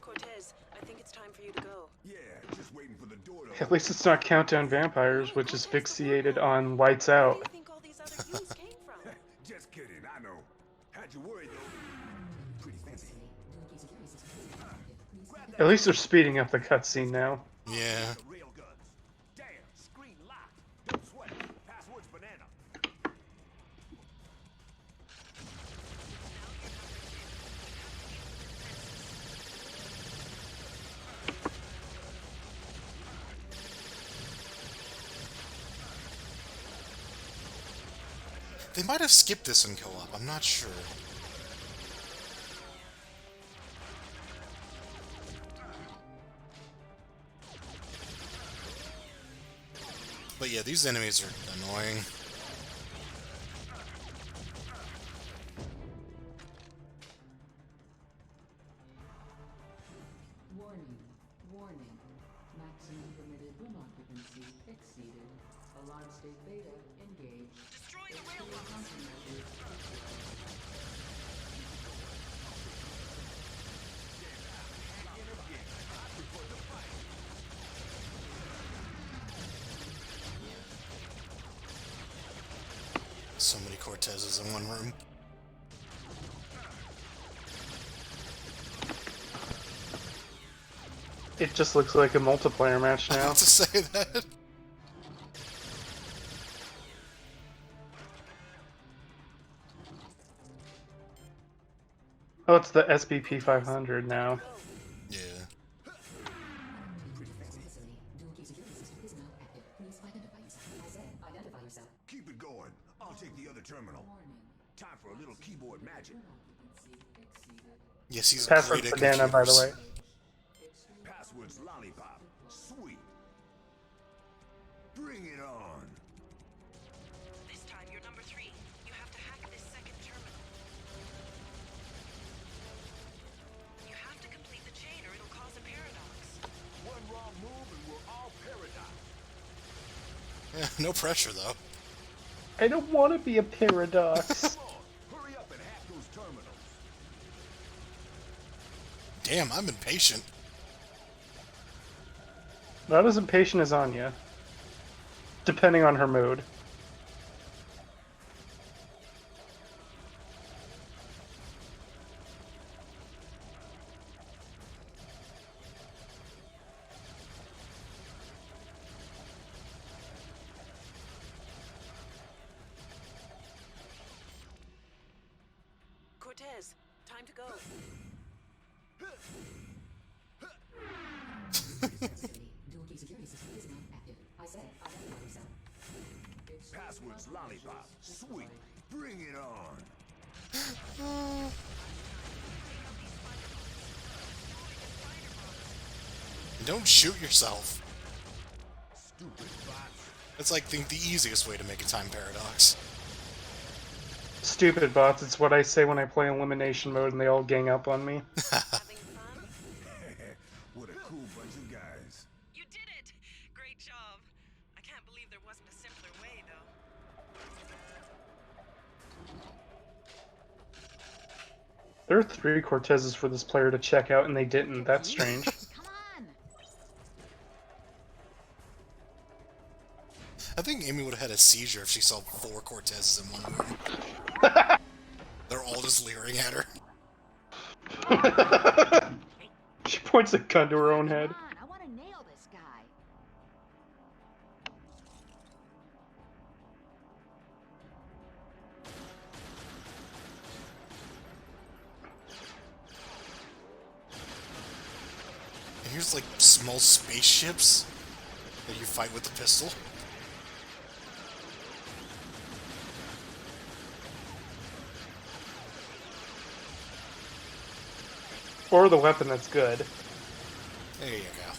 Cortez, I think it's time for you to go. Yeah, just waiting for the door to At least it's not Countdown Vampires, which is fixated on Lights Out. Just kidding, I know. Had you worried though. Pretty fancy. At least they're speeding up the cutscene now. Yeah. Damn, screen locked. Don't sweat it. Password's banana. They might have skipped this in co-op, I'm not sure. But yeah, these enemies are annoying. Warning. Warning. Maximum permitted room occupancy exceeded. Alarm state beta engaged. Destroy the railroad. So many Cortezes in one room. It just looks like a multiplayer match I now. have to say that. Oh, it's the SBP 500 now. Yeah. Keep it going. I'll take the other terminal. Time for a little keyboard magic. Yes, he's Password great at banana, by the computers. way. Password's lollipop. Sweet. Bring it on. This time you're number 3. You have to hack this second terminal. You have to complete the chain or it'll cause a paradox. One wrong move and we're all paradox. Yeah, no pressure though. I don't want to be a paradox. Hurry up and hack those terminals. Damn, I'm impatient. Not as impatient as Anya. Depending on her mood. Cortez, time to go. Password's lollipop. Sweet. Bring it on. Don't shoot yourself. Stupid bots. That's like the easiest way to make a time paradox. Stupid bots, it's what I say when I play elimination mode and they all gang up on me. What a cool bunch of guys. You did it! Great job. I can't believe there wasn't a simpler way, though. There are 3 Cortezes for this player to check out and they didn't. That's strange. I think Amy would have had a seizure if she saw 4 Cortezes in one room. They're all just leering at her. She points a gun to her own head. I want to nail this guy. And here's like small spaceships that you fight with the pistol. Or the weapon that's good. There you go.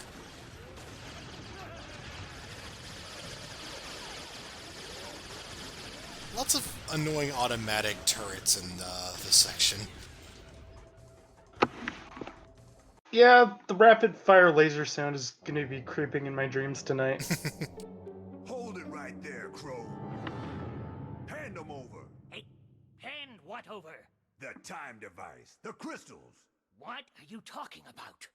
Lots of annoying automatic turrets in this section. Yeah, the rapid fire laser sound is going to be creeping in my dreams tonight. Hold it right there, Crow. Hand them over. Hey, hand what over? The time device. The crystals. What are you talking about?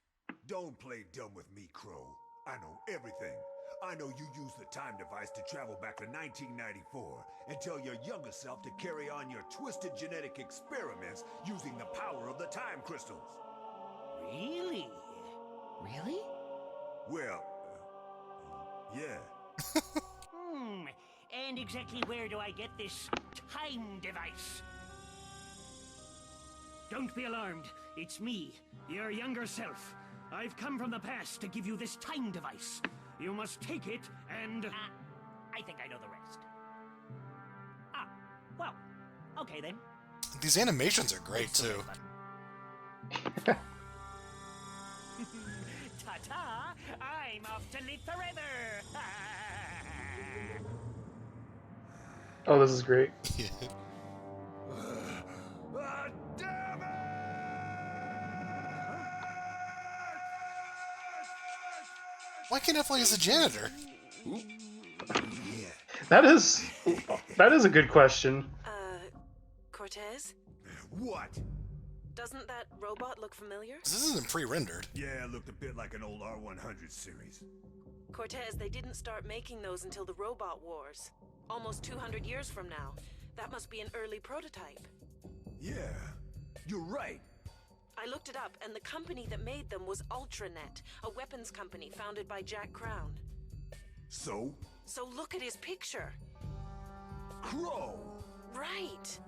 Don't play dumb with me, Crow. I know everything. I know you used the time device to travel back to 1994 and tell your younger self to carry on your twisted genetic experiments using the power of the time crystals. Really? Really? Well, yeah. And exactly where do I get this time device? Don't be alarmed. It's me, your younger self. I've come from the past to give you this time device. You must take it and... I think I know the rest. Well, okay then. These animations are great, too. Ta-ta! I'm off to live forever! Oh, this is great. Damn it! Why can't I play as a janitor? That is a good question. Cortez? What? Doesn't that robot look familiar? This isn't pre-rendered. Yeah, it looked a bit like an old R100 series. Cortez, they didn't start making those until the Robot Wars. Almost 200 years from now. That must be an early prototype. Yeah, you're right. I looked it up, and the company that made them was Ultranet, a weapons company founded by Jack Crown. So? So look at his picture. Crow! Right.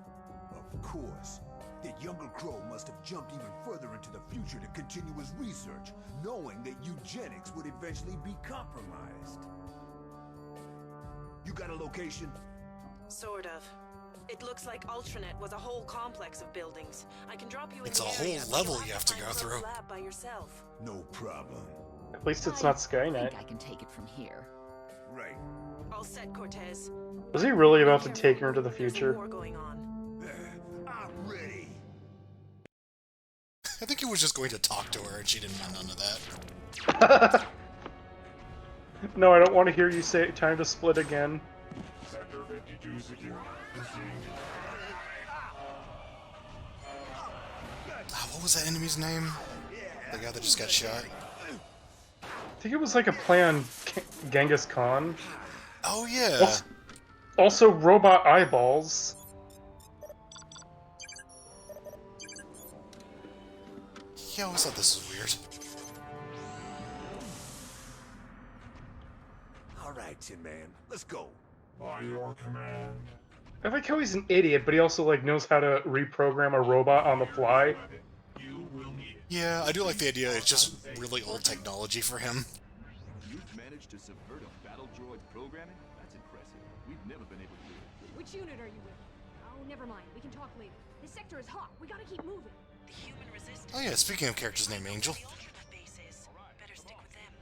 Of course. That younger Crow must have jumped even further into the future to continue his research, knowing that eugenics would eventually be compromised. You got a location? Sort of. It looks like Ultranet was a whole complex of buildings. I can drop you in It's the a area, whole but level you'll you have to go find Crow's through. lab by yourself. No problem. At least it's not I Skynet. think I can take it from here. Right. All set, Cortez. Was he really about to take her into the There's a future? war going on. I'm ready. I think he was just going to talk to her and she didn't want none of that. No, I don't want to hear you say time to split again. Sector 52 secure. What was that enemy's name? Yeah, The guy that just got shot. I think it was like a play on Genghis Khan. Oh yeah. Also robot eyeballs. Yeah, I always thought this was weird. All right, Tin Man, let's go. By your command. I like how he's an idiot, but he also like knows how to reprogram a robot on the fly. Yeah, I do like the idea. It's just really old technology for him. You've managed to subvert a battle droid's programming? That's impressive. We've never been able to do it. Which unit are you with? Oh, never mind. We can talk later. This sector is hot. We gotta keep moving. The human resistance. Oh yeah, speaking of characters named Angel. Better stick with them.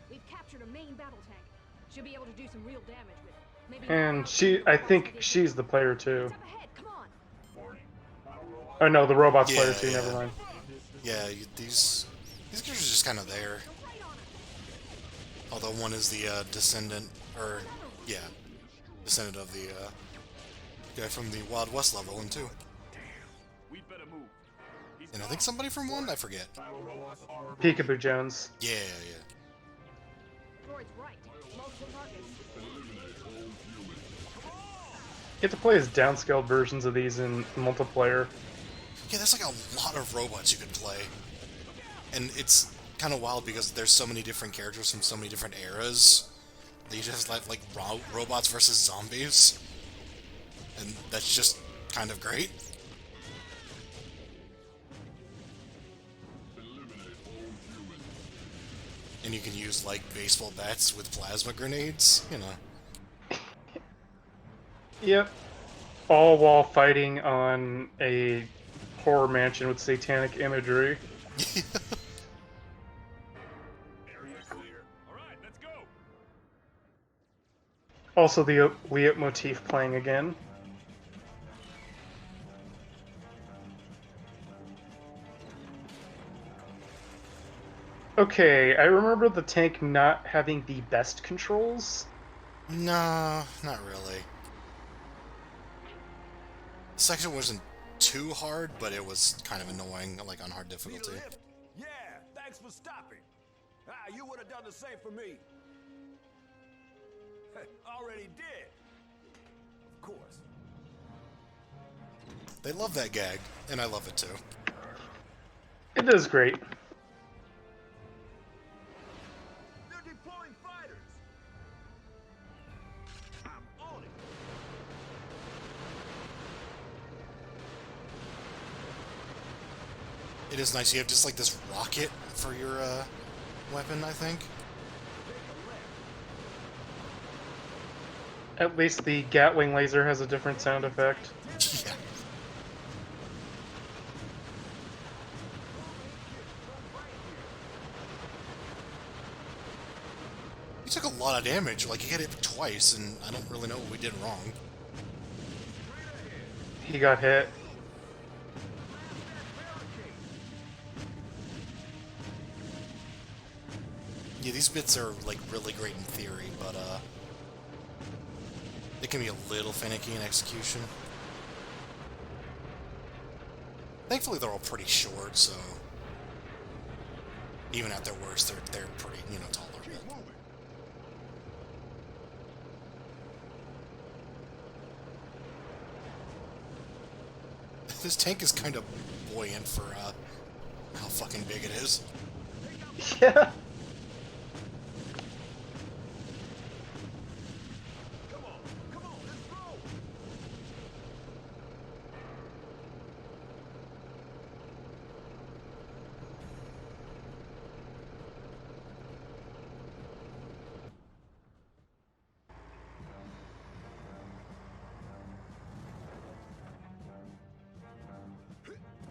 We've captured a main battle tank. Should be able to do some real damage with it. Maybe And I think she's the player too. Oh no, the robot's player too. Never mind. Yeah, these characters are just kind of there. Although one is the descendant, or yeah, descendant of the guy from the Wild West level 1 too. And I think somebody from 1, I forget. Peekaboo Jones. Yeah. You have to play as downscaled versions of these in multiplayer. Yeah, there's like a lot of robots you could play. And it's kind of wild because there's so many different characters from so many different eras that you just have like robots versus zombies. And that's just kind of great. And you can use like baseball bats with plasma grenades, you know. Yep. All while fighting on a horror mansion with satanic imagery. Also the leitmotif playing again. Okay, I remember the tank not having the best controls. No, not really. The section wasn't too hard, but it was kind of annoying, like on hard difficulty. Yeah, thanks for stopping. You would have done the same for me. Already did. Of course. They love that gag, and I love it too. It is great. They're deploying fighters. I'm on it. It is nice. You have just like this rocket for your weapon, I think. At least the Gatling laser has a different sound effect. Yeah. You took a lot of damage. Like, you hit it twice, and I don't really know what we did wrong. He got hit. Yeah, these bits are, like, really great in theory, but, they can be a little finicky in execution. Thankfully, they're all pretty short, so even at their worst, they're pretty, you know, tolerable. This tank is kind of buoyant for how fucking big it is. Yeah.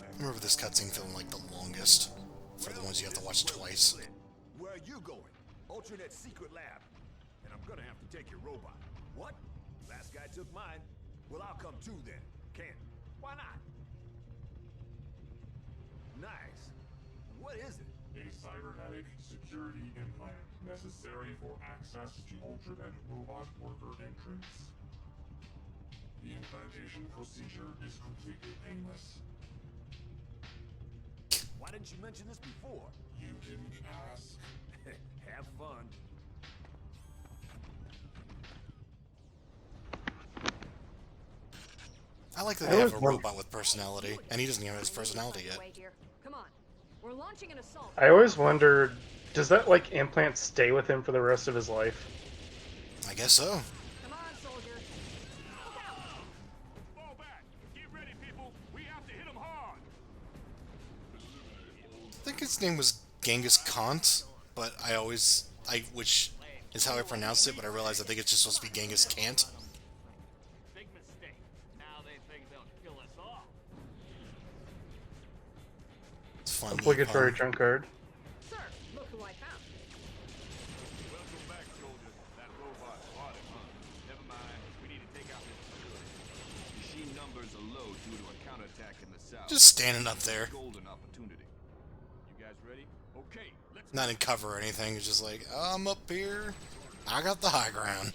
I remember this cutscene feeling like the longest for the ones you have to watch twice. Where are you going? Alternate secret lab. And I'm gonna have to take your robot. What? Last guy took mine. Well, I'll come too then. Can't. Why not? Nice. What is it? A cybernetic security implant necessary for access to Ultranet robot worker entrance. The implantation procedure is completely painless. didn't you mention this before? You didn't ask. Have fun. I like that they have a robot with personality, and he doesn't even have his personality yet. Come on. We're launching an assault. I always wondered, does that like implant stay with him for the rest of his life? I guess so. Come on, soldier. Fall back. Get ready, people. We have to hit them hard. I think his name was Genghis Kant, but which is how I pronounced it, but I realized I think it's just supposed to be Genghis Kant. Big mistake. Now they think they'll kill us all. It's fun. Obligatory trump card. Sir, look who I found. Welcome back, soldier. That robot spotted, huh? Never mind. We need to take out this facility. Machine numbers are low due to a counterattack in the south. Just standing up there. Golden opportunity. You guys ready? Okay, let's Not in cover or anything. It's just like, I'm up here. I got the high ground.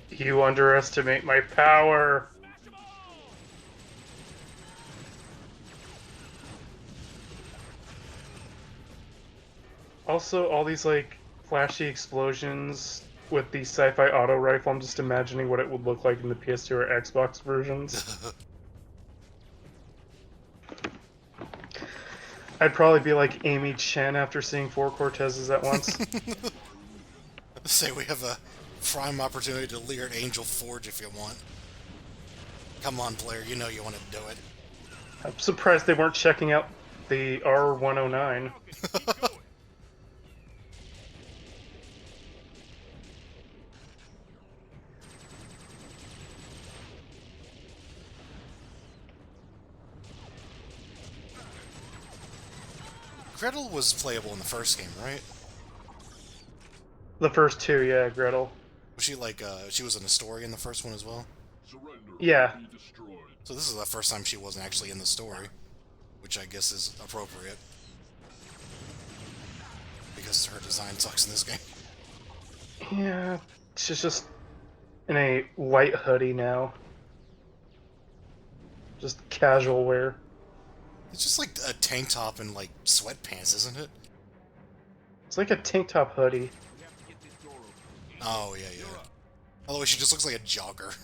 You underestimate my power. Also, all these like flashy explosions with the sci-fi auto rifle, I'm just imagining what it would look like in the PS2 or Xbox versions. I'd probably be like Amy Chen after seeing 4 Cortezes at once. Say we have a prime opportunity to leer at Angel Forge if you want. Come on, Blair, you know you want to do it. I'm surprised they weren't checking out the R109. Gretel was playable in the first game, right? The first 2, yeah, Gretel. Was she like, she was in the story in the first one as well? Yeah. So this is the first time she wasn't actually in the story, which I guess is appropriate. Because her design sucks in this game. Yeah, she's just in a white hoodie now. Just casual wear. It's just like a tank top and like sweatpants, isn't it? It's like a tank top hoodie. Oh, yeah, yeah. Otherwise, she just looks like a jogger.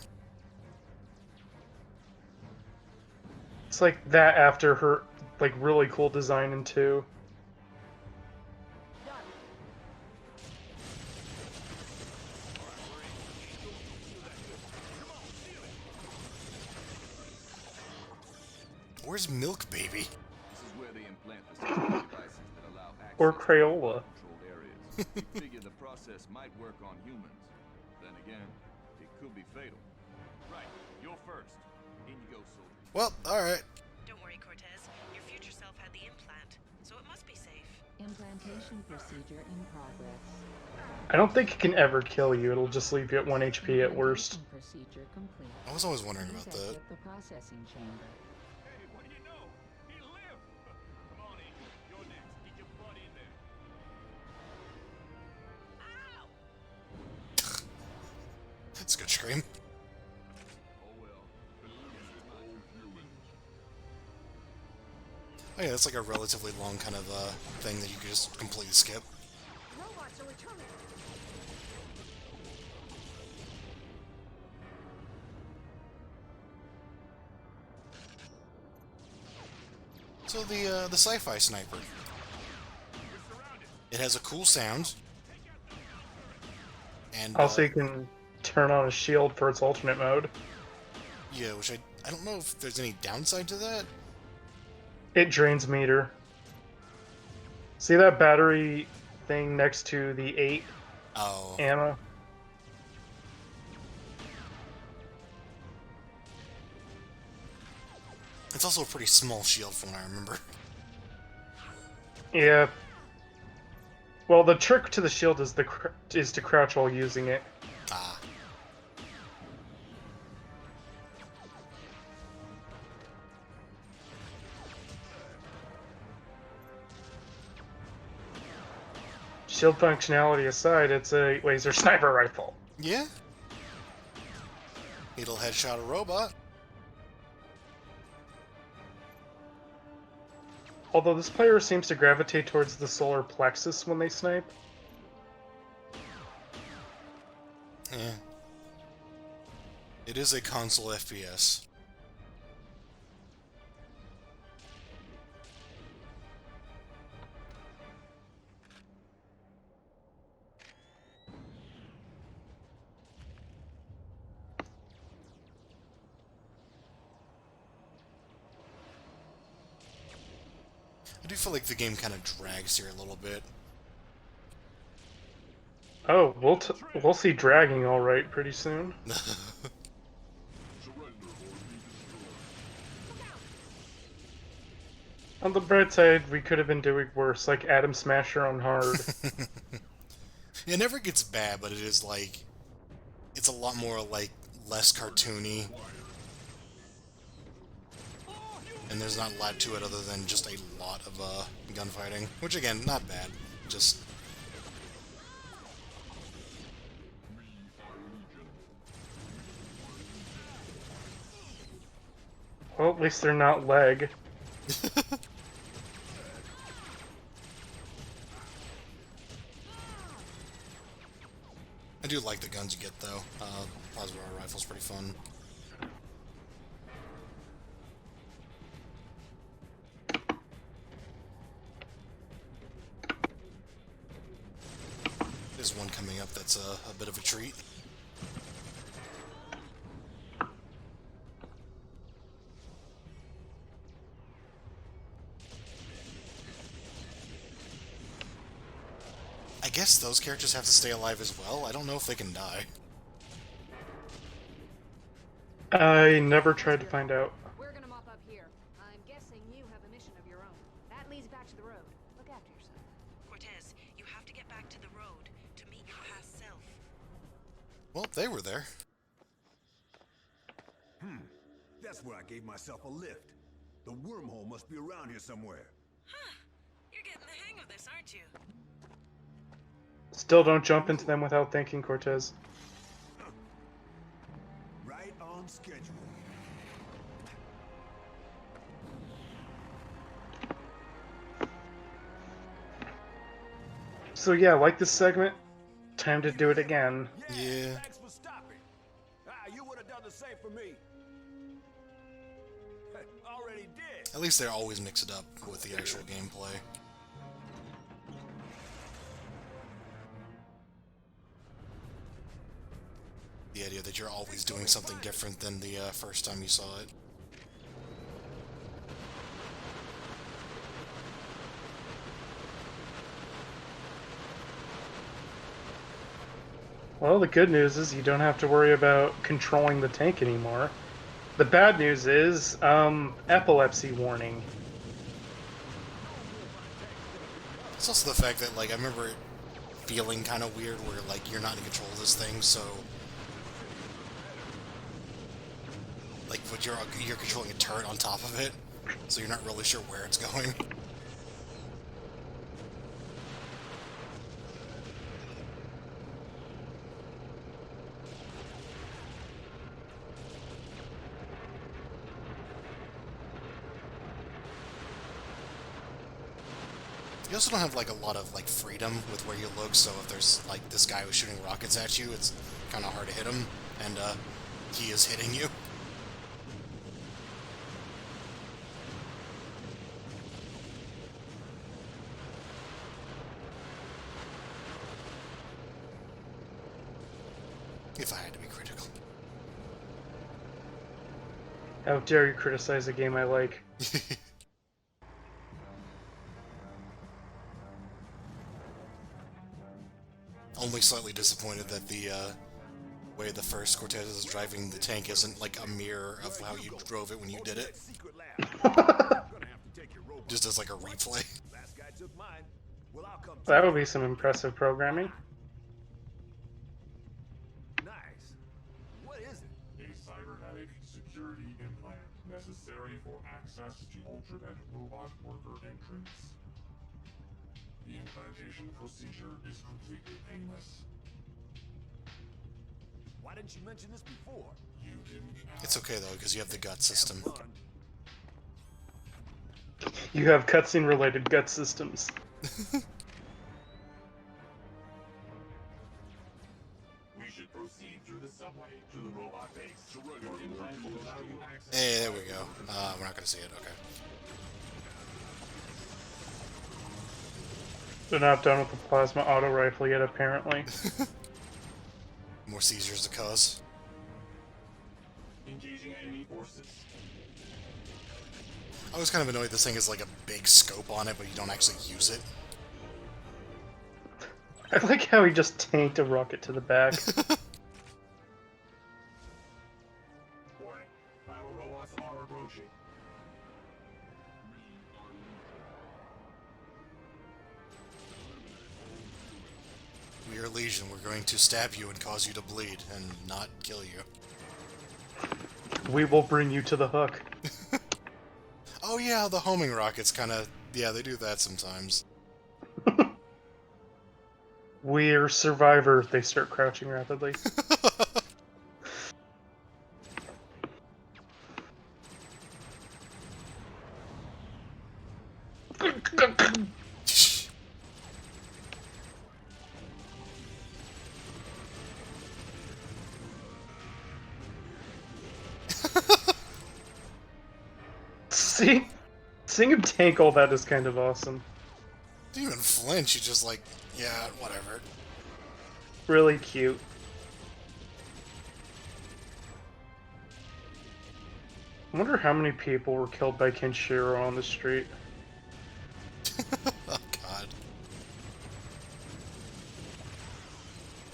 It's like that after her, like, really cool design in 2. Where's Milk Baby? This is where they implant the security devices that allow access Or to Crayola. controlled areas. We figure the process might work on humans. Then again, it could be fatal. Right, you're first. In you go, soldier. Well, alright. Don't worry, Cortez. Your future self had the implant, so it must be safe. Implantation procedure in progress. I don't think it can ever kill you. It'll just leave you at 1 HP at worst. Procedure complete. I was always wondering about that. The processing chamber. Hey, what do you know? He lived! Come on, Angel. You're next. Get your butt in there. That's a good scream. Oh yeah, that's like a relatively long kind of thing that you could just completely skip. Robots are returning. So the sci-fi sniper. It has a cool sound. And Also, you can turn on a shield for its alternate mode. yeah, which I don't know if there's any downside to that. It drains meter. See that battery thing next to the 8 ammo? It's also a pretty small shield from what I remember. Yeah. Well, the trick to the shield is to crouch while using it. Ah. Shield functionality aside, it's a laser sniper rifle. Yeah. It'll headshot a robot. Although this player seems to gravitate towards the solar plexus when they snipe. Yeah. It is a console FPS. I do feel like the game kind of drags here a little bit. Oh, we'll see dragging all right pretty soon. On the bright side, we could have been doing worse, like Atom Smasher on hard. It never gets bad, but it is like it's a lot more like less cartoony. And there's not a lot to it other than just a lot of gunfighting. Which, again, not bad. Just... Well, at least they're not leg. I do like the guns you get, though. Plasma rifle's pretty fun. There's one coming up that's a bit of a treat. I guess those characters have to stay alive as well. I don't know if they can die. I never tried to find out. We're gonna mop up here. I'm guessing you have a mission of your own. That leads back to the road. Look after yourself. Cortez, you have to get back to the road to meet your past self. Well, they were there. That's where I gave myself a lift. The wormhole must be around here somewhere. Huh. You're getting the hang of this, aren't you? Still don't jump into them without thinking, Cortez. Right on schedule. So yeah, like this segment, time to do it again. Yeah. Thanks for stopping. You would have done the same for me. Already did. At least they always mix it up with the actual gameplay. The idea that you're always doing something different than the first time you saw it. Well, the good news is you don't have to worry about controlling the tank anymore. The bad news is, epilepsy warning. It's also the fact that, like, I remember it feeling kind of weird where, like, you're not in control of this thing, so... Like, but you're controlling a turret on top of it, so you're not really sure where it's going. You also don't have, like, a lot of, like, freedom with where you look, so if there's, like, this guy who's shooting rockets at you, it's kind of hard to hit him, and, he is hitting you. If I had to be critical. How dare you criticize a game I like? Only slightly disappointed that the way the first Cortez is driving the tank isn't like a mirror of how you drove it when you did it. Just as like a replay. That would be some impressive programming. Nice. What is it? A cybernetic security implant necessary for access to Ultranet robot worker entrance. The implantation procedure is completely painless. Why didn't you mention this before? You didn't ask. It's okay though, because you have the gut system. You have cutscene-related gut systems. We should proceed through the subway to the robot base. Your implant will allow you access... Hey, there we go. We're not gonna see it, okay. They're not done with the plasma auto rifle yet, apparently. More seizures to cause. Engaging enemy forces. I was kind of annoyed this thing has like a big scope on it, but you don't actually use it. I like how he just tanked a rocket to the back. Warning. Battle robots are approaching. We are Legion. We're going to stab you and cause you to bleed and not kill you. We will bring you to the hook. Oh yeah, the homing rockets kind of... Yeah, they do that sometimes. We're Survivor. They start crouching rapidly. See? Seeing him tank all that is kind of awesome. Didn't even flinch, you just like, yeah, whatever. Really cute. I wonder how many people were killed by Kenshiro on the street. Oh god.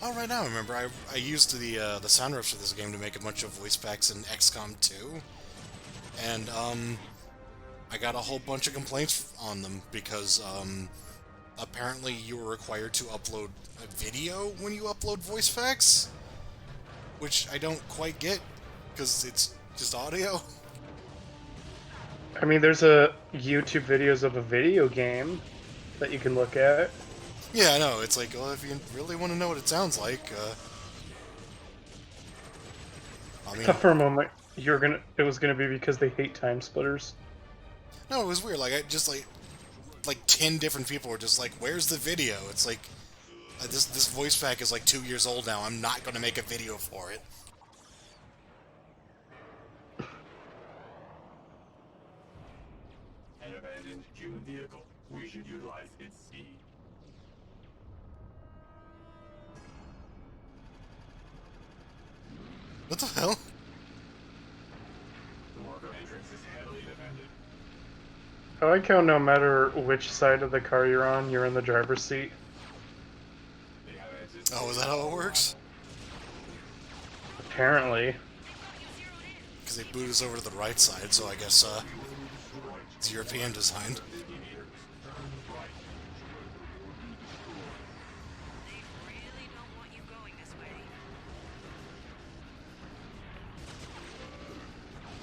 Oh, right now I remember, I used the sound riffs for this game to make a bunch of voice packs in XCOM 2. And, I got a whole bunch of complaints on them because, apparently you were required to upload a video when you upload voice packs, which I don't quite get, because it's just audio. I mean, there's a YouTube videos of a video game that you can look at. Yeah, I know, it's like, well, if you really want to know what it sounds like, I mean... For a moment, it was gonna be because they hate TimeSplitters. No, it was weird, like, I just, like 10 different people were just like, where's the video? It's like, this voice pack is like 2 years old now, I'm not gonna make a video for it. An abandoned human vehicle. We should utilize its speed. What the hell? The worker entrance is heavily defended. I like how no matter which side of the car you're on, you're in the driver's seat. Oh, is that how it works? Apparently. Because they boot us over to the right side, so I guess, it's European designed.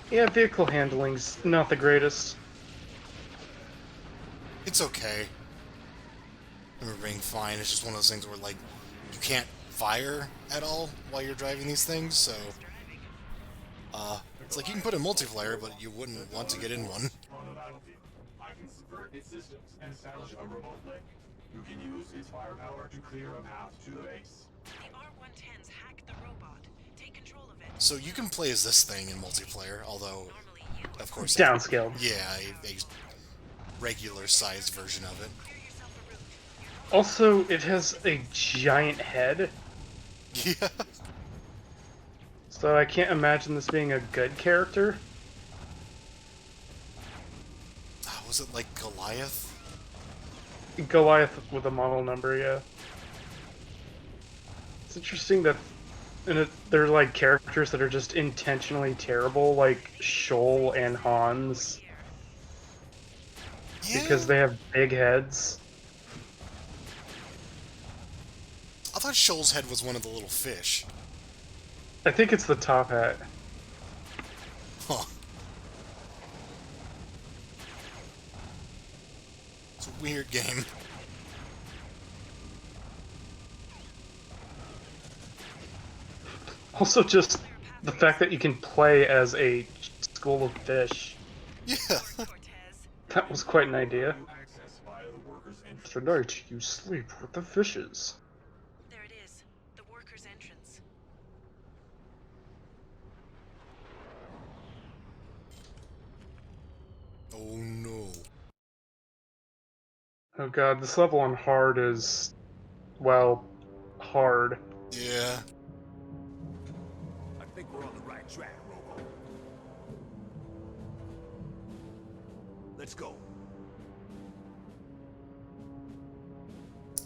Yeah, vehicle handling's not the greatest. It's okay. I remember being fine. It's just one of those things where, like, you can't fire at all while you're driving these things, so... it's like you can put in multiplayer, but you wouldn't want to get in one. On the battlefield, I can subvert its systems and establish a remote link. You can use its firepower to clear a path to the base. The R-110s hacked the robot. Take control of it. So you can play as this thing in multiplayer, although, of course... Downscaled. Yeah, a regular-sized version of it. Also, it has a giant head. Yeah. So I can't imagine this being a good character. Was it like Goliath? Goliath with a model number, yeah. It's interesting that they're like characters that are just intentionally terrible, like Shoal and Hans. Yeah. Because they have big heads. I thought Shoal's head was one of the little fish. I think it's the top hat. Huh. It's a weird game. Also, just the fact that you can play as a school of fish. Yeah. That was quite an idea. Tonight you sleep with the fishes. There it is, the workers' entrance. Oh no. Oh god, this level on hard is, well, hard. Yeah. I think we're on the right track, Robo. Let's go.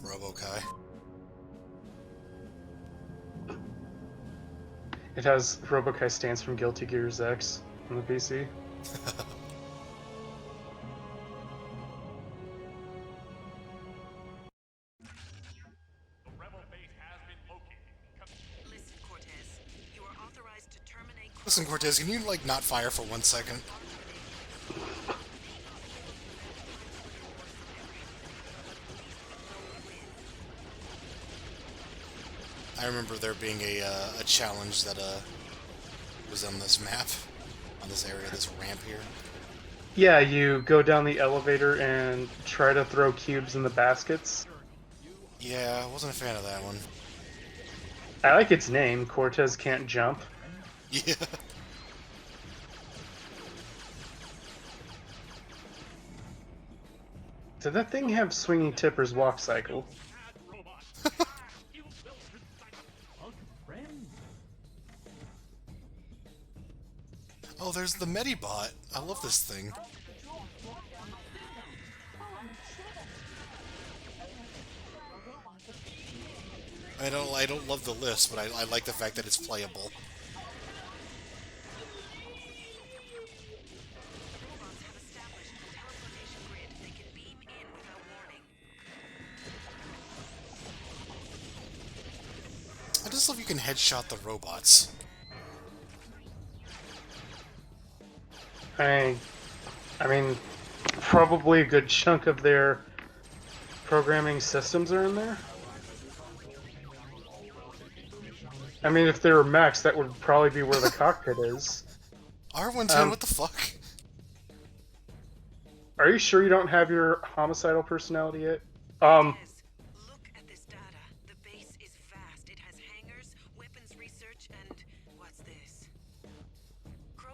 Robo-Kai. It has Robo-Kai stands from Guilty Gears X on the PC. Listen, Cortez, can you, like, not fire for 1 second? I remember there being a challenge that was on this map, on this area, this ramp here. Yeah, you go down the elevator and try to throw cubes in the baskets. Yeah, I wasn't a fan of that one. I like its name, Cortez Can't Jump. Yeah. Did that thing have Swinging Tipper's walk cycle? Oh, there's the Medibot. I love this thing. I don't love the list, but I like the fact that it's playable. I just love you can headshot the robots. I mean, probably a good chunk of their programming systems are in there. I mean, if they were mechs, that would probably be where the cockpit is. R110, what the fuck? Are you sure you don't have your homicidal personality yet? Look at this data. The base is vast. It has hangars, weapons research, and what's this?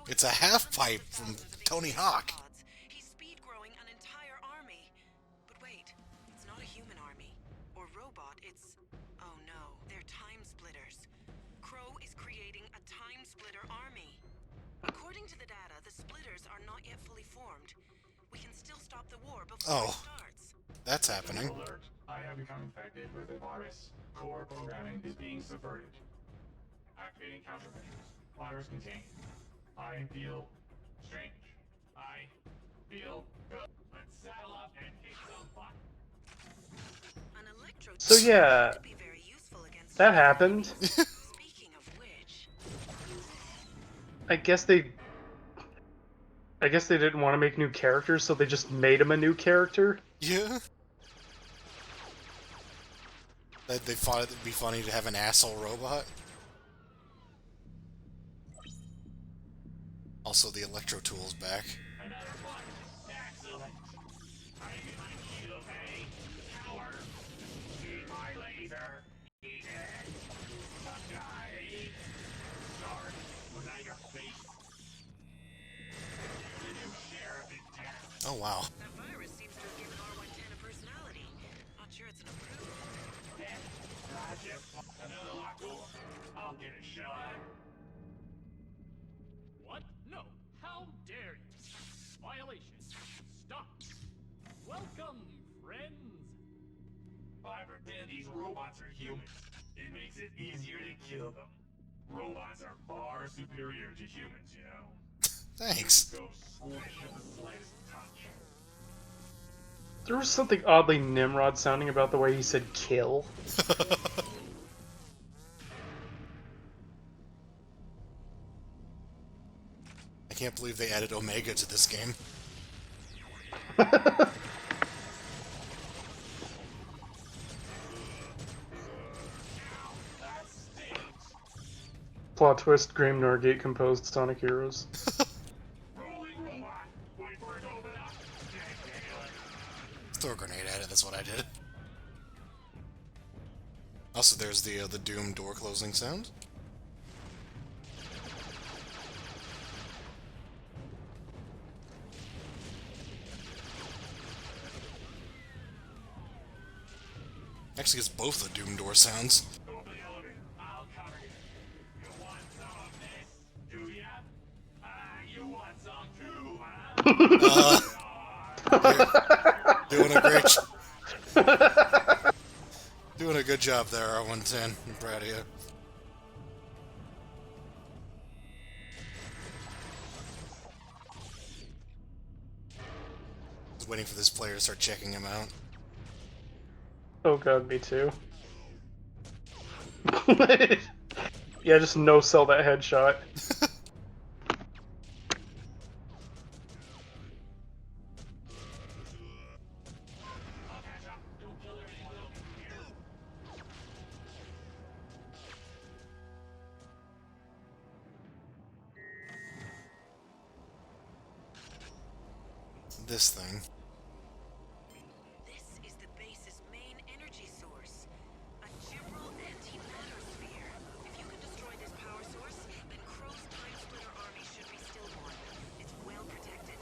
It's a half-pipe from Tony Hawk. He's speed growing an entire army. But wait, it's not a human army. Or robot, it's... Oh no, they're TimeSplitters. Crow is creating a TimeSplitter army. According to the data, the splitters are not yet fully formed. We can still stop the war before it starts. That's happening. Alert. I have become infected with a virus. Core programming is being subverted. Activating countermeasures. Virus contained. I feel strange. I feel good. Let's saddle up and kick some butt. So yeah, that happened. Speaking of which, I guess they didn't want to make new characters, so they just made him a new character. Yeah. They thought it'd be funny to have an asshole robot. Also, the Electro Tool's back. Oh wow. that virus seems to have given R110 a personality. Not sure it's an improvement. Another locked door. I'll get it shut. What? No. How dare you? Violation. Stop. Welcome, friends. I pretend these robots are humans. It makes it easier to kill them. Robots are far superior to humans, you know. Thanks. Go squish at the slightest touch. There was something oddly Nimrod sounding about the way he said kill. I can't believe they added Omega to this game. Plot twist, Graham Norgate composed Sonic Heroes. Throw a grenade at it, that's what I did. Also, there's the Doom door closing sound. Actually, it's both the Doom door sounds. Doing a great doing a good job there, R110. I'm proud of you. Just waiting for this player to start checking him out. Oh god, me too. Yeah, just no sell that headshot. This thing. This is the base's main energy source, a Gibral antimatter sphere. If you can destroy this power source, then Crow's TimeSplitter army should be stillborn. It's well protected.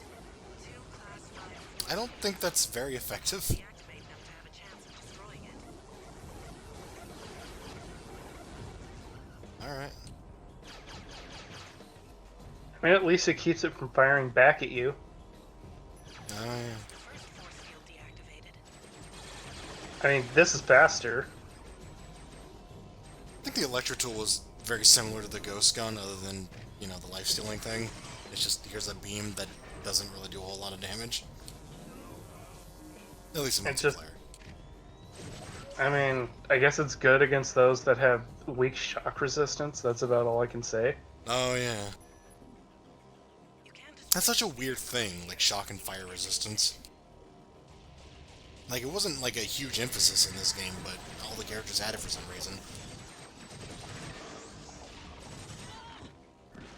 2 Class 5. I don't think that's very effective. Deactivate them to have a chance of destroying it. Alright. I mean, at least it keeps it from firing back at you. Oh, yeah. I mean, this is faster. I think the Electro Tool was very similar to the Ghost Gun, other than, you know, the life-stealing thing. It's just, here's a beam that doesn't really do a whole lot of damage. At least in multiplayer. I mean, I guess it's good against those that have weak shock resistance. That's about all I can say. Oh, yeah. That's such a weird thing, like shock and fire resistance. Like, it wasn't like a huge emphasis in this game, but all the characters had it for some reason.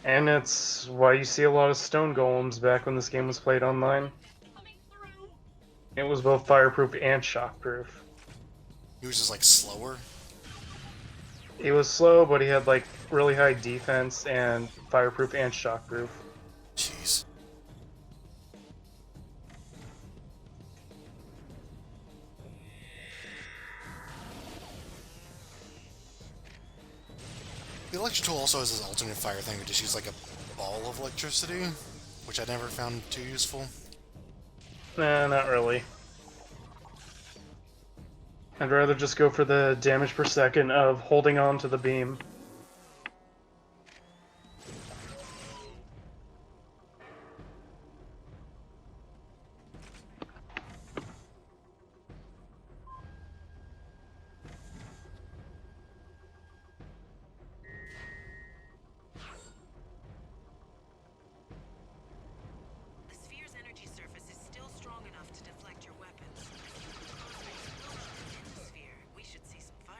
And it's why you see a lot of stone golems back when this game was played online. It was both fireproof and shockproof. He was just like slower? He was slow, but he had like really high defense and fireproof and shockproof. Jeez. The Electro Tool also has this alternate fire thing, which just uses like a ball of electricity, which I never found too useful. Nah, not really. I'd rather just go for the damage per second of holding on to the beam.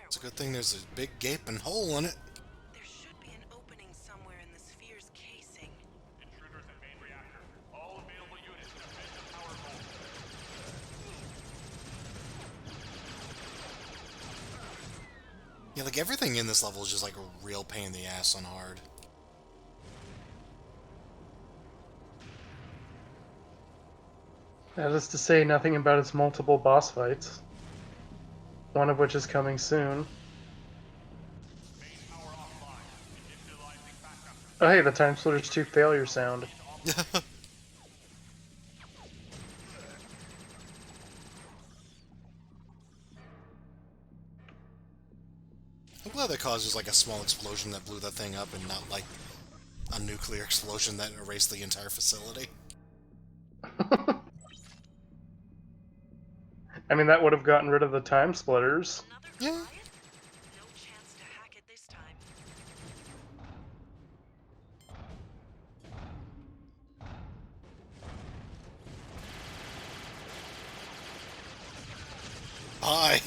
It's a good thing there's a big gaping hole in it. There should be an opening somewhere in the sphere's casing. Intruders at main reactor. All available units defend the power hole. Yeah, like everything in this level is just like a real pain in the ass on hard. That is to say nothing about its multiple boss fights. One of which is coming soon. Oh hey, the TimeSplitters 2 failure sound. I'm glad that caused just like a small explosion that blew that thing up and not like a nuclear explosion that erased the entire facility. I mean, that would have gotten rid of the TimeSplitters. Yeah. No chance to hack it this time. Bye.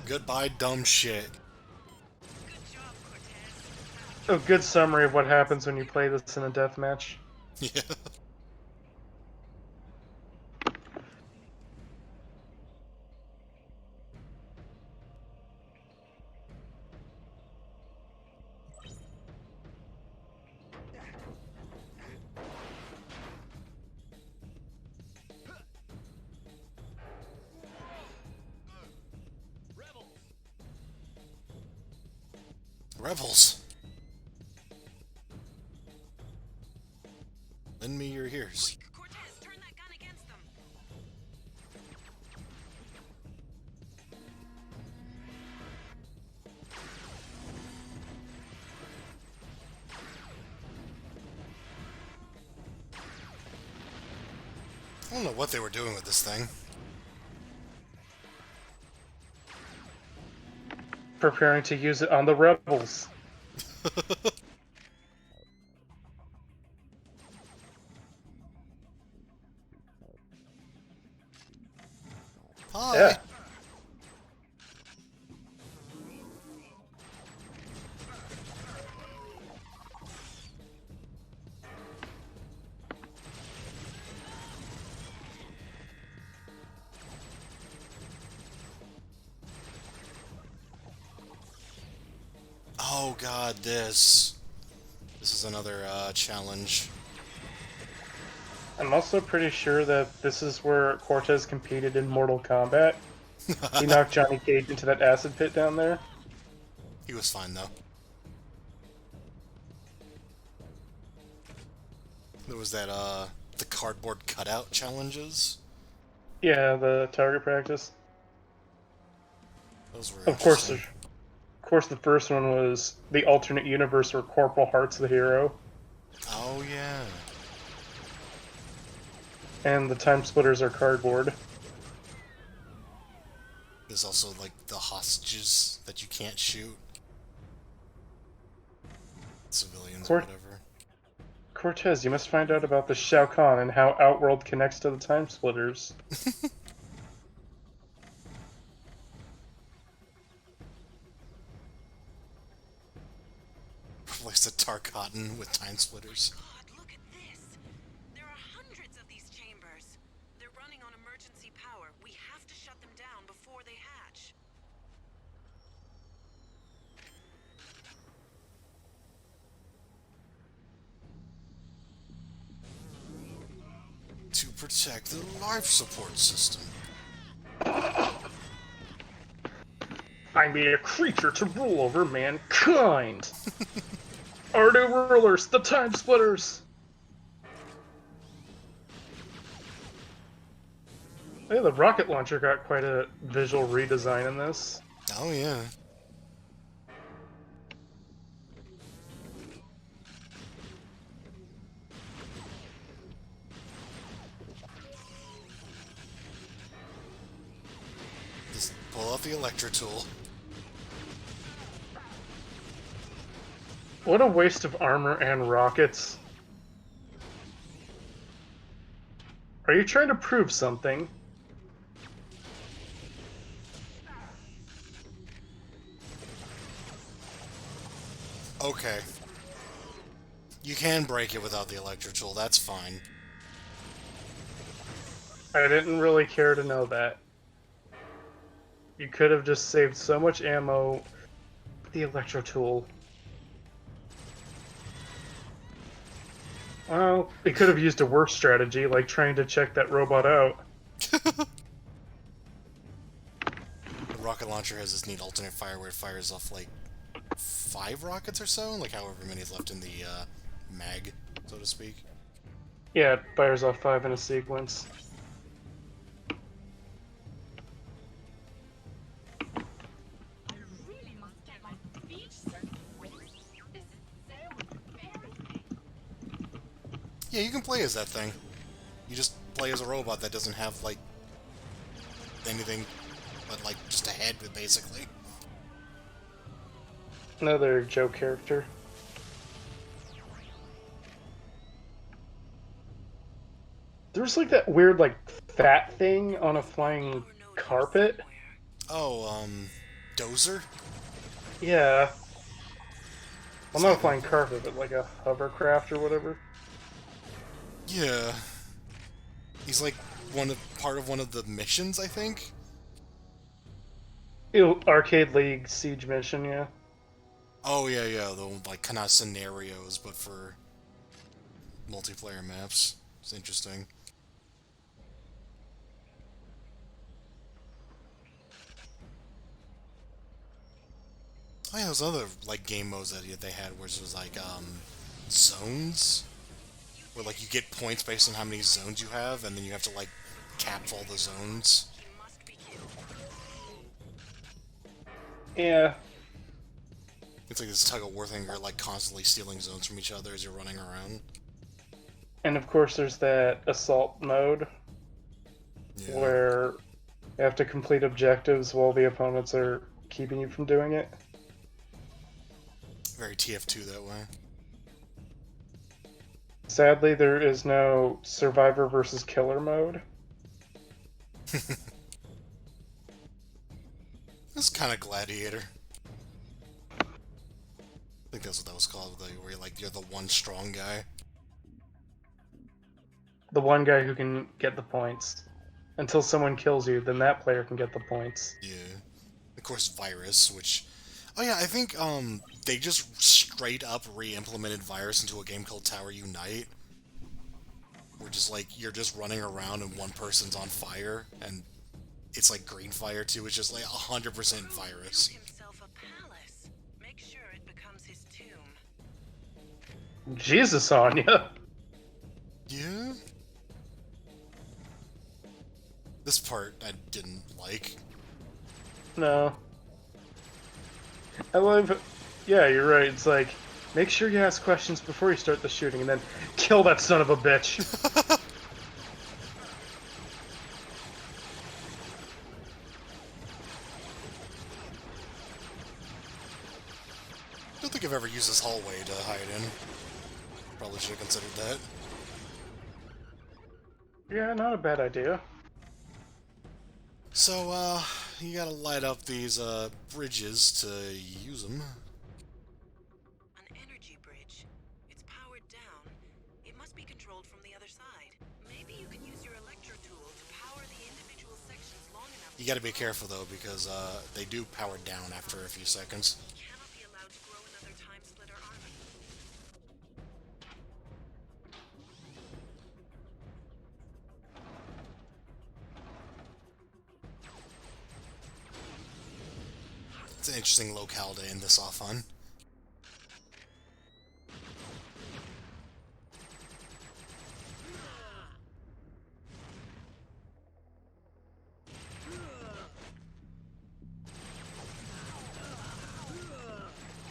Goodbye, dumb shit. A good summary of what happens when you play this in a deathmatch. Yeah. Rebels. Lend me your ears. Cortez, turn that gun against them. I don't know what they were doing with this thing. Preparing to use it on the rebels. Hi. Yeah. Oh god, this. This is another challenge. I'm also pretty sure that this is where Cortez competed in Mortal Kombat. He knocked Johnny Cage into that acid pit down there. He was fine, though. There was that, the cardboard cutout challenges. Yeah, the target practice. Those were Of course, the first one was the alternate universe where Corporal Hart's the hero. Oh, yeah. And the TimeSplitters are cardboard. There's also, like, the hostages that you can't shoot. Civilians or whatever. Cortez, you must find out about the Shao Kahn and how Outworld connects to the TimeSplitters. Replace the Tarkatan with TimeSplitters. God, look at this. There are hundreds of these chambers. They're running on emergency power. We have to shut them down before they hatch. To protect the life support system. I made a creature to rule over mankind. Our new rulers, the TimeSplitters. Yeah, the rocket launcher got quite a visual redesign in this. Oh yeah. Just pull out the Electro tool. What a waste of armor and rockets. Are you trying to prove something? Okay. You can break it without the Electro tool, that's fine. I didn't really care to know that. You could have just saved so much ammo with the Electro tool. Well, they could have used a worse strategy, like trying to check that robot out. The rocket launcher has this neat alternate fire where it fires off, like, 5 rockets or so? Like, however many is left in the, mag, so to speak. Yeah, it fires off 5 in a sequence. Yeah, you can play as that thing. You just play as a robot that doesn't have, like, anything but, like, just a head, basically. Another Joe character. There's like that weird, like, fat thing on a flying carpet. Oh, Dozer? Yeah. Well, not a flying carpet, but like a hovercraft or whatever. Yeah. He's like part of one of the missions, I think? Arcade League Siege mission, yeah. Oh, yeah, the, like, kind of scenarios, but for multiplayer maps. It's interesting. Oh yeah, those other like game modes that they had, where it was like zones, where like you get points based on how many zones you have, and then you have to like cap all the zones. Yeah. It's like this tug of war thing where you're like constantly stealing zones from each other as you're running around. And of course there's that assault mode, where you have to complete objectives while the opponents are keeping you from doing it. Very TF2 that way. Sadly, there is no survivor versus killer mode. It's kind of Gladiator. I think that's what that was called, where you're the one strong guy. The one guy who can get the points. Until someone kills you, then that player can get the points. Yeah. Of course, Virus, which... Oh yeah, I think they just straight up re-implemented Virus into a game called Tower Unite. Where just like, you're just running around and one person's on fire, and it's like green fire too, it's just like 100% Virus. Make sure it becomes his tomb. Jesus, Anya! Yeah? This part I didn't like. No. I love... Yeah, you're right. It's like, make sure you ask questions before you start the shooting, and then kill that son of a bitch. I don't think I've ever used this hallway to hide in. Probably should have considered that. Yeah, not a bad idea. So, you gotta light up these, bridges to use them. An energy bridge. It's powered down. It must be controlled from the other side. Maybe you can use your electro tool to power the individual sections long enough. You gotta be careful, though, because, they do power down after a few seconds. Cannot be allowed to grow another TimeSplitter army. It's an interesting locale to end this off on.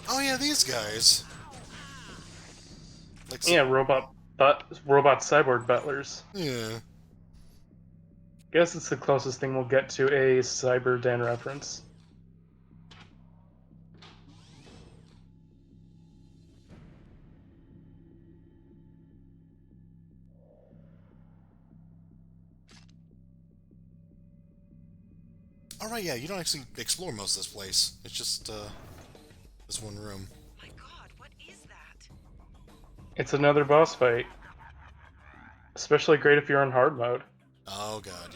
Oh yeah, these guys. Like Yeah, robot cyborg butlers. Yeah. Guess it's the closest thing we'll get to a Cyber Den reference. Alright, yeah, you don't actually explore most of this place. It's just, this one room. My god, what is that? It's another boss fight. Especially great if you're on hard mode. Oh god,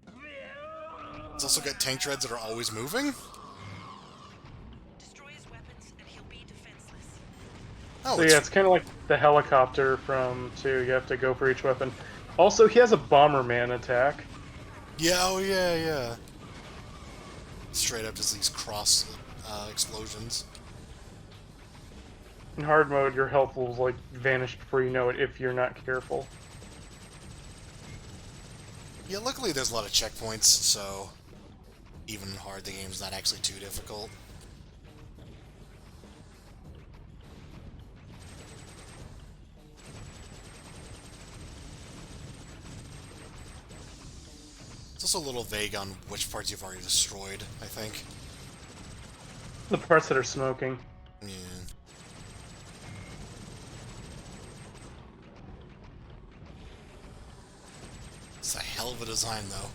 yeah. It's also got tank treads that are always moving? Destroy his weapons and he'll be defenseless. Oh, so yeah, it's kind of like the helicopter from 2. You have to go for each weapon. Also, he has a Bomberman attack. Yeah, oh yeah, yeah. Straight up just these cross explosions. In hard mode, your health will like vanish before you know it if you're not careful. Yeah, luckily there's a lot of checkpoints, so even in hard, the game's not actually too difficult. It's also a little vague on which parts you've already destroyed, I think. The parts that are smoking. Yeah. It's a hell of a design, though.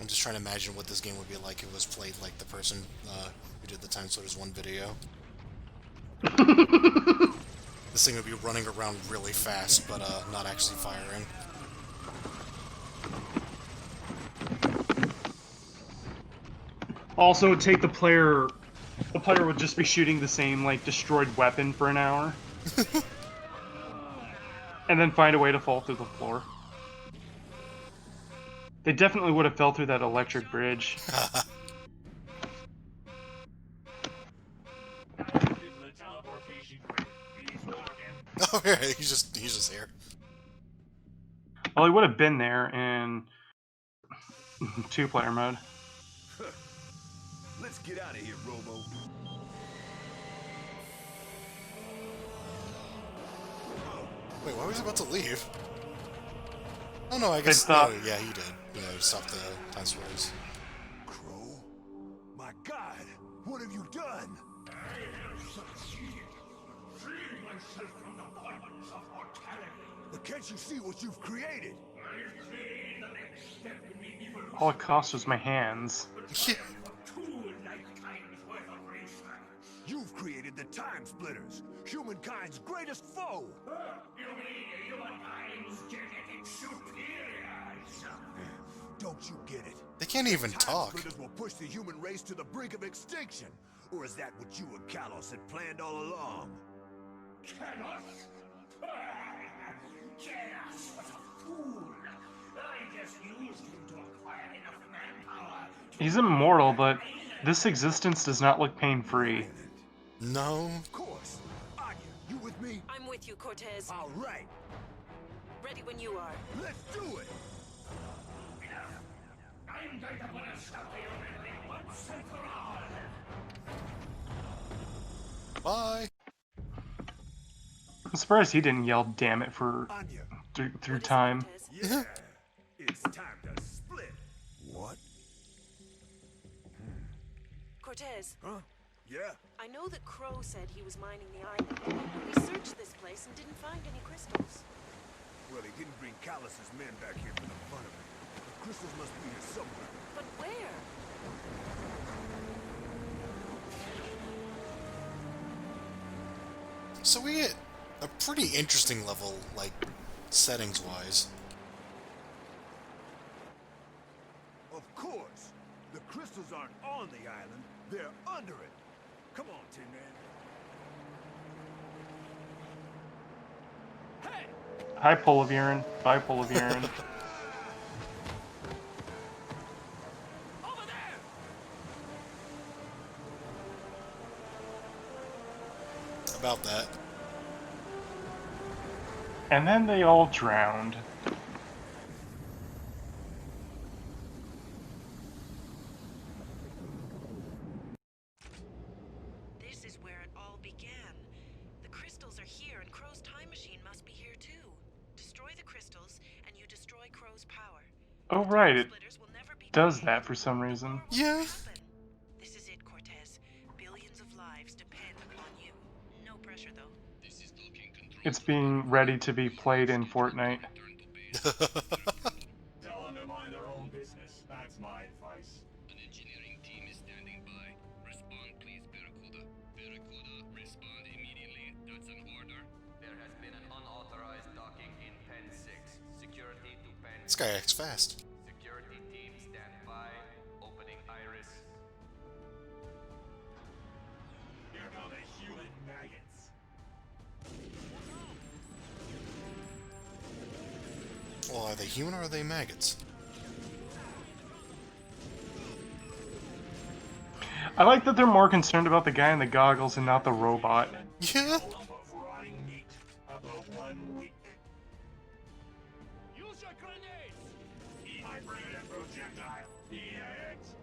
I'm just trying to imagine what this game would be like if it was played like the person who did the TimeSplitters 1 video. This thing would be running around really fast, but not actually firing. Also, take the player. The player would just be shooting the same like destroyed weapon for an hour, and then find a way to fall through the floor. They definitely would have fell through that electric bridge. Oh yeah, he's just here. Well, he would have been there in two-player mode. Let's get out of here, Robo. Wait, why was he about to leave? Oh no, I guess stopped. no, yeah, he did. Yeah, he stopped the TimeSplitters. Crow? My God, what have you done? I have succeeded, freeing myself from the bonds of mortality. But can't you see what you've created? I've created the next step in the evolution. All it cost was my hands. You've created the TimeSplitters, humankind's greatest foe! You mean humankind's genetic superiors? Don't you get it? They can't even talk. TimeSplitters will push the human race to the brink of extinction. Or is that what you and Kalos had planned all along? Kalos? Kalos was a fool. I just used him to acquire enough manpower. He's immortal, but this existence does not look pain-free. No. Of course. Anya, you with me? I'm with you, Cortez. All right. Ready when you are. Let's do it. I'm going to put a stop to your meddling once and for all. Bye. I'm surprised he didn't yell "damn it" for through time. Yeah. It's time to split. What? Cortez. Huh? Yeah? I know that Crow said he was mining the island. We searched this place and didn't find any crystals. Well, he didn't bring Kalos' men back here for the fun of it. The crystals must be here somewhere. But where? So we get a pretty interesting level, like, settings-wise. Of course! The crystals aren't on the island, they're under it. Come on, Tin Man. Hey! Hi, Pull of Urine. Bye, Pull of Urine. Over there! About that. And then they all drowned. This is where it all began. The crystals are here, and Crow's time machine must be here too. Destroy the crystals, and you destroy Crow's power. Oh right, it does that for some reason. Yeah. This is it, Cortez. Billions of lives depend upon you. No pressure, though. It's being ready to be played in Fortnite. Tell them to mind their own business. That's my advice. An engineering team is standing by. Respond, please, Barracuda. Barracuda, respond immediately. That's an order. There has been an unauthorized docking in Pen 6. Security to Pen. This guy acts fast. Security team stand by. Opening iris. Here come the human maggots. Well, are they human or are they maggots? I like that they're more concerned about the guy in the goggles and not the robot. Yeah. Rotting meat. About 1 week. Use your grenades! Dehydrated projectile. EX.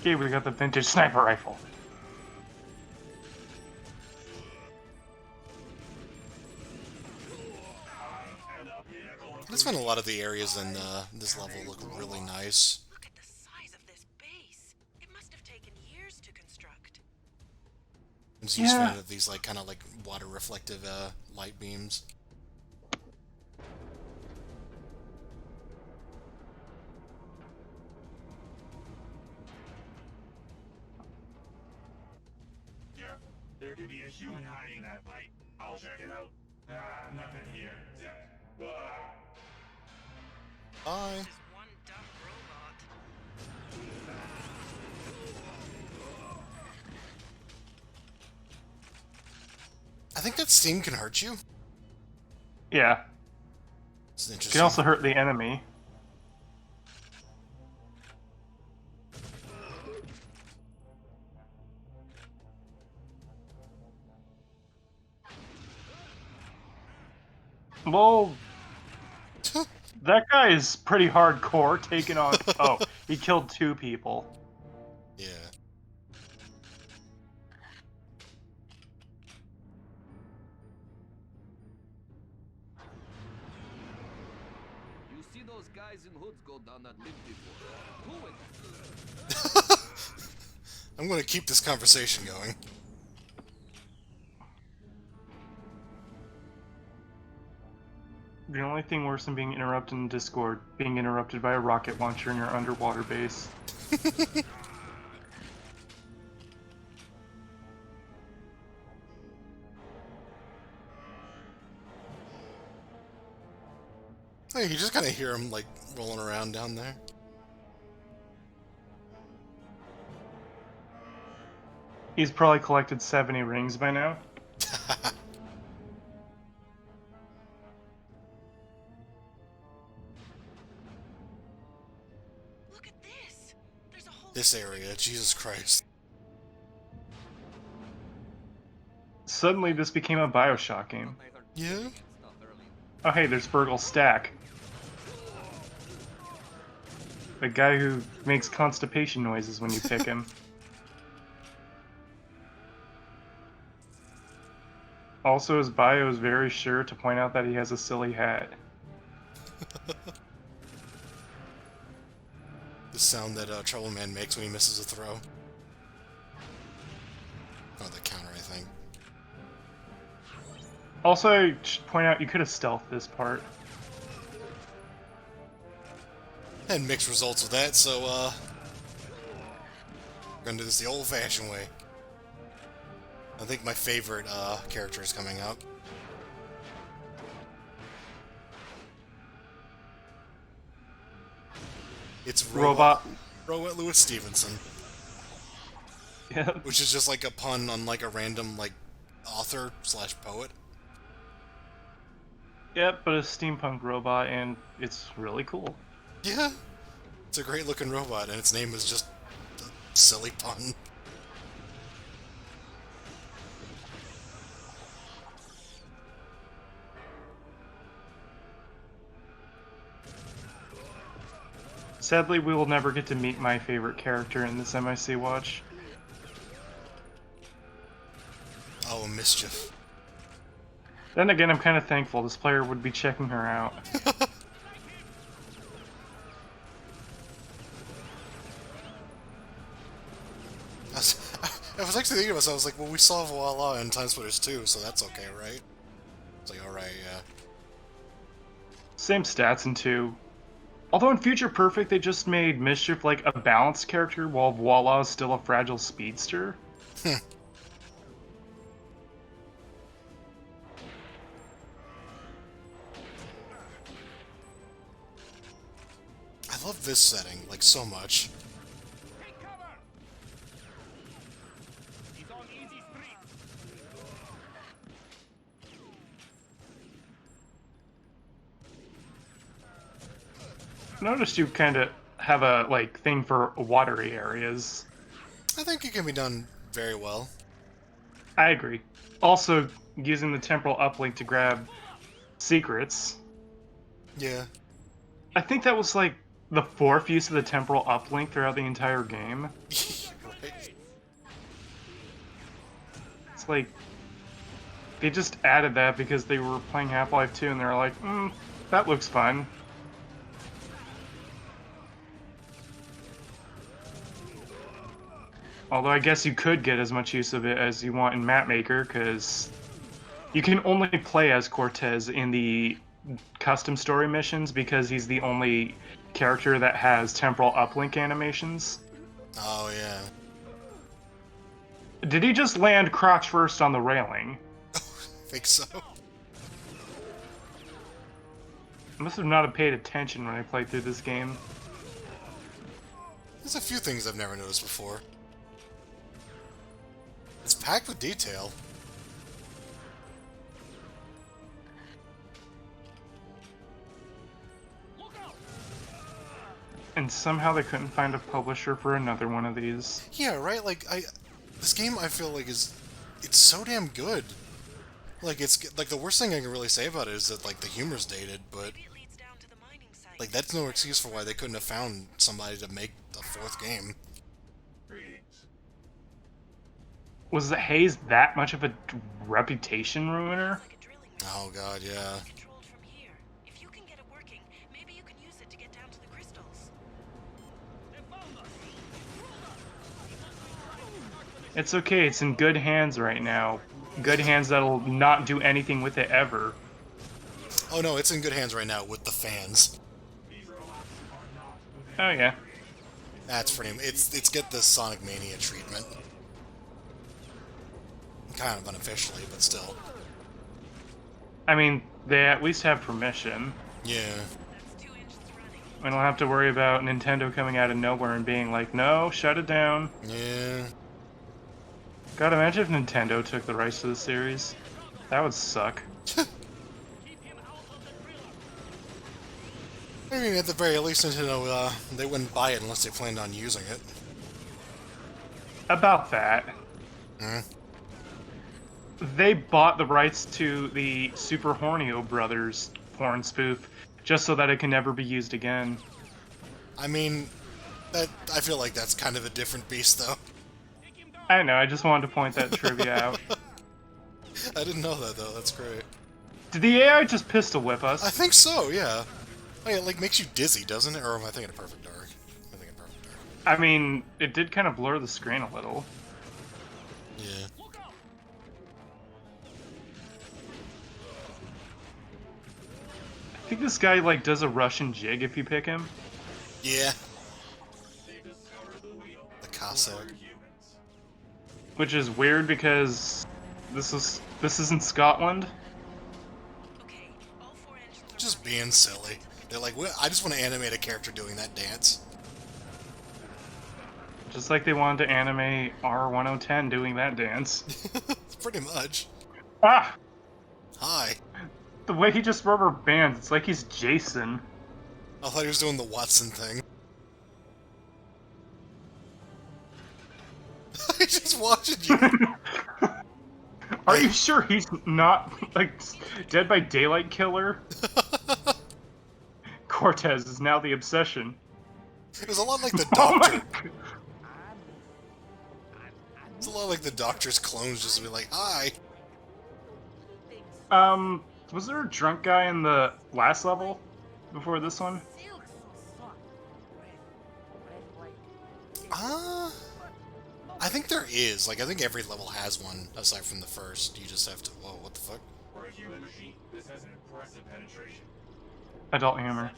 Okay, we got the vintage sniper rifle. That's when a lot of the areas in this level look really nice. Look at the size of this base. It must have taken years to construct. It's used for these like kind of like water reflective light beams. Yeah, there could be a human hiding that light. I'll check it out. Nothing here. Zip. Bye. I think that steam can hurt you. Yeah. It's It interesting. can also hurt the enemy. Well, that guy is pretty hardcore, taking on... Oh, he killed 2 people. Yeah. You see those guys in hoods go down that lift before? Who is? I'm going to keep this conversation going. The only thing worse than being interrupted in Discord, being interrupted by a rocket launcher in your underwater base. Hey, you just kind of hear him, like, rolling around down there. He's probably collected 70 rings by now. Look at this. There's a whole This area, Jesus Christ. Suddenly this became a Bioshock game. Yeah? Oh hey, there's Burgle's Stack. The guy who makes constipation noises when you pick him. Also, his bio is very sure to point out that he has a silly hat. The sound that Trouble Man makes when he misses a throw. Oh, the counter, I think. Also, I should point out you could have stealthed this part. Had mixed results with that, so, we're gonna do this the old-fashioned way. I think my favorite, character is coming out. It's Robot Lewis Stevenson. Yeah. Which is just like a pun on, like, a random, like, author/poet. Yep, but a steampunk robot, and it's really cool. Yeah. It's a great-looking robot, and its name is just a silly pun. Sadly, we will never get to meet my favorite character in this MIC watch. Oh, Mischief. Then again, I'm kind of thankful this player would be checking her out. I was actually thinking of this, I was like, well, we saw Voila in TimeSplitters 2, so that's okay, right? It's like, alright, yeah. Same stats in 2. Although in Future Perfect, they just made Mischief like a balanced character, while Voila is still a fragile speedster. I love this setting, like, so much. Noticed you kind of have a like thing for watery areas. I think it can be done very well. I agree. Also, using the temporal uplink to grab secrets. Yeah. I think that was like the 4th use of the temporal uplink throughout the entire game. Right. It's like they just added that because they were playing Half-Life 2 and they were like, that looks fun. Although I guess you could get as much use of it as you want in Mapmaker, because you can only play as Cortez in the custom story missions because he's the only character that has temporal uplink animations. Oh, yeah. Did he just land crotch first on the railing? I think so. I must have not paid attention when I played through this game. There's a few things I've never noticed before. It's packed with detail. And somehow they couldn't find a publisher for another one of these. Yeah, right? Like, this game I feel like it's so damn good. Like, it's, like, the worst thing I can really say about it is that, like, the humor's dated, but, like, that's no excuse for why they couldn't have found somebody to make a fourth game. Was Haze that much of a reputation ruiner? Oh god, yeah. It's okay, it's in good hands right now. Good hands that'll not do anything with it ever. Oh no, it's in good hands right now with the fans. Oh yeah. That's pretty. It's get the Sonic Mania treatment. Kind of unofficially, but still. I mean, they at least have permission. Yeah. We don't have to worry about Nintendo coming out of nowhere and being like, no, shut it down. Yeah. God, imagine if Nintendo took the rights to the series. That would suck. I mean, at the very least, Nintendo, they wouldn't buy it unless they planned on using it. About that. Hmm? They bought the rights to the Super Hornio Brothers porn spoof just so that it can never be used again. I mean, I feel like that's kind of a different beast, though. I know, I just wanted to point that trivia out. I didn't know that, though. That's great. Did the AI just pistol whip us? I think so, yeah. Oh, yeah, it, like, makes you dizzy, doesn't it? Or am I thinking of Perfect Dark? I'm thinking Perfect Dark. I mean, it did kind of blur the screen a little. Yeah. I think this guy, like, does a Russian jig if you pick him. Yeah. The Cossack. Which is weird because this isn't Scotland. Just being silly. They're like, well, I just want to animate a character doing that dance. Just like they wanted to animate R1010 doing that dance. Pretty much. Ah! Hi. The way he just rubber bands, it's like he's Jason. I thought he was doing the Watson thing. He's just watching you. Are you sure he's not, like, Dead by Daylight killer? Cortez is now the obsession. It was a lot like the Doctor. It's a lot like the Doctor's clones just to be like, hi. Was there a drunk guy in the last level before this one? I think there is. Like, I think every level has one, aside from the first. You just have to... Whoa, what the fuck? For a human machine, this has an impressive penetration. Adult humor.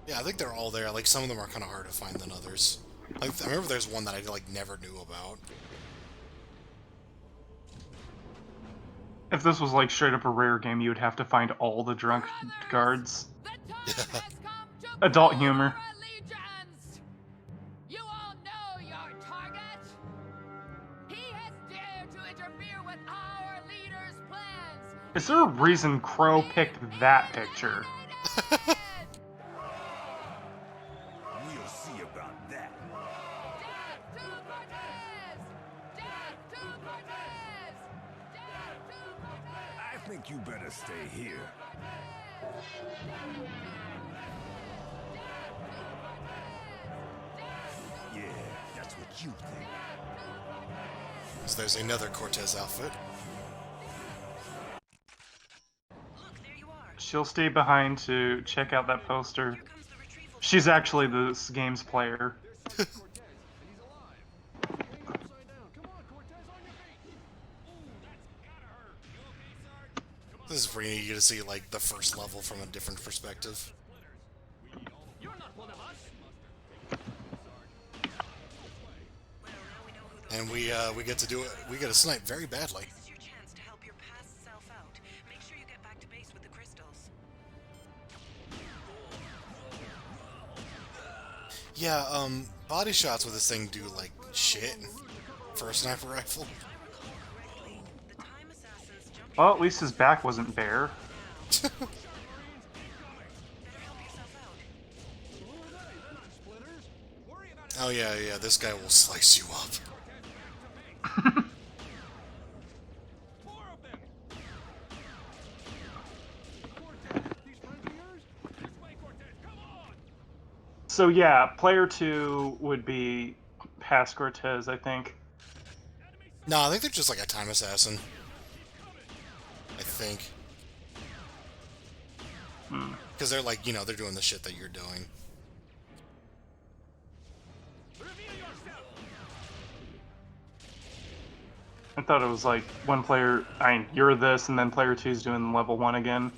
Yeah, I think they're all there. Like, some of them are kind of hard to find than others. Like, I remember there's one that I, like, never knew about. If this was, like, straight up a rare game, you would have to find all the drunk guards. Adult humor. Is there a reason Crow picked that picture? We'll see about that. I think you better stay here. Yeah, that's what you think. So there's another Cortez outfit. She'll stay behind to check out that poster. She's actually this game's player. This is where you get to see, like, the first level from a different perspective. And we get to do it. We get to snipe very badly. Yeah, body shots with this thing do, like, shit for a sniper rifle. Well, at least his back wasn't bare. Oh yeah, yeah, this guy will slice you up. So yeah, player 2 would be past Cortez, I think. No, I think they're just like a time assassin. I think. Because they're like, you know, they're doing the shit that you're doing. I thought it was like one player, you're this, and then player 2's doing level 1 again.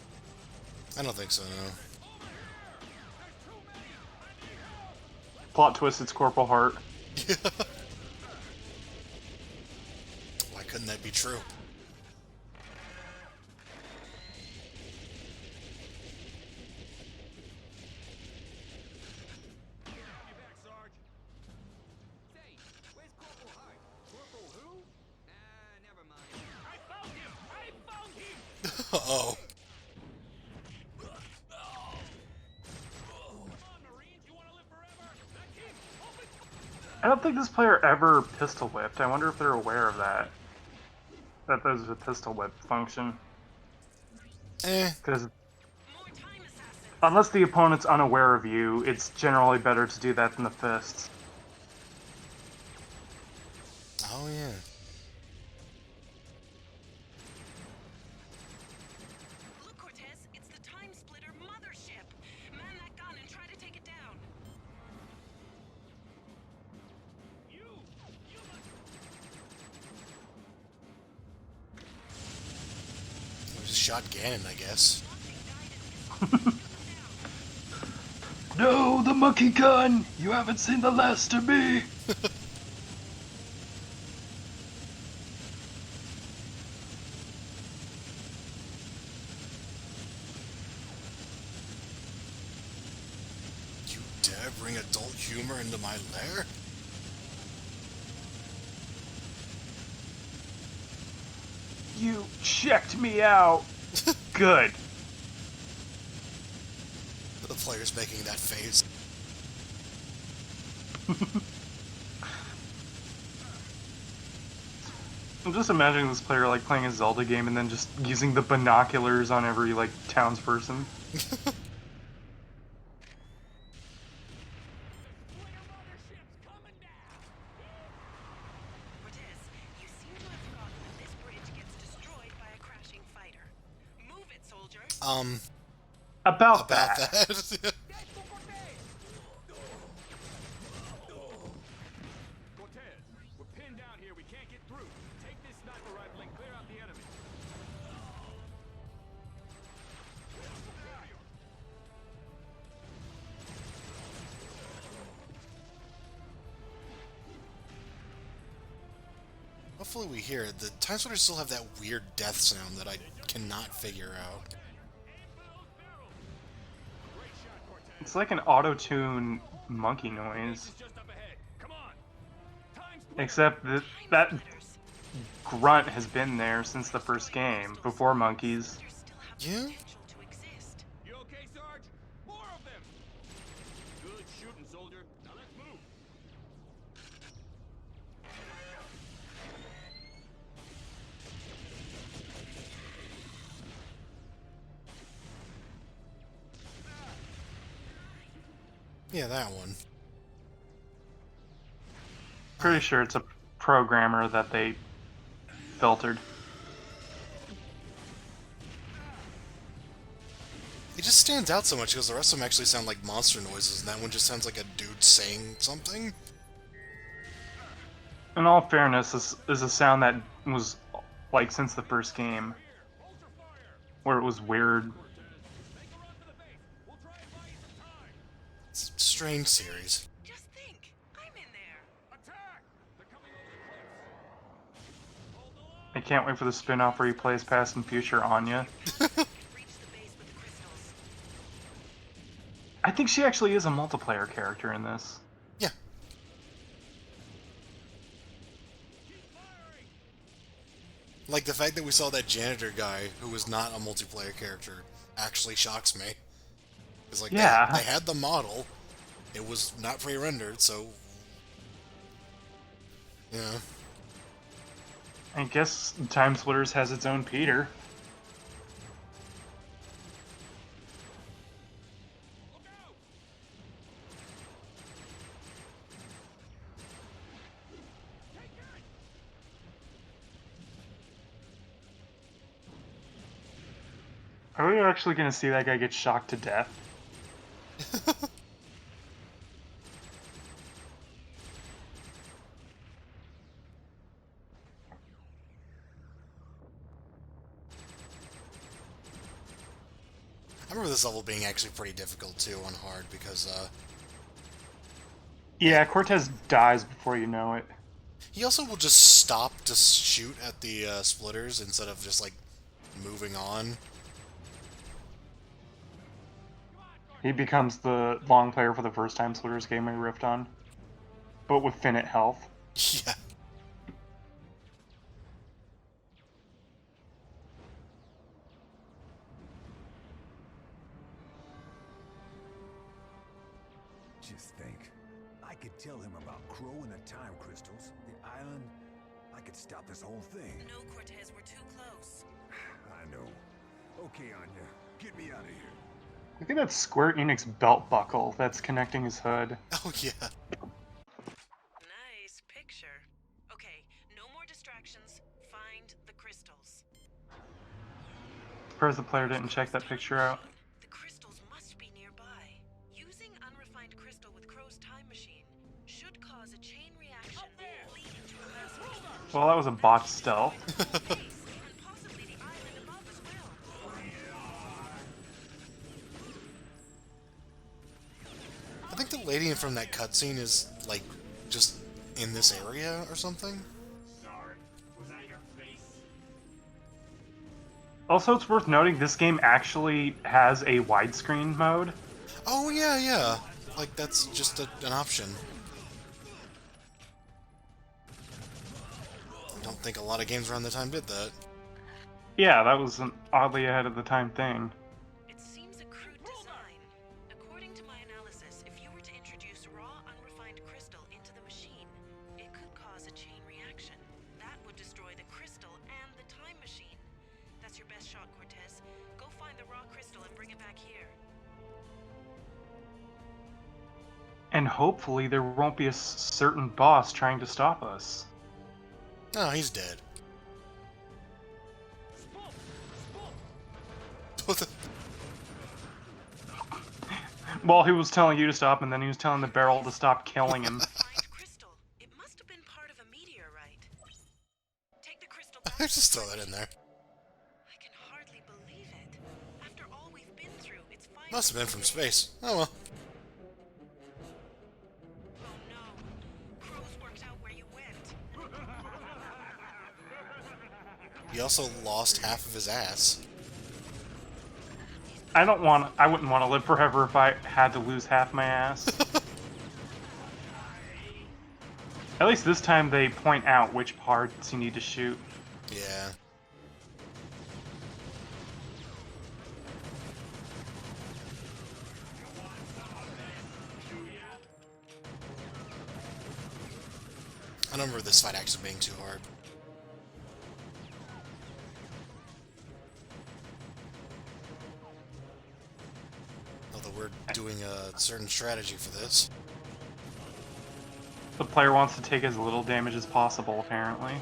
I don't think so, no. Plot twist, it's Corporal Hart. Why couldn't that be true? Uh-oh. I don't think this player ever pistol whipped. I wonder if they're aware of that. That there's a pistol whip function. Because unless the opponent's unaware of you, it's generally better to do that than the fists. Oh yeah. Look, Cortez, it's the TimeSplitter mothership. Man that gun and try to take it down. We just shot Ganon, I guess. No, the monkey gun! You haven't seen the last of me! You dare bring adult humor into my lair? You checked me out! Good. The player's making that face. I'm just imagining this player like playing a Zelda game and then just using the binoculars on every like townsperson. About that. We're pinned down here. We can't get through. Take this sniper rifle and clear out the enemy. Hopefully we hear it. The TimeSplitters still have that weird death sound that I cannot figure out. It's like an auto-tune monkey noise. Except that grunt has been there since the first game, before monkeys. Yeah? You okay, Sarge? More of them! Good shooting, soldier. Now let's move. Yeah, that one. Pretty sure it's a programmer that they filtered. It just stands out so much because the rest of them actually sound like monster noises, and that one just sounds like a dude saying something. In all fairness, this is a sound that was like since the first game, where it was weird. It's a strange series. Just think, I'm in there. Attack! They're coming over the cliffs. I can't wait for the spin-off where he plays past and future Anya. I think she actually is a multiplayer character in this. Like, the fact that we saw that janitor guy, who was not a multiplayer character, actually shocks me. It's like, yeah. they had the model, it was not pre-rendered, so... Yeah. I guess TimeSplitters has its own Peter. Are we actually going to see that guy get shocked to death? I remember this level being actually pretty difficult, too, on hard, because, Yeah, Cortez dies before you know it. he also will just stop to shoot at the, splitters instead of just, like, moving on. He becomes the long player for the first TimeSplitters game we riffed on. But with finite health. Yeah. Just think. I could tell him about Crow and the time crystals, the island. I could stop this whole thing. No, Cortez, we're too close. I know. Okay, Anya. Get me out of here. Look at that Square Enix belt buckle that's connecting his hood. Oh, yeah. Nice picture. Okay, no more distractions. Find the crystals. Surprised the player didn't check that picture out. The crystals must be nearby. Using unrefined crystal with Crow's time machine should cause a chain reaction leading to a massive... Well, that was a botched stealth. I think the lady from that cutscene is, like, just in this area or something. Sorry, was that your face? Also, it's worth noting this game actually has a widescreen mode. Oh, yeah, yeah. Like, that's just an option. I don't think a lot of games around the time did that. Yeah, that was an oddly ahead of the time thing. It seems a crude design. According to my analysis, if you were to introduce raw, unrefined crystal into the machine, it could cause a chain reaction. That would destroy the crystal and the time machine. That's your best shot, Cortez. Go find the raw crystal and bring it back here. And hopefully there won't be a certain boss trying to stop us. Oh, he's dead. Well, he was telling you to stop, and then he was telling the barrel to stop killing him. It must have been part of a meteorite. Take the crystal I just throw that in there. I can hardly believe it. After all we've been through, it's finally... Must have been from space. Oh well. Oh no. Crow's worked out where you went. He also lost half of his ass. I wouldn't want to live forever if I had to lose half my ass. At least this time they point out which parts you need to shoot. Yeah. I don't remember this fight actually being too hard. Although we're doing a certain strategy for this. The player wants to take as little damage as possible, apparently.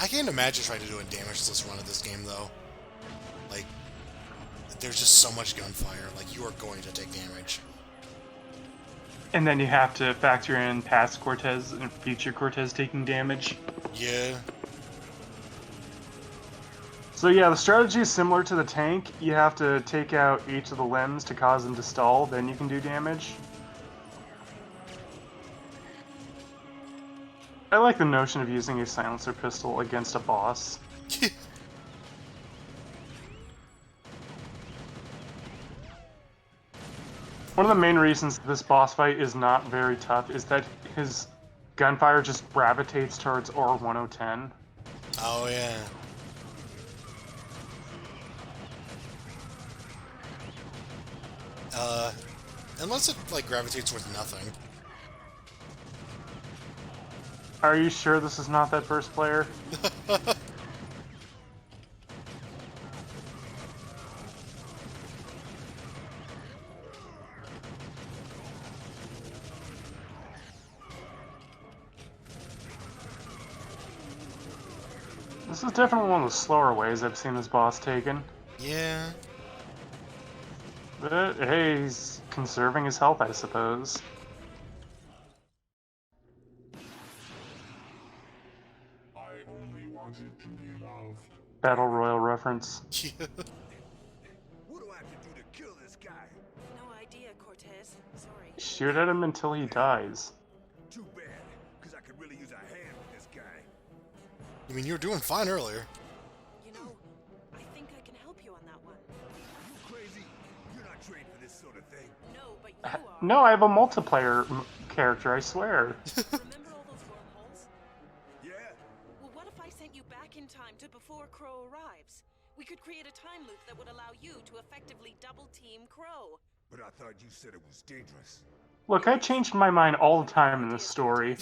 I can't imagine trying to do a damageless run of this game, though. Like, there's just so much gunfire. Like, you are going to take damage. And then you have to factor in past Cortez and future Cortez taking damage. Yeah. So yeah, the strategy is similar to the tank. You have to take out each of the limbs to cause them to stall, then you can do damage. I like the notion of using a silencer pistol against a boss. One of the main reasons this boss fight is not very tough is that his gunfire just gravitates towards R1010. Oh, yeah. Unless it, like, gravitates towards nothing. Are you sure this is not that first player? This is definitely one of the slower ways I've seen this boss taken. Yeah. But, hey, he's conserving his health, I suppose. I only wanted to be loved. Battle Royale reference. What do I have to do to kill this guy? No idea, Cortez. Sorry. Shoot at him until he dies. Too bad, because I could really use a hand with this guy. I mean, you were doing fine earlier. You know, I think I can help you on that one. Are you crazy? You're not trained for this sort of thing. No, but you are. No, I have a multiplayer character, I swear. Remember all those wormholes? Yeah? Well, what if I sent you back in time to before Crow arrives? We could create a time loop that would allow you to effectively double-team Crow. But I thought you said it was dangerous. Look, I changed my mind all the time in this story.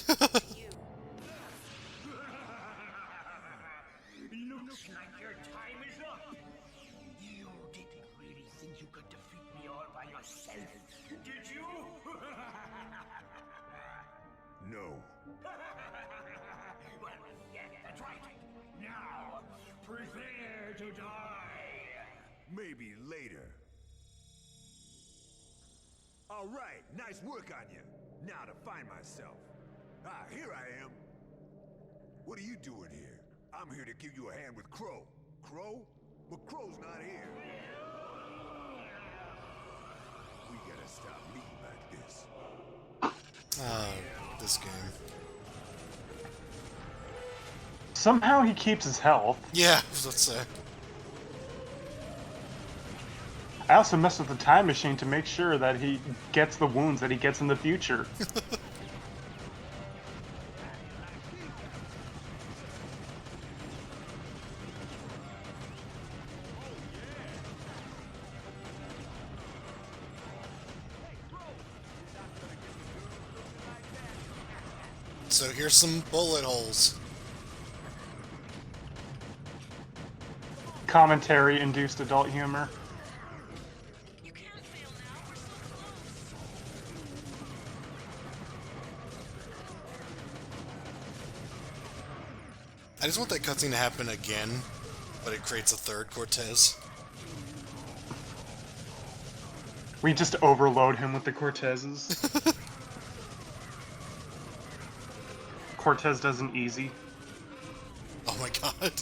Looks like your time is up. You didn't really think you could defeat me all by yourself, did you? No. Well, yeah, that's right. Now, prepare to die. Maybe later. All right, nice work on you. Now to find myself. Ah, here I am. What are you doing here? I'm here to give you a hand with Crow. Crow? But Crow's not here. We gotta stop meeting like this. This game. Somehow he keeps his health. Yeah, let's say. I also messed with the time machine to make sure that he gets the wounds that he gets in the future. So here's some bullet holes. Commentary-induced adult humor. I just want that cutscene to happen again, but it creates a third Cortez. We just overload him with the Cortezes. Cortez does an easy. Oh my god.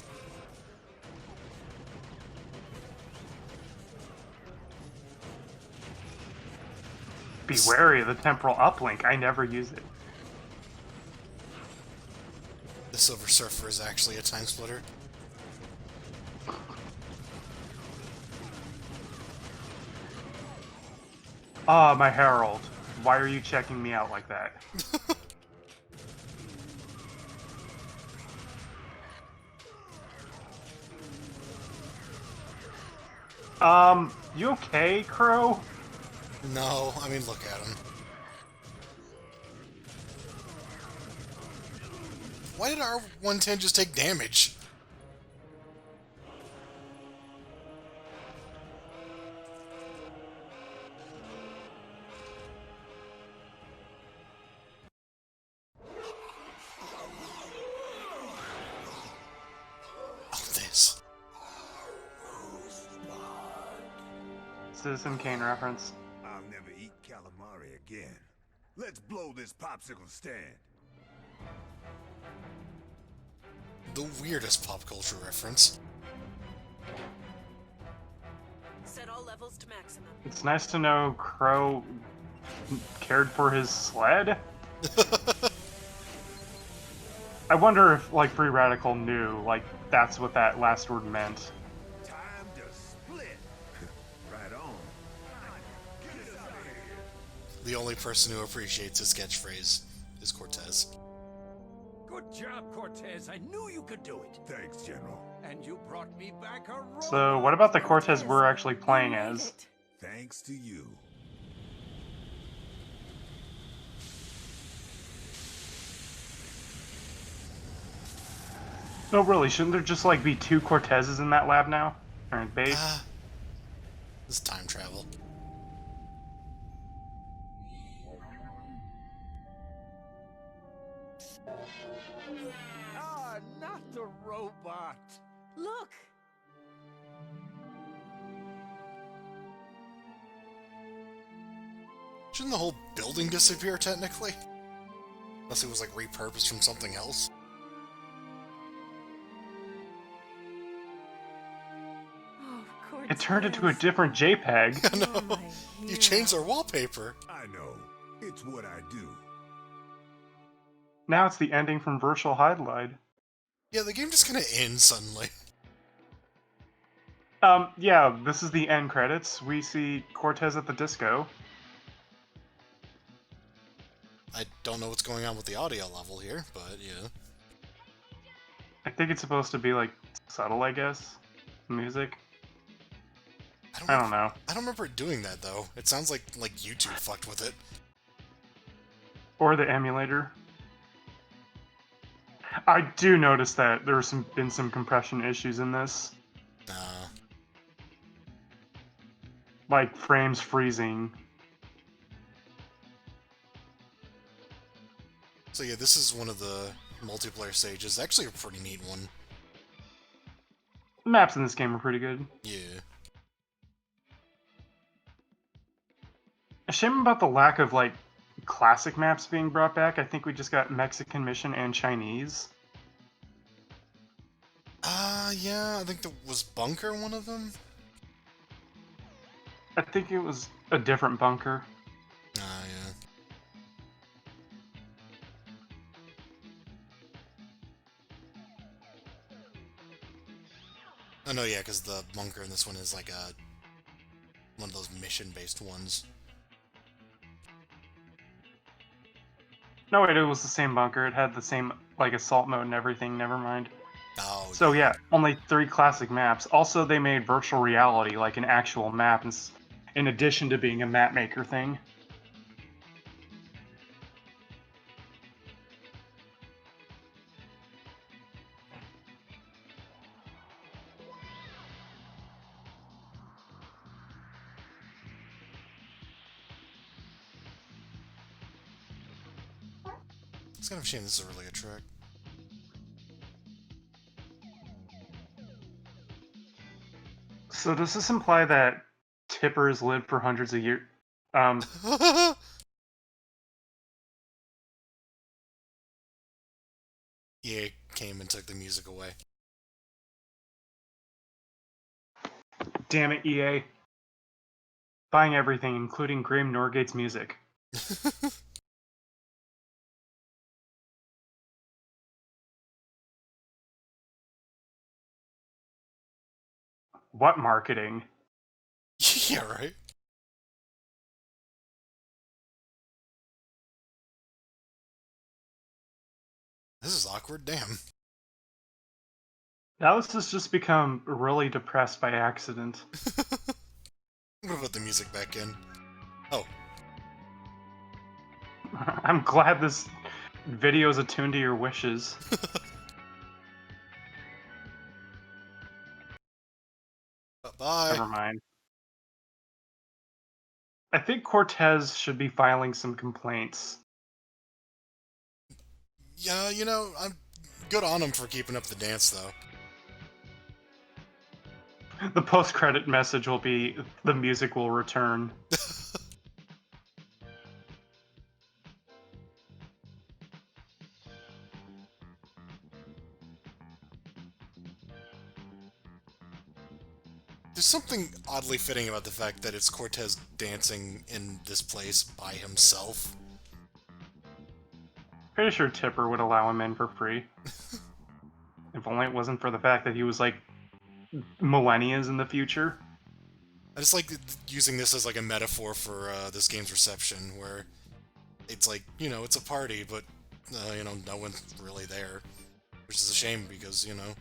Be wary of the temporal uplink. I never use it. The Silver Surfer is actually a time splitter. Ah, my Herald. Why are you checking me out like that? You okay, Crow? No, I mean, look at him. Why did R110 just take damage? Oh, this. Citizen Kane reference. I'll never eat calamari again. Let's blow this popsicle stand. The weirdest pop culture reference. Set all levels to maximum. It's nice to know Crow cared for his sled. I wonder if, like, Free Radical knew, like, that's what that last word meant. Time to split. Right on. Get us out of here. The only person who appreciates his catchphrase is Cortez. Good job, Cortez. I knew you could do it. Thanks, General. And you brought me back a robot. So, what about the Cortez we're actually playing as? Thanks to you. No, really, shouldn't there just, like, be 2 Cortezes in that lab now? Or in base? This is time travel. Ah, not the robot. Look! Shouldn't the whole building disappear, technically? Unless it was, like, repurposed from something else? It turned into a different JPEG. No, you changed their wallpaper. I know. It's what I do. Now it's the ending from Virtual Highlight. Yeah, the game just kind of ends suddenly. Yeah, this is the end credits. We see Cortez at the disco. I don't know what's going on with the audio level here, but yeah. I think it's supposed to be, like, subtle, I guess. Music. I don't know. I don't remember it doing that, though. It sounds like YouTube fucked with it. Or the emulator. I do notice that there's been some compression issues in this. Like frames freezing. So yeah, this is one of the multiplayer stages. Actually a pretty neat one. The maps in this game are pretty good. Yeah. A shame about the lack of, like, classic maps being brought back. I think we just got Mexican Mission and Chinese. Yeah, I think was Bunker one of them? I think it was a different bunker. Yeah. Oh no, yeah, because the bunker in this one is like one of those mission-based ones. No, wait, it was the same bunker. It had the same, like, assault mode and everything. Never mind. Oh, so yeah, only 3 classic maps. Also, they made virtual reality like an actual map, in addition to being a map maker thing. It's kind of a shame this is a really good track. So does this imply that tippers lived for hundreds of years? EA came and took the music away. Damn it, EA. Buying everything, including Graham Norgate's music. What marketing? Yeah, right? This is awkward, damn. Now this has just become really depressed by accident. I'm gonna put the music back in. Oh. I'm glad this video is attuned to your wishes. Bye. Never mind. I think Cortez should be filing some complaints. Yeah, you know, I'm good on him for keeping up the dance, though. The post-credit message will be, the music will return. There's something oddly fitting about the fact that it's Cortez dancing in this place by himself. Pretty sure Tipper would allow him in for free. If only it wasn't for the fact that he was, like, millennias in the future. I just like using this as like a metaphor for this game's reception, where it's like, you know, it's a party, but you know, no one's really there, which is a shame because, you know,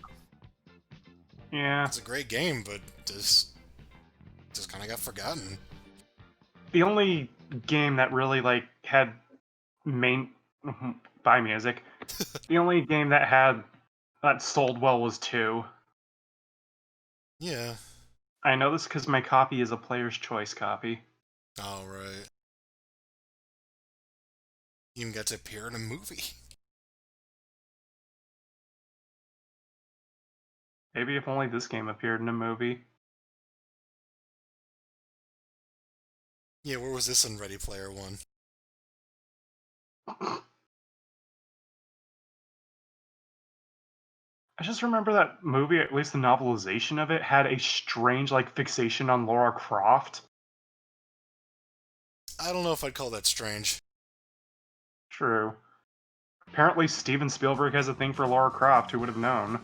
yeah, it's a great game, but just kind of got forgotten. The only game that really like had main by music, the only game that sold well was 2. Yeah. I know this because my copy is a player's choice copy. Oh, right. You even got to appear in a movie. Maybe if only this game appeared in a movie. Yeah, where was this in Ready Player One? I just remember that movie, at least the novelization of it, had a strange like fixation on Lara Croft. I don't know if I'd call that strange. True. Apparently Steven Spielberg has a thing for Lara Croft, who would have known?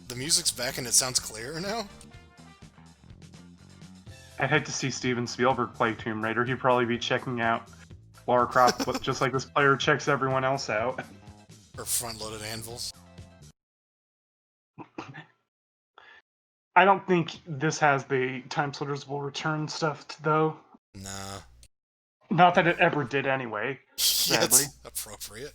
The music's back and it sounds clearer now? I'd hate to see Steven Spielberg play Tomb Raider. He'd probably be checking out Lara Croft just like this player checks everyone else out. Or front-loaded anvils. I don't think this has the TimeSplitters will return stuff, though. Nah. Not that it ever did anyway, sadly. Yeah, it's appropriate.